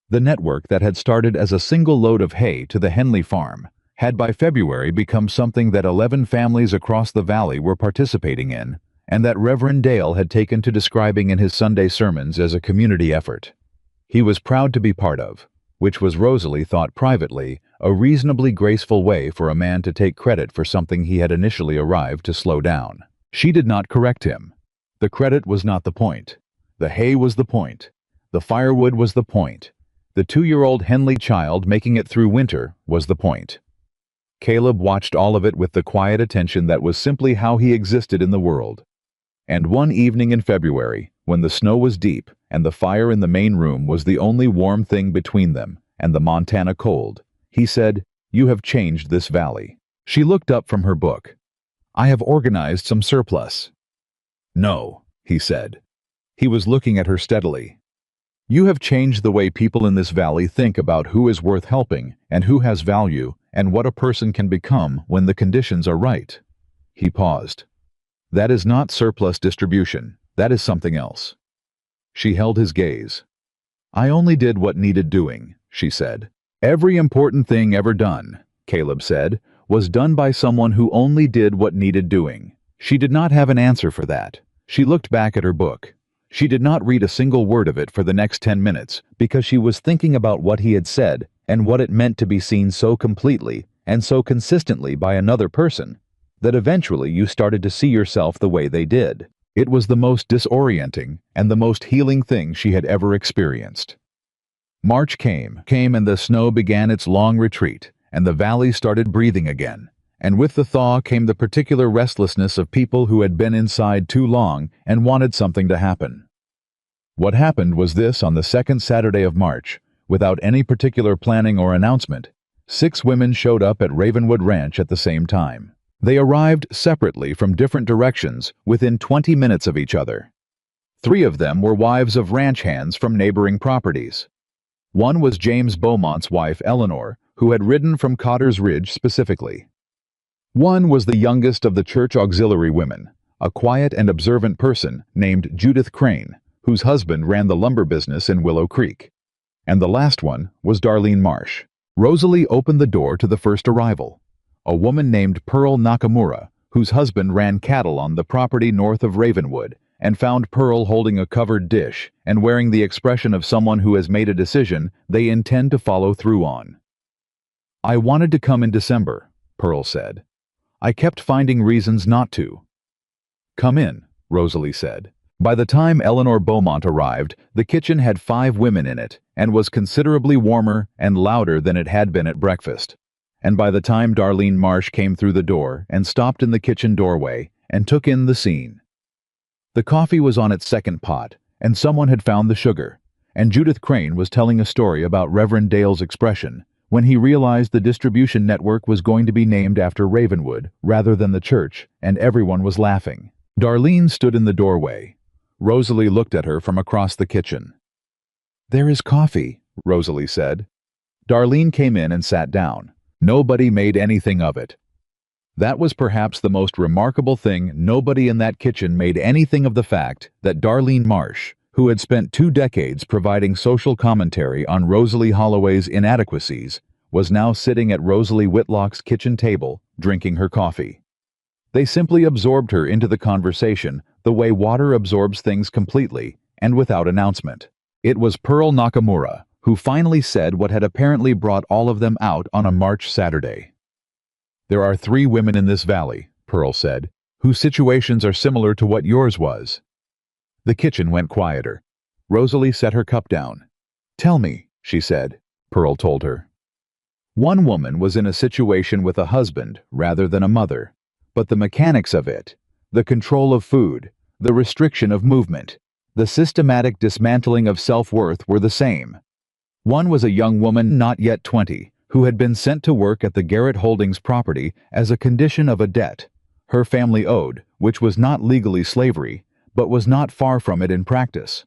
The network that had started as a single load of hay to the Henley farm had by February become something that 11 families across the valley were participating in, and that Reverend Dale had taken to describing in his Sunday sermons as a community effort. He was proud to be part of, which was, Rosalie thought privately, a reasonably graceful way for a man to take credit for something he had initially arrived to slow down. She did not correct him. The credit was not the point. The hay was the point. The firewood was the point. The 2-year-old Henley child making it through winter was the point. Caleb watched all of it with the quiet attention that was simply how he existed in the world. And one evening in February, when the snow was deep and the fire in the main room was the only warm thing between them and the Montana cold, he said, "You have changed this valley." She looked up from her book. "I have organized some surplus." "No," he said. He was looking at her steadily. "You have changed the way people in this valley think about who is worth helping and who has value and what a person can become when the conditions are right." He paused. "That is not surplus distribution. That is something else." She held his gaze. "I only did what needed doing," she said. "Every important thing ever done," Caleb said, "was done by someone who only did what needed doing." She did not have an answer for that. She looked back at her book. She did not read a single word of it for the next 10 minutes because she was thinking about what he had said and what it meant to be seen so completely and so consistently by another person that eventually you started to see yourself the way they did. It was the most disorienting and the most healing thing she had ever experienced. March came and the snow began its long retreat, and the valley started breathing again. And with the thaw came the particular restlessness of people who had been inside too long and wanted something to happen. What happened was this: on the second Saturday of March, without any particular planning or announcement, 6 women showed up at Ravenwood Ranch at the same time. They arrived separately from different directions within 20 minutes of each other. 3 of them were wives of ranch hands from neighboring properties. One was James Beaumont's wife, Eleanor, who had ridden from Cotter's Ridge specifically. One was the youngest of the church auxiliary women, a quiet and observant person named Judith Crane, whose husband ran the lumber business in Willow Creek. And the last one was Darlene Marsh. Rosalie opened the door to the first arrival, a woman named Pearl Nakamura, whose husband ran cattle on the property north of Ravenwood, and found Pearl holding a covered dish and wearing the expression of someone who has made a decision they intend to follow through on. "I wanted to come in December," Pearl said. "I kept finding reasons not to." "Come in," Rosalie said. By the time Eleanor Beaumont arrived, the kitchen had 5 women in it and was considerably warmer and louder than it had been at breakfast. And by the time Darlene Marsh came through the door and stopped in the kitchen doorway and took in the scene, the coffee was on its second pot, and someone had found the sugar, and Judith Crane was telling a story about Reverend Dale's expression when he realized the distribution network was going to be named after Ravenwood rather than the church, and everyone was laughing. Darlene stood in the doorway. Rosalie looked at her from across the kitchen. "There is coffee," Rosalie said. Darlene came in and sat down. Nobody made anything of it. That was perhaps the most remarkable thing. Nobody in that kitchen made anything of the fact that Darlene Marsh, who had spent 2 decades providing social commentary on Rosalie Holloway's inadequacies, was now sitting at Rosalie Whitlock's kitchen table, drinking her coffee. They simply absorbed her into the conversation the way water absorbs things completely and without announcement. It was Pearl Nakamura who finally said what had apparently brought all of them out on a March Saturday. "There are 3 women in this valley," Pearl said, "whose situations are similar to what yours was." The kitchen went quieter. Rosalie set her cup down. "Tell me," she said. Pearl told her. One woman was in a situation with a husband rather than a mother, but the mechanics of it, the control of food, the restriction of movement, the systematic dismantling of self-worth were the same. One was a young woman not yet 20, who had been sent to work at the Garrett Holdings property as a condition of a debt her family owed, which was not legally slavery, but was not far from it in practice.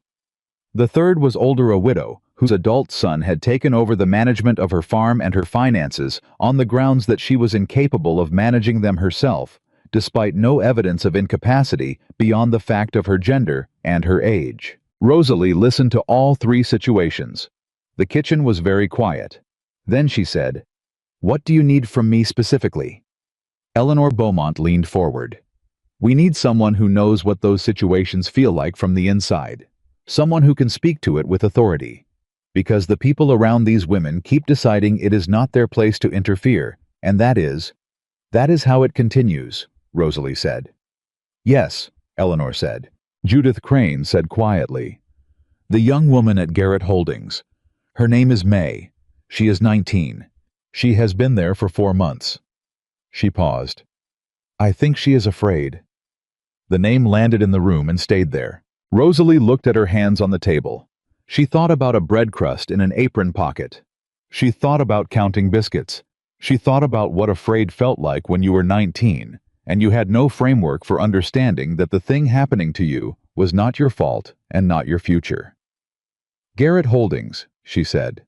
The third was older, a widow, whose adult son had taken over the management of her farm and her finances on the grounds that she was incapable of managing them herself, despite no evidence of incapacity beyond the fact of her gender and her age. Rosalie listened to all three situations. The kitchen was very quiet. Then she said, "What do you need from me specifically?" Eleanor Beaumont leaned forward. "We need someone who knows what those situations feel like from the inside. Someone who can speak to it with authority. Because the people around these women keep deciding it is not their place to interfere, and that is how it continues," Rosalie said. "Yes," Eleanor said. Judith Crane said quietly, "The young woman at Garrett Holdings. Her name is May. She is 19. She has been there for 4 months." She paused. "I think she is afraid." The name landed in the room and stayed there. Rosalie looked at her hands on the table. She thought about a bread crust in an apron pocket. She thought about counting biscuits. She thought about what afraid felt like when you were 19, and you had no framework for understanding that the thing happening to you was not your fault and not your future. "Garrett Holdings," she said.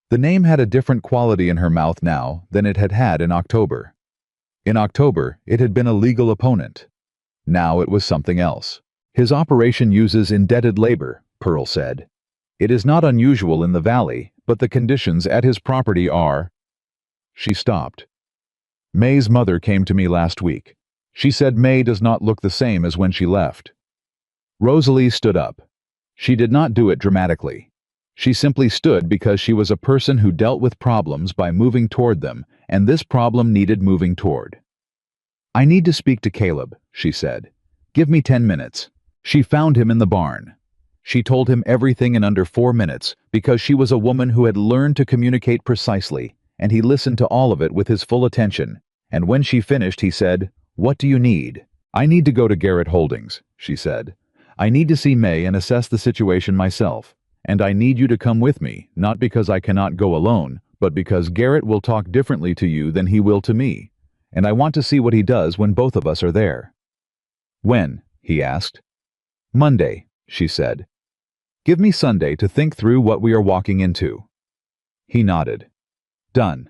The name had a different quality in her mouth now than it had had in October. In October, it had been a legal opponent. Now it was something else. "His operation uses indebted labor," Pearl said. "It is not unusual in the valley, but the conditions at his property are—" She stopped. "May's mother came to me last week. She said May does not look the same as when she left." Rosalie stood up. She did not do it dramatically. She simply stood because she was a person who dealt with problems by moving toward them, and this problem needed moving toward. "I need to speak to Caleb," she said. "Give me 10 minutes." She found him in the barn. She told him everything in under 4 minutes because she was a woman who had learned to communicate precisely, and he listened to all of it with his full attention. And when she finished, he said, "What do you need?" "I need to go to Garrett Holdings," she said. "I need to see May and assess the situation myself. And I need you to come with me, not because I cannot go alone, but because Garrett will talk differently to you than he will to me. And I want to see what he does when both of us are there." "When?" he asked. "Monday," she said. "Give me Sunday to think through what we are walking into." He nodded. "Done."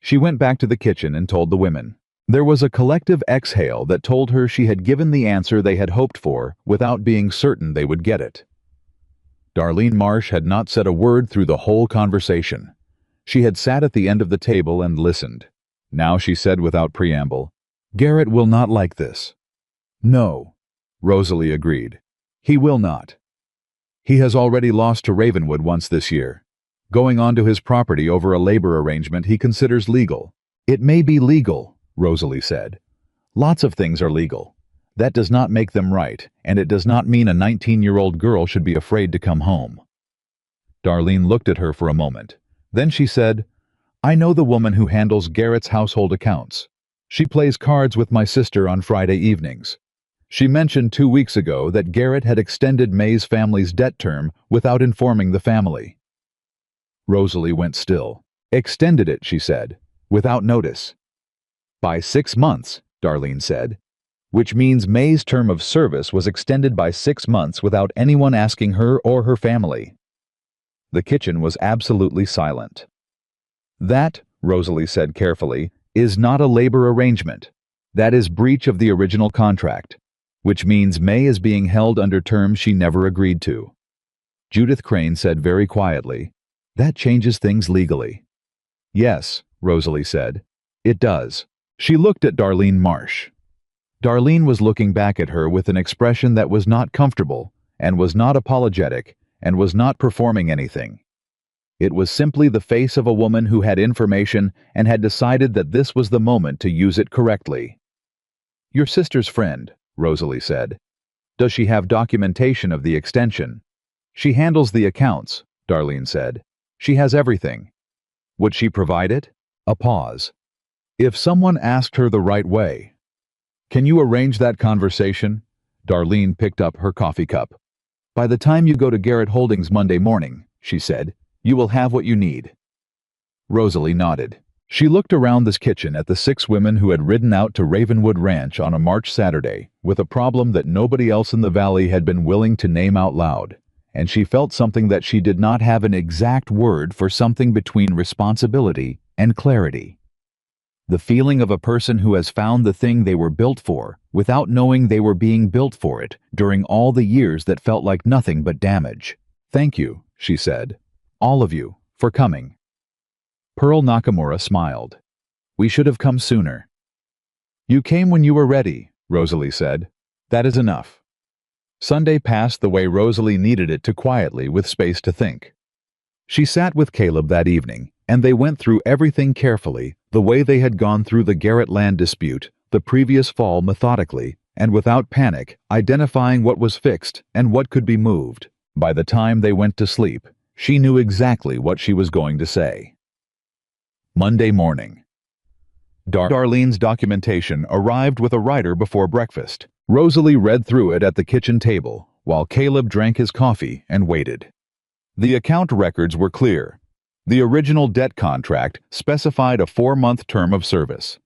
She went back to the kitchen and told the women. There was a collective exhale that told her she had given the answer they had hoped for without being certain they would get it. Darlene Marsh had not said a word through the whole conversation. She had sat at the end of the table and listened. Now she said without preamble, "Garrett will not like this." "No," Rosalie agreed. "He will not. He has already lost to Ravenwood once this year. Going onto his property over a labor arrangement he considers legal." "It may be legal," Rosalie said. "Lots of things are legal. That does not make them right, and it does not mean a 19-year-old girl should be afraid to come home." Darlene looked at her for a moment. Then she said, "I know the woman who handles Garrett's household accounts. She plays cards with my sister on Friday evenings. She mentioned 2 weeks ago that Garrett had extended May's family's debt term without informing the family." Rosalie went still. "Extended it," she said, "without notice." "By 6 months," Darlene said. "Which means May's term of service was extended by 6 months without anyone asking her or her family." The kitchen was absolutely silent. "That," Rosalie said carefully, "is not a labor arrangement. That is breach of the original contract, which means May is being held under terms she never agreed to." Judith Crane said very quietly, "That changes things legally." "Yes," Rosalie said, "it does." She looked at Darlene Marsh. Darlene was looking back at her with an expression that was not comfortable, and was not apologetic, and was not performing anything. It was simply the face of a woman who had information and had decided that this was the moment to use it correctly. "Your sister's friend," Rosalie said. "Does she have documentation of the extension?" "She handles the accounts," Darlene said. "She has everything." "Would she provide it?" A pause. "If someone asked her the right way." "Can you arrange that conversation?" Darlene picked up her coffee cup. "By the time you go to Garrett Holdings Monday morning," she said, "you will have what you need." Rosalie nodded. She looked around this kitchen at the 6 women who had ridden out to Ravenwood Ranch on a March Saturday with a problem that nobody else in the valley had been willing to name out loud, and she felt something that she did not have an exact word for, something between responsibility and clarity. The feeling of a person who has found the thing they were built for, without knowing they were being built for it, during all the years that felt like nothing but damage. "Thank you," she said. "All of you, for coming." Pearl Nakamura smiled. "We should have come sooner." "You came when you were ready," Rosalie said. "That is enough." Sunday passed the way Rosalie needed it to, quietly, with space to think. She sat with Caleb that evening, and they went through everything carefully, the way they had gone through the Garrett land dispute the previous fall, methodically, and without panic, identifying what was fixed and what could be moved. By the time they went to sleep, she knew exactly what she was going to say. Monday morning. Darlene's documentation arrived with a writer before breakfast. Rosalie read through it at the kitchen table, while Caleb drank his coffee and waited. The account records were clear. The original debt contract specified a 4-month term of service.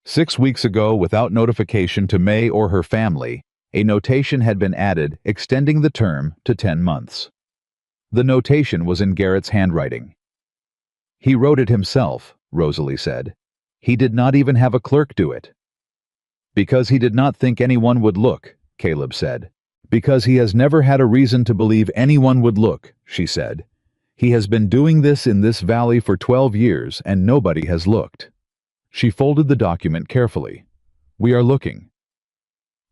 6 weeks ago, without notification to May or her family, a notation had been added extending the term to 10 months. The notation was in Garrett's handwriting. "He wrote it himself," Rosalie said. "He did not even have a clerk do it." "Because he did not think anyone would look," Caleb said. "Because he has never had a reason to believe anyone would look," she said. "He has been doing this in this valley for 12 years and nobody has looked." She folded the document carefully. "We are looking."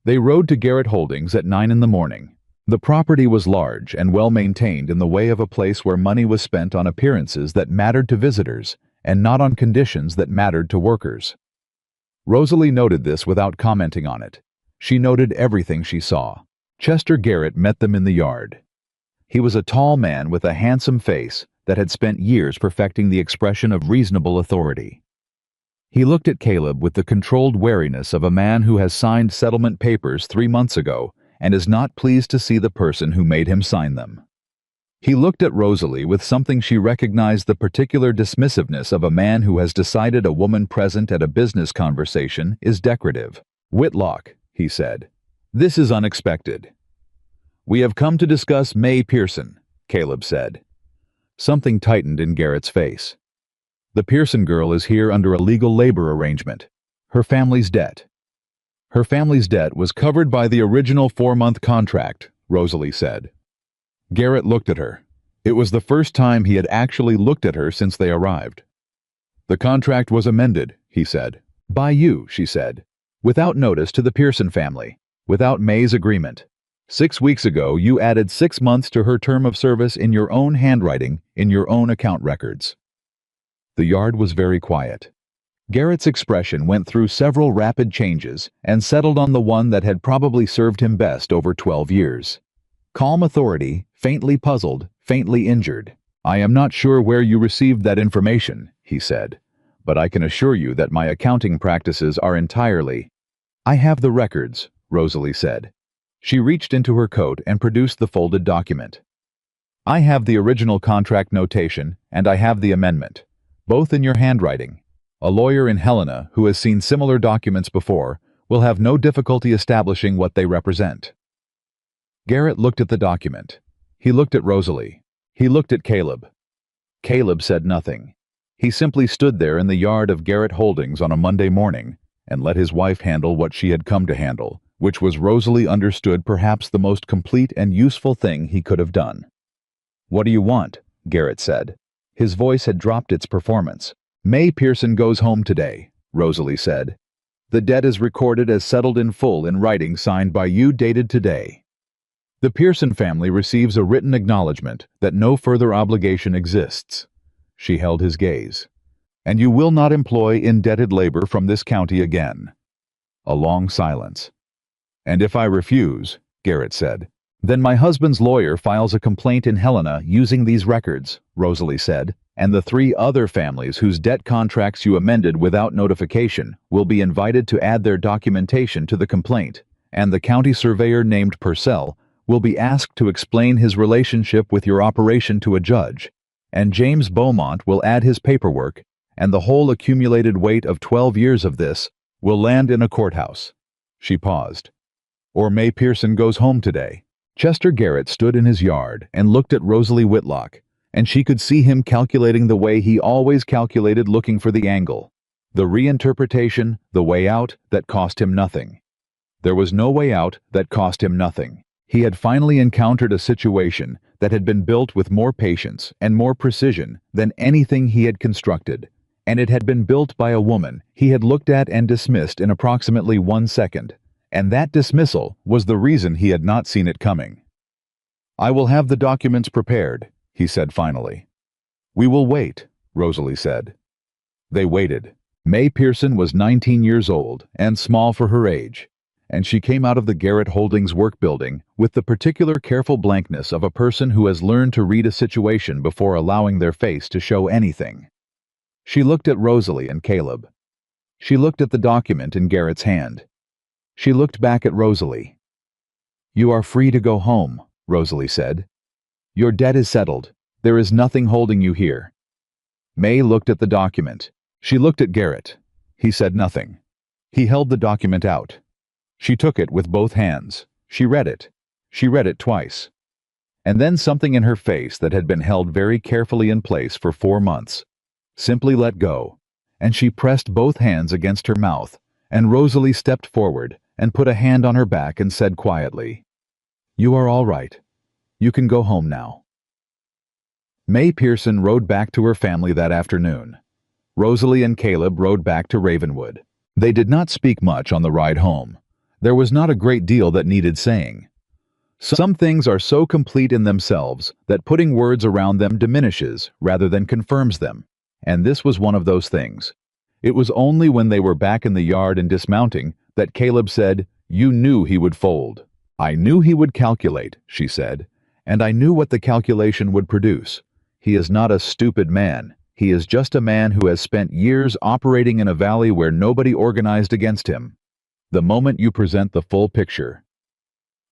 They rode to Garrett Holdings at 9 in the morning. The property was large and well maintained, in the way of a place where money was spent on appearances that mattered to visitors and not on conditions that mattered to workers. Rosalie noted this without commenting on it. She noted everything she saw. Chester Garrett met them in the yard. He was a tall man with a handsome face that had spent years perfecting the expression of reasonable authority. He looked at Caleb with the controlled wariness of a man who has signed settlement papers 3 months ago and is not pleased to see the person who made him sign them. He looked at Rosalie with something she recognized, the particular dismissiveness of a man who has decided a woman present at a business conversation is decorative. "Whitlock," he said. "This is unexpected." "We have come to discuss May Pearson," Caleb said. Something tightened in Garrett's face. "The Pearson girl is here under a legal labor arrangement. Her family's debt." "Her family's debt was covered by the original 4-month contract," Rosalie said. Garrett looked at her. It was the first time he had actually looked at her since they arrived. "The contract was amended," he said. "By you," she said. "Without notice to the Pearson family. Without May's agreement. 6 weeks ago, you added 6 months to her term of service in your own handwriting, in your own account records." The yard was very quiet. Garrett's expression went through several rapid changes and settled on the one that had probably served him best over 12 years. Calm authority, faintly puzzled, faintly injured. "I am not sure where you received that information," he said, "but I can assure you that my accounting practices are entirely—" "I have the records," Rosalie said. She reached into her coat and produced the folded document. "I have the original contract notation, and I have the amendment, both in your handwriting. A lawyer in Helena, who has seen similar documents before, will have no difficulty establishing what they represent." Garrett looked at the document. He looked at Rosalie. He looked at Caleb. Caleb said nothing. He simply stood there in the yard of Garrett Holdings on a Monday morning and let his wife handle what she had come to handle, which was, Rosalie understood, perhaps the most complete and useful thing he could have done. "What do you want?" Garrett said. His voice had dropped its performance. "May Pearson goes home today," Rosalie said. "The debt is recorded as settled in full in writing signed by you, dated today. The Pearson family receives a written acknowledgement that no further obligation exists." She held his gaze. "And you will not employ indebted labor from this county again." A long silence. "And if I refuse," Garrett said, "then my husband's lawyer files a complaint in Helena using these records," Rosalie said, "and the 3 other families whose debt contracts you amended without notification will be invited to add their documentation to the complaint, and the county surveyor named Purcell will be asked to explain his relationship with your operation to a judge, and James Beaumont will add his paperwork, and the whole accumulated weight of 12 years of this will land in a courthouse." She paused. "Or May Pearson goes home today," Chester Garrett stood in his yard and looked at Rosalie Whitlock, and she could see him calculating the way he always calculated, looking for the angle, the reinterpretation, the way out that cost him nothing. There was no way out that cost him nothing. He had finally encountered a situation that had been built with more patience and more precision than anything he had constructed, and it had been built by a woman he had looked at and dismissed in approximately 1 second, and that dismissal was the reason he had not seen it coming. "I will have the documents prepared," he said finally. "We will wait," Rosalie said. They waited. May Pearson was 19 years old and small for her age, and she came out of the Garrett Holdings work building with the particular careful blankness of a person who has learned to read a situation before allowing their face to show anything. She looked at Rosalie and Caleb. She looked at the document in Garrett's hand. She looked back at Rosalie. "You are free to go home," Rosalie said. "Your debt is settled. There is nothing holding you here." May looked at the document. She looked at Garrett. He said nothing. He held the document out. She took it with both hands. She read it. She read it twice. And then something in her face that had been held very carefully in place for 4 months simply let go, and she pressed both hands against her mouth, and Rosalie stepped forward and put a hand on her back and said quietly, "You are all right. You can go home now." May Pearson rode back to her family that afternoon. Rosalie and Caleb rode back to Ravenwood. They did not speak much on the ride home. There was not a great deal that needed saying. Some things are so complete in themselves that putting words around them diminishes rather than confirms them, and this was one of those things. It was only when they were back in the yard and dismounting that Caleb said, "You knew he would fold." "I knew he would calculate," she said, "and I knew what the calculation would produce. He is not a stupid man. He is just a man who has spent years operating in a valley where nobody organized against him. The moment you present the full picture."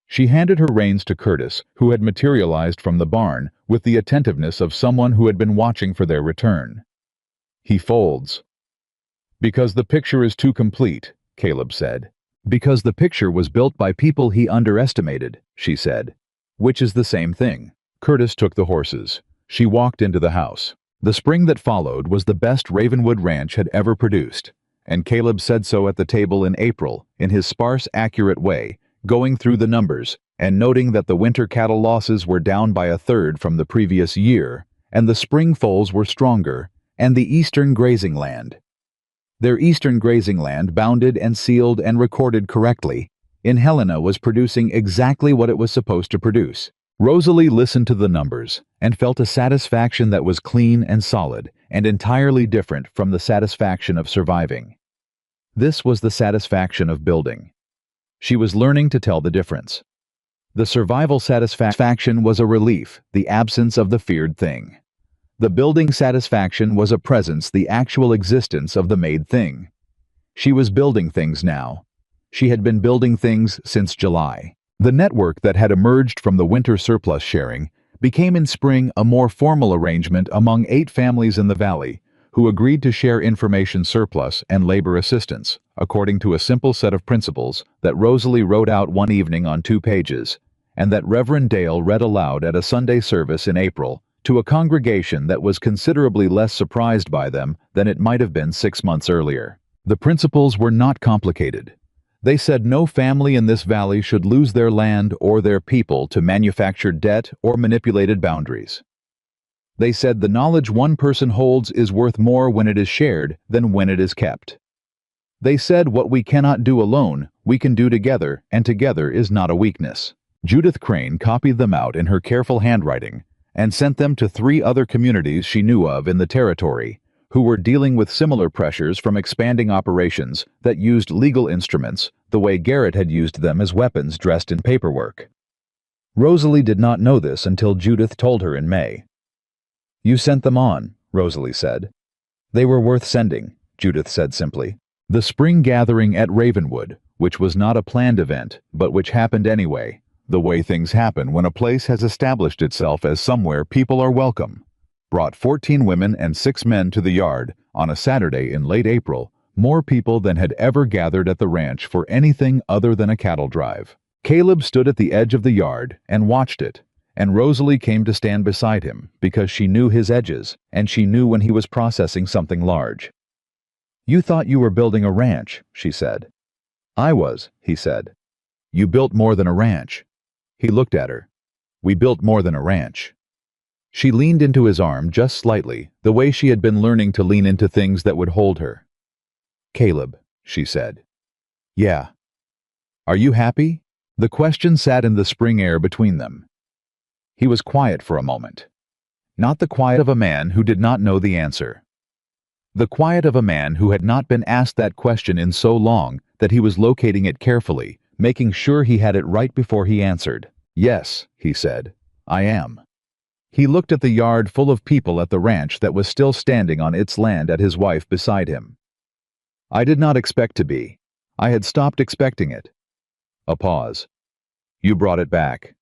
She handed her reins to Curtis, who had materialized from the barn with the attentiveness of someone who had been watching for their return. "He folds." "Because the picture is too complete," Caleb said. "Because the picture was built by people he underestimated," she said. "Which is the same thing." Curtis took the horses. She walked into the house. The spring that followed was the best Ravenwood Ranch had ever produced, and Caleb said so at the table in April, in his sparse, accurate way, going through the numbers and noting that the winter cattle losses were down by 1/3 from the previous year, and the spring foals were stronger, and the eastern grazing land. Their eastern grazing land, bounded and sealed and recorded correctly, in Helena was producing exactly what it was supposed to produce. Rosalie listened to the numbers and felt a satisfaction that was clean and solid and entirely different from the satisfaction of surviving. This was the satisfaction of building. She was learning to tell the difference. The survival satisfaction was a relief, the absence of the feared thing. The building satisfaction was a presence, the actual existence of the made thing. She was building things now. She had been building things since July. The network that had emerged from the winter surplus sharing became in spring a more formal arrangement among 8 families in the valley who agreed to share information surplus and labor assistance, according to a simple set of principles that Rosalie wrote out one evening on 2 pages, and that Reverend Dale read aloud at a Sunday service in April to a congregation that was considerably less surprised by them than it might have been 6 months earlier. The principles were not complicated. They said no family in this valley should lose their land or their people to manufactured debt or manipulated boundaries. They said the knowledge one person holds is worth more when it is shared than when it is kept. They said what we cannot do alone, we can do together, and together is not a weakness. Judith Crane copied them out in her careful handwriting and sent them to 3 other communities she knew of in the territory, who were dealing with similar pressures from expanding operations that used legal instruments the way Garrett had used them as weapons dressed in paperwork. Rosalie did not know this until Judith told her in May. "You sent them on," Rosalie said. "They were worth sending," Judith said simply. The spring gathering at Ravenwood, which was not a planned event, but which happened anyway, the way things happen when a place has established itself as somewhere people are welcome, brought 14 women and 6 men to the yard on a Saturday in late April, more people than had ever gathered at the ranch for anything other than a cattle drive. Caleb stood at the edge of the yard and watched it, and Rosalie came to stand beside him because she knew his edges, and she knew when he was processing something large. "You thought you were building a ranch," she said. "I was," he said. "You built more than a ranch." He looked at her. "We built more than a ranch." She leaned into his arm just slightly, the way she had been learning to lean into things that would hold her. "Caleb," she said. "Yeah." "Are you happy?" The question sat in the spring air between them. He was quiet for a moment. Not the quiet of a man who did not know the answer. The quiet of a man who had not been asked that question in so long that he was locating it carefully, making sure he had it right before he answered. "Yes," he said, "I am." He looked at the yard full of people at the ranch that was still standing on its land at his wife beside him. "I did not expect to be. I had stopped expecting it." A pause. "You brought it back."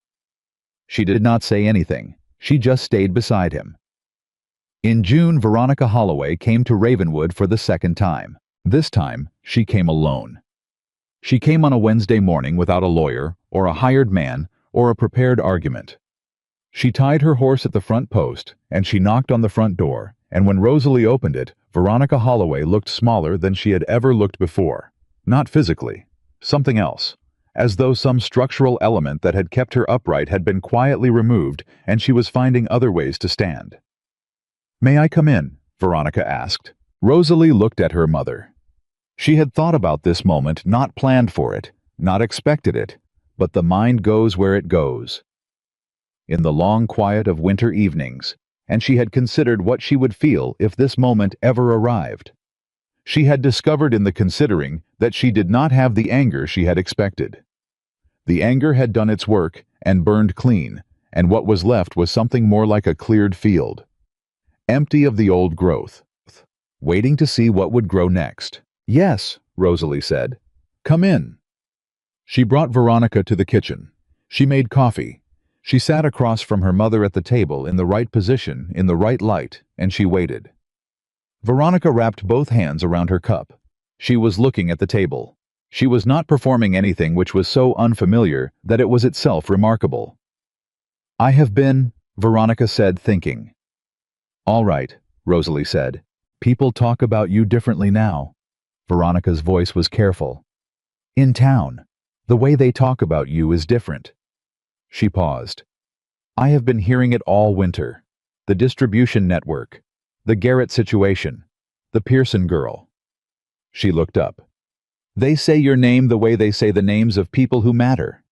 She did not say anything. She just stayed beside him. In June, Veronica Holloway came to Ravenwood for the second time. This time, she came alone. She came on a Wednesday morning without a lawyer, or a hired man, or a prepared argument. She tied her horse at the front post, and she knocked on the front door, and when Rosalie opened it, Veronica Holloway looked smaller than she had ever looked before. Not physically. Something else. As though some structural element that had kept her upright had been quietly removed, and she was finding other ways to stand. "May I come in?" Veronica asked. Rosalie looked at her mother. She had thought about this moment, not planned for it, not expected it, but the mind goes where it goes. In the long quiet of winter evenings, and she had considered what she would feel if this moment ever arrived. She had discovered in the considering that she did not have the anger she had expected. The anger had done its work and burned clean, and what was left was something more like a cleared field. Empty of the old growth, waiting to see what would grow next. "Yes," Rosalie said. "Come in." She brought Veronica to the kitchen. She made coffee. She sat across from her mother at the table in the right position, in the right light, and she waited. Veronica wrapped both hands around her cup. She was looking at the table. She was not performing anything which was so unfamiliar that it was itself remarkable. "I have been," Veronica said, thinking. "All right," Rosalie said. "People talk about you differently now." Veronica's voice was careful. "In town. The way they talk about you is different." She paused. "I have been hearing it all winter. The distribution network. The Garrett situation. The Pearson girl." She looked up. "They say your name the way they say the names of people who matter."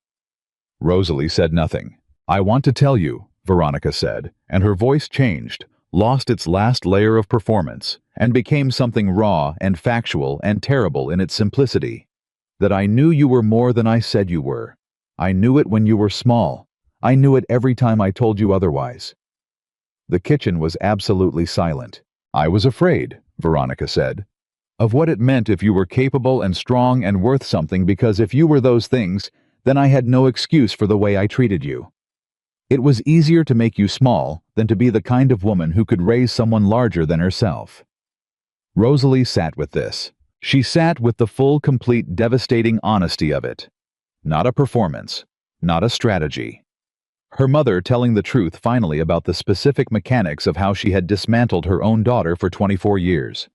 Rosalie said nothing. "I want to tell you," Veronica said, and her voice changed, lost its last layer of performance, and became something raw and factual and terrible in its simplicity. "That I knew you were more than I said you were. I knew it when you were small. I knew it every time I told you otherwise." The kitchen was absolutely silent. "I was afraid," Veronica said, "of what it meant if you were capable and strong and worth something, because if you were those things, then I had no excuse for the way I treated you. It was easier to make you small than to be the kind of woman who could raise someone larger than herself." Rosalie sat with this. She sat with the full, complete, devastating honesty of it. Not a performance, not a strategy. Her mother telling the truth finally about the specific mechanics of how she had dismantled her own daughter for 24 years.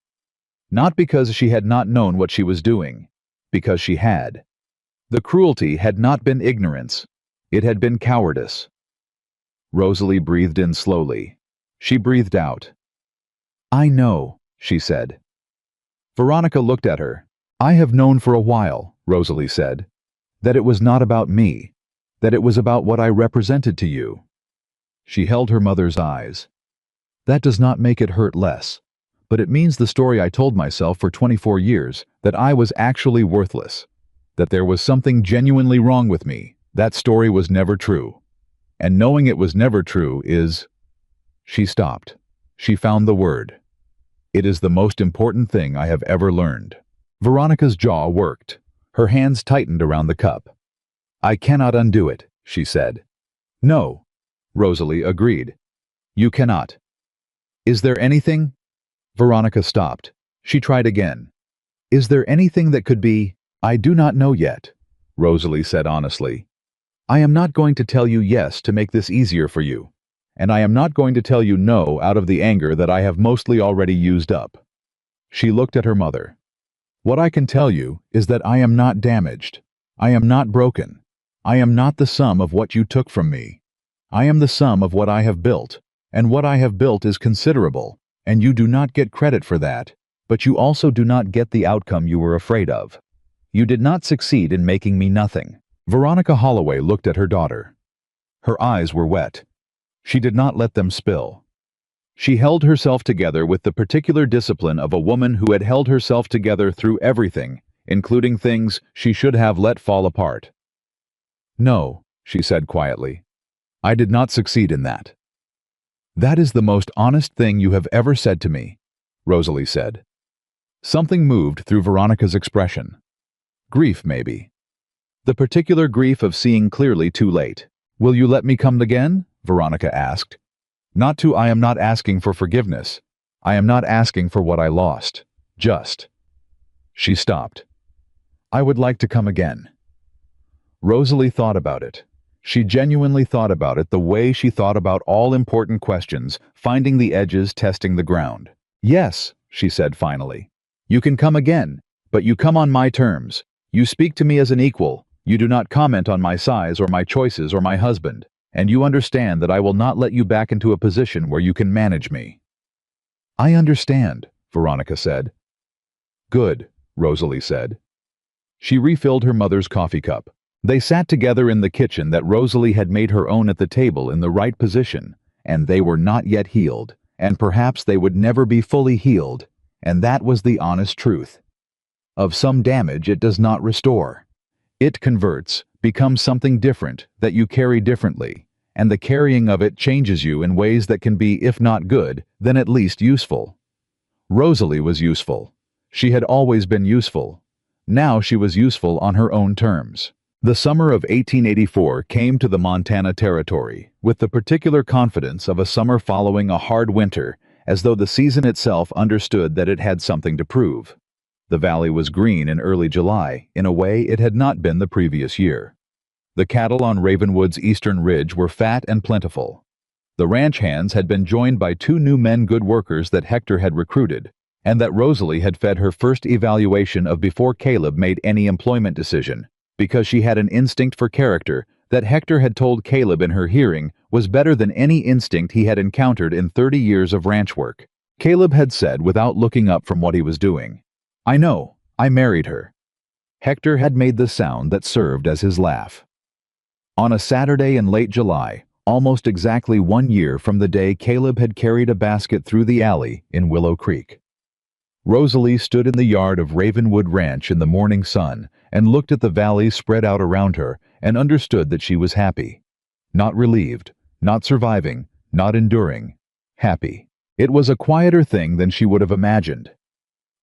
Not because she had not known what she was doing, because she had. The cruelty had not been ignorance, it had been cowardice. Rosalie breathed in slowly. She breathed out. "I know," she said. Veronica looked at her. "I have known for a while," Rosalie said, "that it was not about me, that it was about what I represented to you." She held her mother's eyes. "That does not make it hurt less, but it means the story I told myself for 24 years, that I was actually worthless, that there was something genuinely wrong with me. That story was never true. And knowing it was never true is—" She stopped. She found the word. "It is the most important thing I have ever learned." Veronica's jaw worked. Her hands tightened around the cup. "I cannot undo it," she said. "No," Rosalie agreed. "You cannot." "Is there anything—" Veronica stopped. She tried again. "Is there anything that could be—" "I do not know yet," Rosalie said honestly. I am not going to tell you yes to make this easier for you. And I am not going to tell you no out of the anger that I have mostly already used up. She looked at her mother. What I can tell you is that I am not damaged. I am not broken. I am not the sum of what you took from me. I am the sum of what I have built, and what I have built is considerable, and you do not get credit for that, but you also do not get the outcome you were afraid of. You did not succeed in making me nothing. Veronica Holloway looked at her daughter. Her eyes were wet. She did not let them spill. She held herself together with the particular discipline of a woman who had held herself together through everything, including things she should have let fall apart. No, she said quietly. I did not succeed in that. That is the most honest thing you have ever said to me, Rosalie said. Something moved through Veronica's expression. Grief, maybe. The particular grief of seeing clearly too late. Will you let me come again? Veronica asked. I am not asking for forgiveness. I am not asking for what I lost. Just. She stopped. I would like to come again. Rosalie thought about it. She genuinely thought about it the way she thought about all important questions, finding the edges, testing the ground. Yes, she said finally. You can come again, but you come on my terms. You speak to me as an equal. You do not comment on my size or my choices or my husband. And you understand that I will not let you back into a position where you can manage me. I understand, Veronica said. Good, Rosalie said. She refilled her mother's coffee cup. They sat together in the kitchen that Rosalie had made her own at the table in the right position, and they were not yet healed, and perhaps they would never be fully healed, and that was the honest truth. Of some damage it does not restore. It converts, becomes something different that you carry differently, and the carrying of it changes you in ways that can be, if not good, then at least useful. Rosalie was useful. She had always been useful. Now she was useful on her own terms. The summer of 1884 came to the Montana Territory with the particular confidence of a summer following a hard winter, as though the season itself understood that it had something to prove. The valley was green in early July, in a way it had not been the previous year. The cattle on Ravenwood's eastern ridge were fat and plentiful. The ranch hands had been joined by 2 new men good workers that Hector had recruited, and that Rosalie had fed her first evaluation of before Caleb made any employment decision, because she had an instinct for character that Hector had told Caleb in her hearing was better than any instinct he had encountered in 30 years of ranch work. Caleb had said without looking up from what he was doing, I know, I married her. Hector had made the sound that served as his laugh. On a Saturday in late July, almost exactly 1 year from the day Caleb had carried a basket through the alley in Willow Creek, Rosalie stood in the yard of Ravenwood Ranch in the morning sun and looked at the valley spread out around her and understood that she was happy. Not relieved, not surviving, not enduring. Happy. It was a quieter thing than she would have imagined.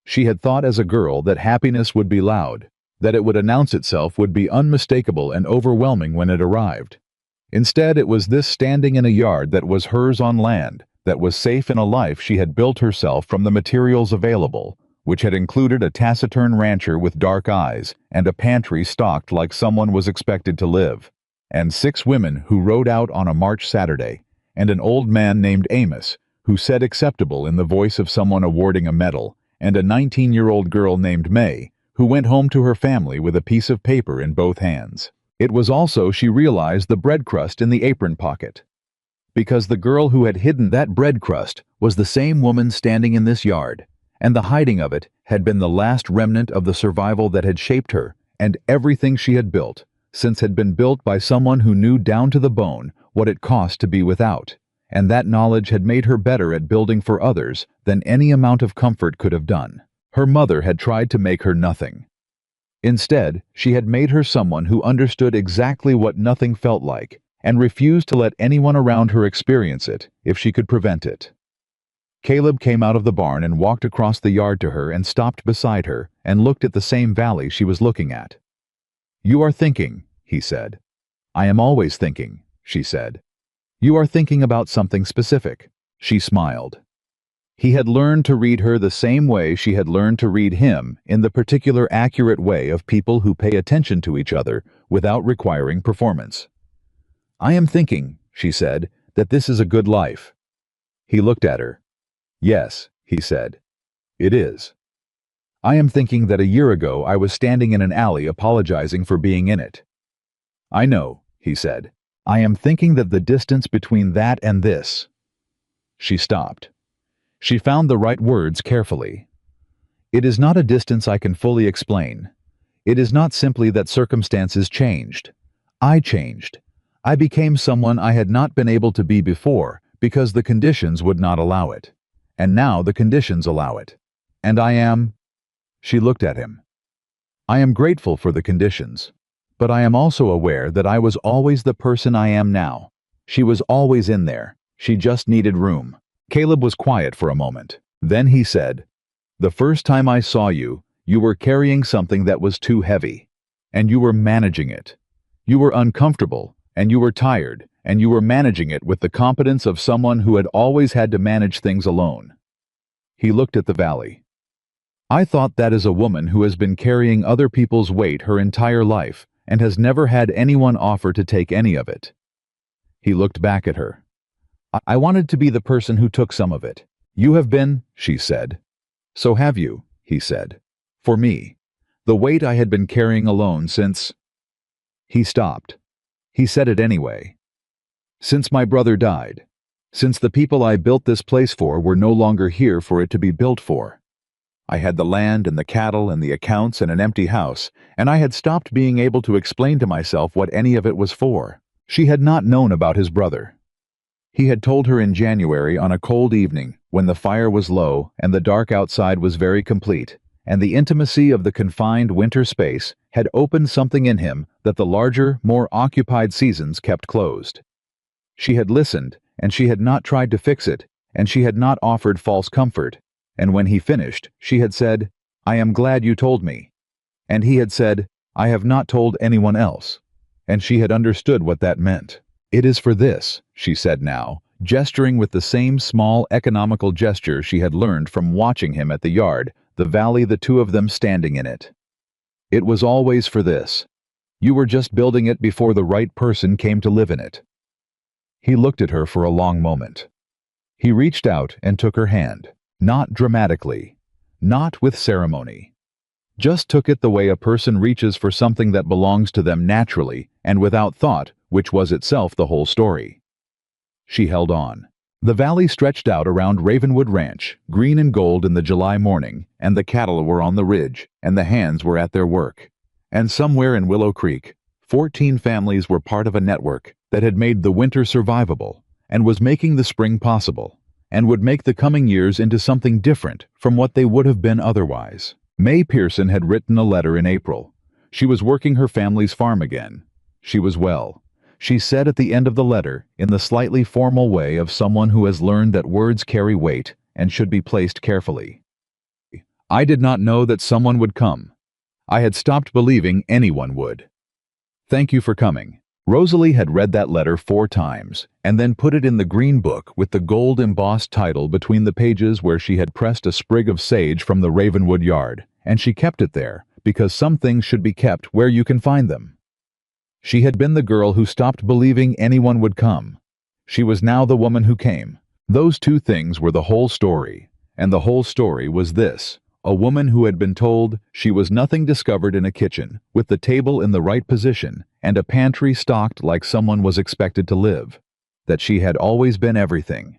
She had thought as a girl that happiness would be loud, that it would announce itself, would be unmistakable and overwhelming when it arrived. Instead, it was this standing in a yard that was hers on land, that was safe in a life she had built herself from the materials available, which had included a taciturn rancher with dark eyes and a pantry stocked like someone was expected to live, and 6 women who rode out on a March Saturday, and an old man named Amos, who said acceptable in the voice of someone awarding a medal, and a 19-year-old girl named May, who went home to her family with a piece of paper in both hands. It was also, she realized, the bread crust in the apron pocket. Because the girl who had hidden that bread crust was the same woman standing in this yard, and the hiding of it had been the last remnant of the survival that had shaped her, and everything she had built, since had been built by someone who knew down to the bone what it cost to be without, and that knowledge had made her better at building for others than any amount of comfort could have done. Her mother had tried to make her nothing. Instead, she had made her someone who understood exactly what nothing felt like, and refused to let anyone around her experience it if she could prevent it. Caleb came out of the barn and walked across the yard to her and stopped beside her and looked at the same valley she was looking at. You are thinking, he said. I am always thinking, she said. You are thinking about something specific. She smiled. He had learned to read her the same way she had learned to read him, in the particular accurate way of people who pay attention to each other without requiring performance. "I am thinking," she said, "that this is a good life." He looked at her. "Yes," he said, "it is. I am thinking that a year ago I was standing in an alley apologizing for being in it." "I know," he said. "I am thinking that the distance between that and this—" She stopped. She found the right words carefully. "It is not a distance I can fully explain. It is not simply that circumstances changed. I changed. I became someone I had not been able to be before because the conditions would not allow it. And now the conditions allow it. And I am—" She looked at him. "I am grateful for the conditions. But I am also aware that I was always the person I am now. She was always in there. She just needed room." Caleb was quiet for a moment. Then he said, "The first time I saw you, you were carrying something that was too heavy. And you were managing it. You were uncomfortable, and you were tired, and you were managing it with the competence of someone who had always had to manage things alone." He looked at the valley. "I thought that is a woman who has been carrying other people's weight her entire life and has never had anyone offer to take any of it." He looked back at her. "I wanted to be the person who took some of it. You have been," she said. "So have you," he said. "For me. The weight I had been carrying alone since—" He stopped. He said it anyway. "Since my brother died. Since the people I built this place for were no longer here for it to be built for. I had the land and the cattle and the accounts and an empty house, and I had stopped being able to explain to myself what any of it was for." She had not known about his brother. He had told her in January on a cold evening when the fire was low and the dark outside was very complete, and the intimacy of the confined winter space had opened something in him that the larger, more occupied seasons kept closed. She had listened, and she had not tried to fix it, and she had not offered false comfort, and when he finished, she had said, "I am glad you told me." And he had said, "I have not told anyone else." And she had understood what that meant. "It is for this," she said now, gesturing with the same small economical gesture she had learned from watching him at the yard, the valley, the two of them standing in it. "It was always for this. You were just building it before the right person came to live in it." He looked at her for a long moment. He reached out and took her hand, not dramatically, not with ceremony. Just took it the way a person reaches for something that belongs to them naturally and without thought, which was itself the whole story. She held on. The valley stretched out around Ravenwood Ranch, green and gold in the July morning, and the cattle were on the ridge, and the hands were at their work. And somewhere in Willow Creek, 14 families were part of a network that had made the winter survivable, and was making the spring possible, and would make the coming years into something different from what they would have been otherwise. May Pearson had written a letter in April. She was working her family's farm again. She was well. She said at the end of the letter, in the slightly formal way of someone who has learned that words carry weight and should be placed carefully. "I did not know that someone would come. I had stopped believing anyone would. Thank you for coming." Rosalie had read that letter 4 times, and then put it in the green book with the gold-embossed title between the pages where she had pressed a sprig of sage from the Ravenwood yard, and she kept it there, because some things should be kept where you can find them. She had been the girl who stopped believing anyone would come. She was now the woman who came. Those 2 things were the whole story, and the whole story was this: a woman who had been told she was nothing discovered in a kitchen, with the table in the right position, and a pantry stocked like someone was expected to live, that she had always been everything.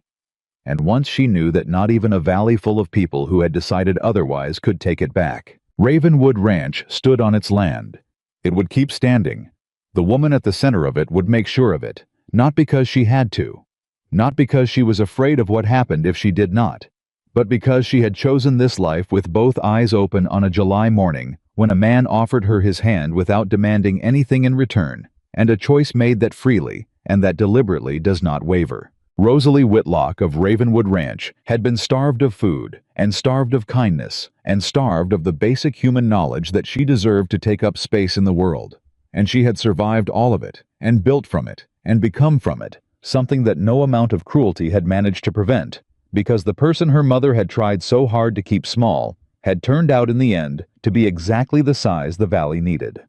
And once she knew that not even a valley full of people who had decided otherwise could take it back. Ravenwood Ranch stood on its land. It would keep standing. The woman at the center of it would make sure of it, not because she had to, not because she was afraid of what happened if she did not, but because she had chosen this life with both eyes open on a July morning when a man offered her his hand without demanding anything in return, and a choice made that freely and that deliberately does not waver. Rosalie Whitlock of Ravenwood Ranch had been starved of food, and starved of kindness, and starved of the basic human knowledge that she deserved to take up space in the world. And she had survived all of it, and built from it, and become from it, something that no amount of cruelty had managed to prevent, because the person her mother had tried so hard to keep small had turned out in the end to be exactly the size the valley needed.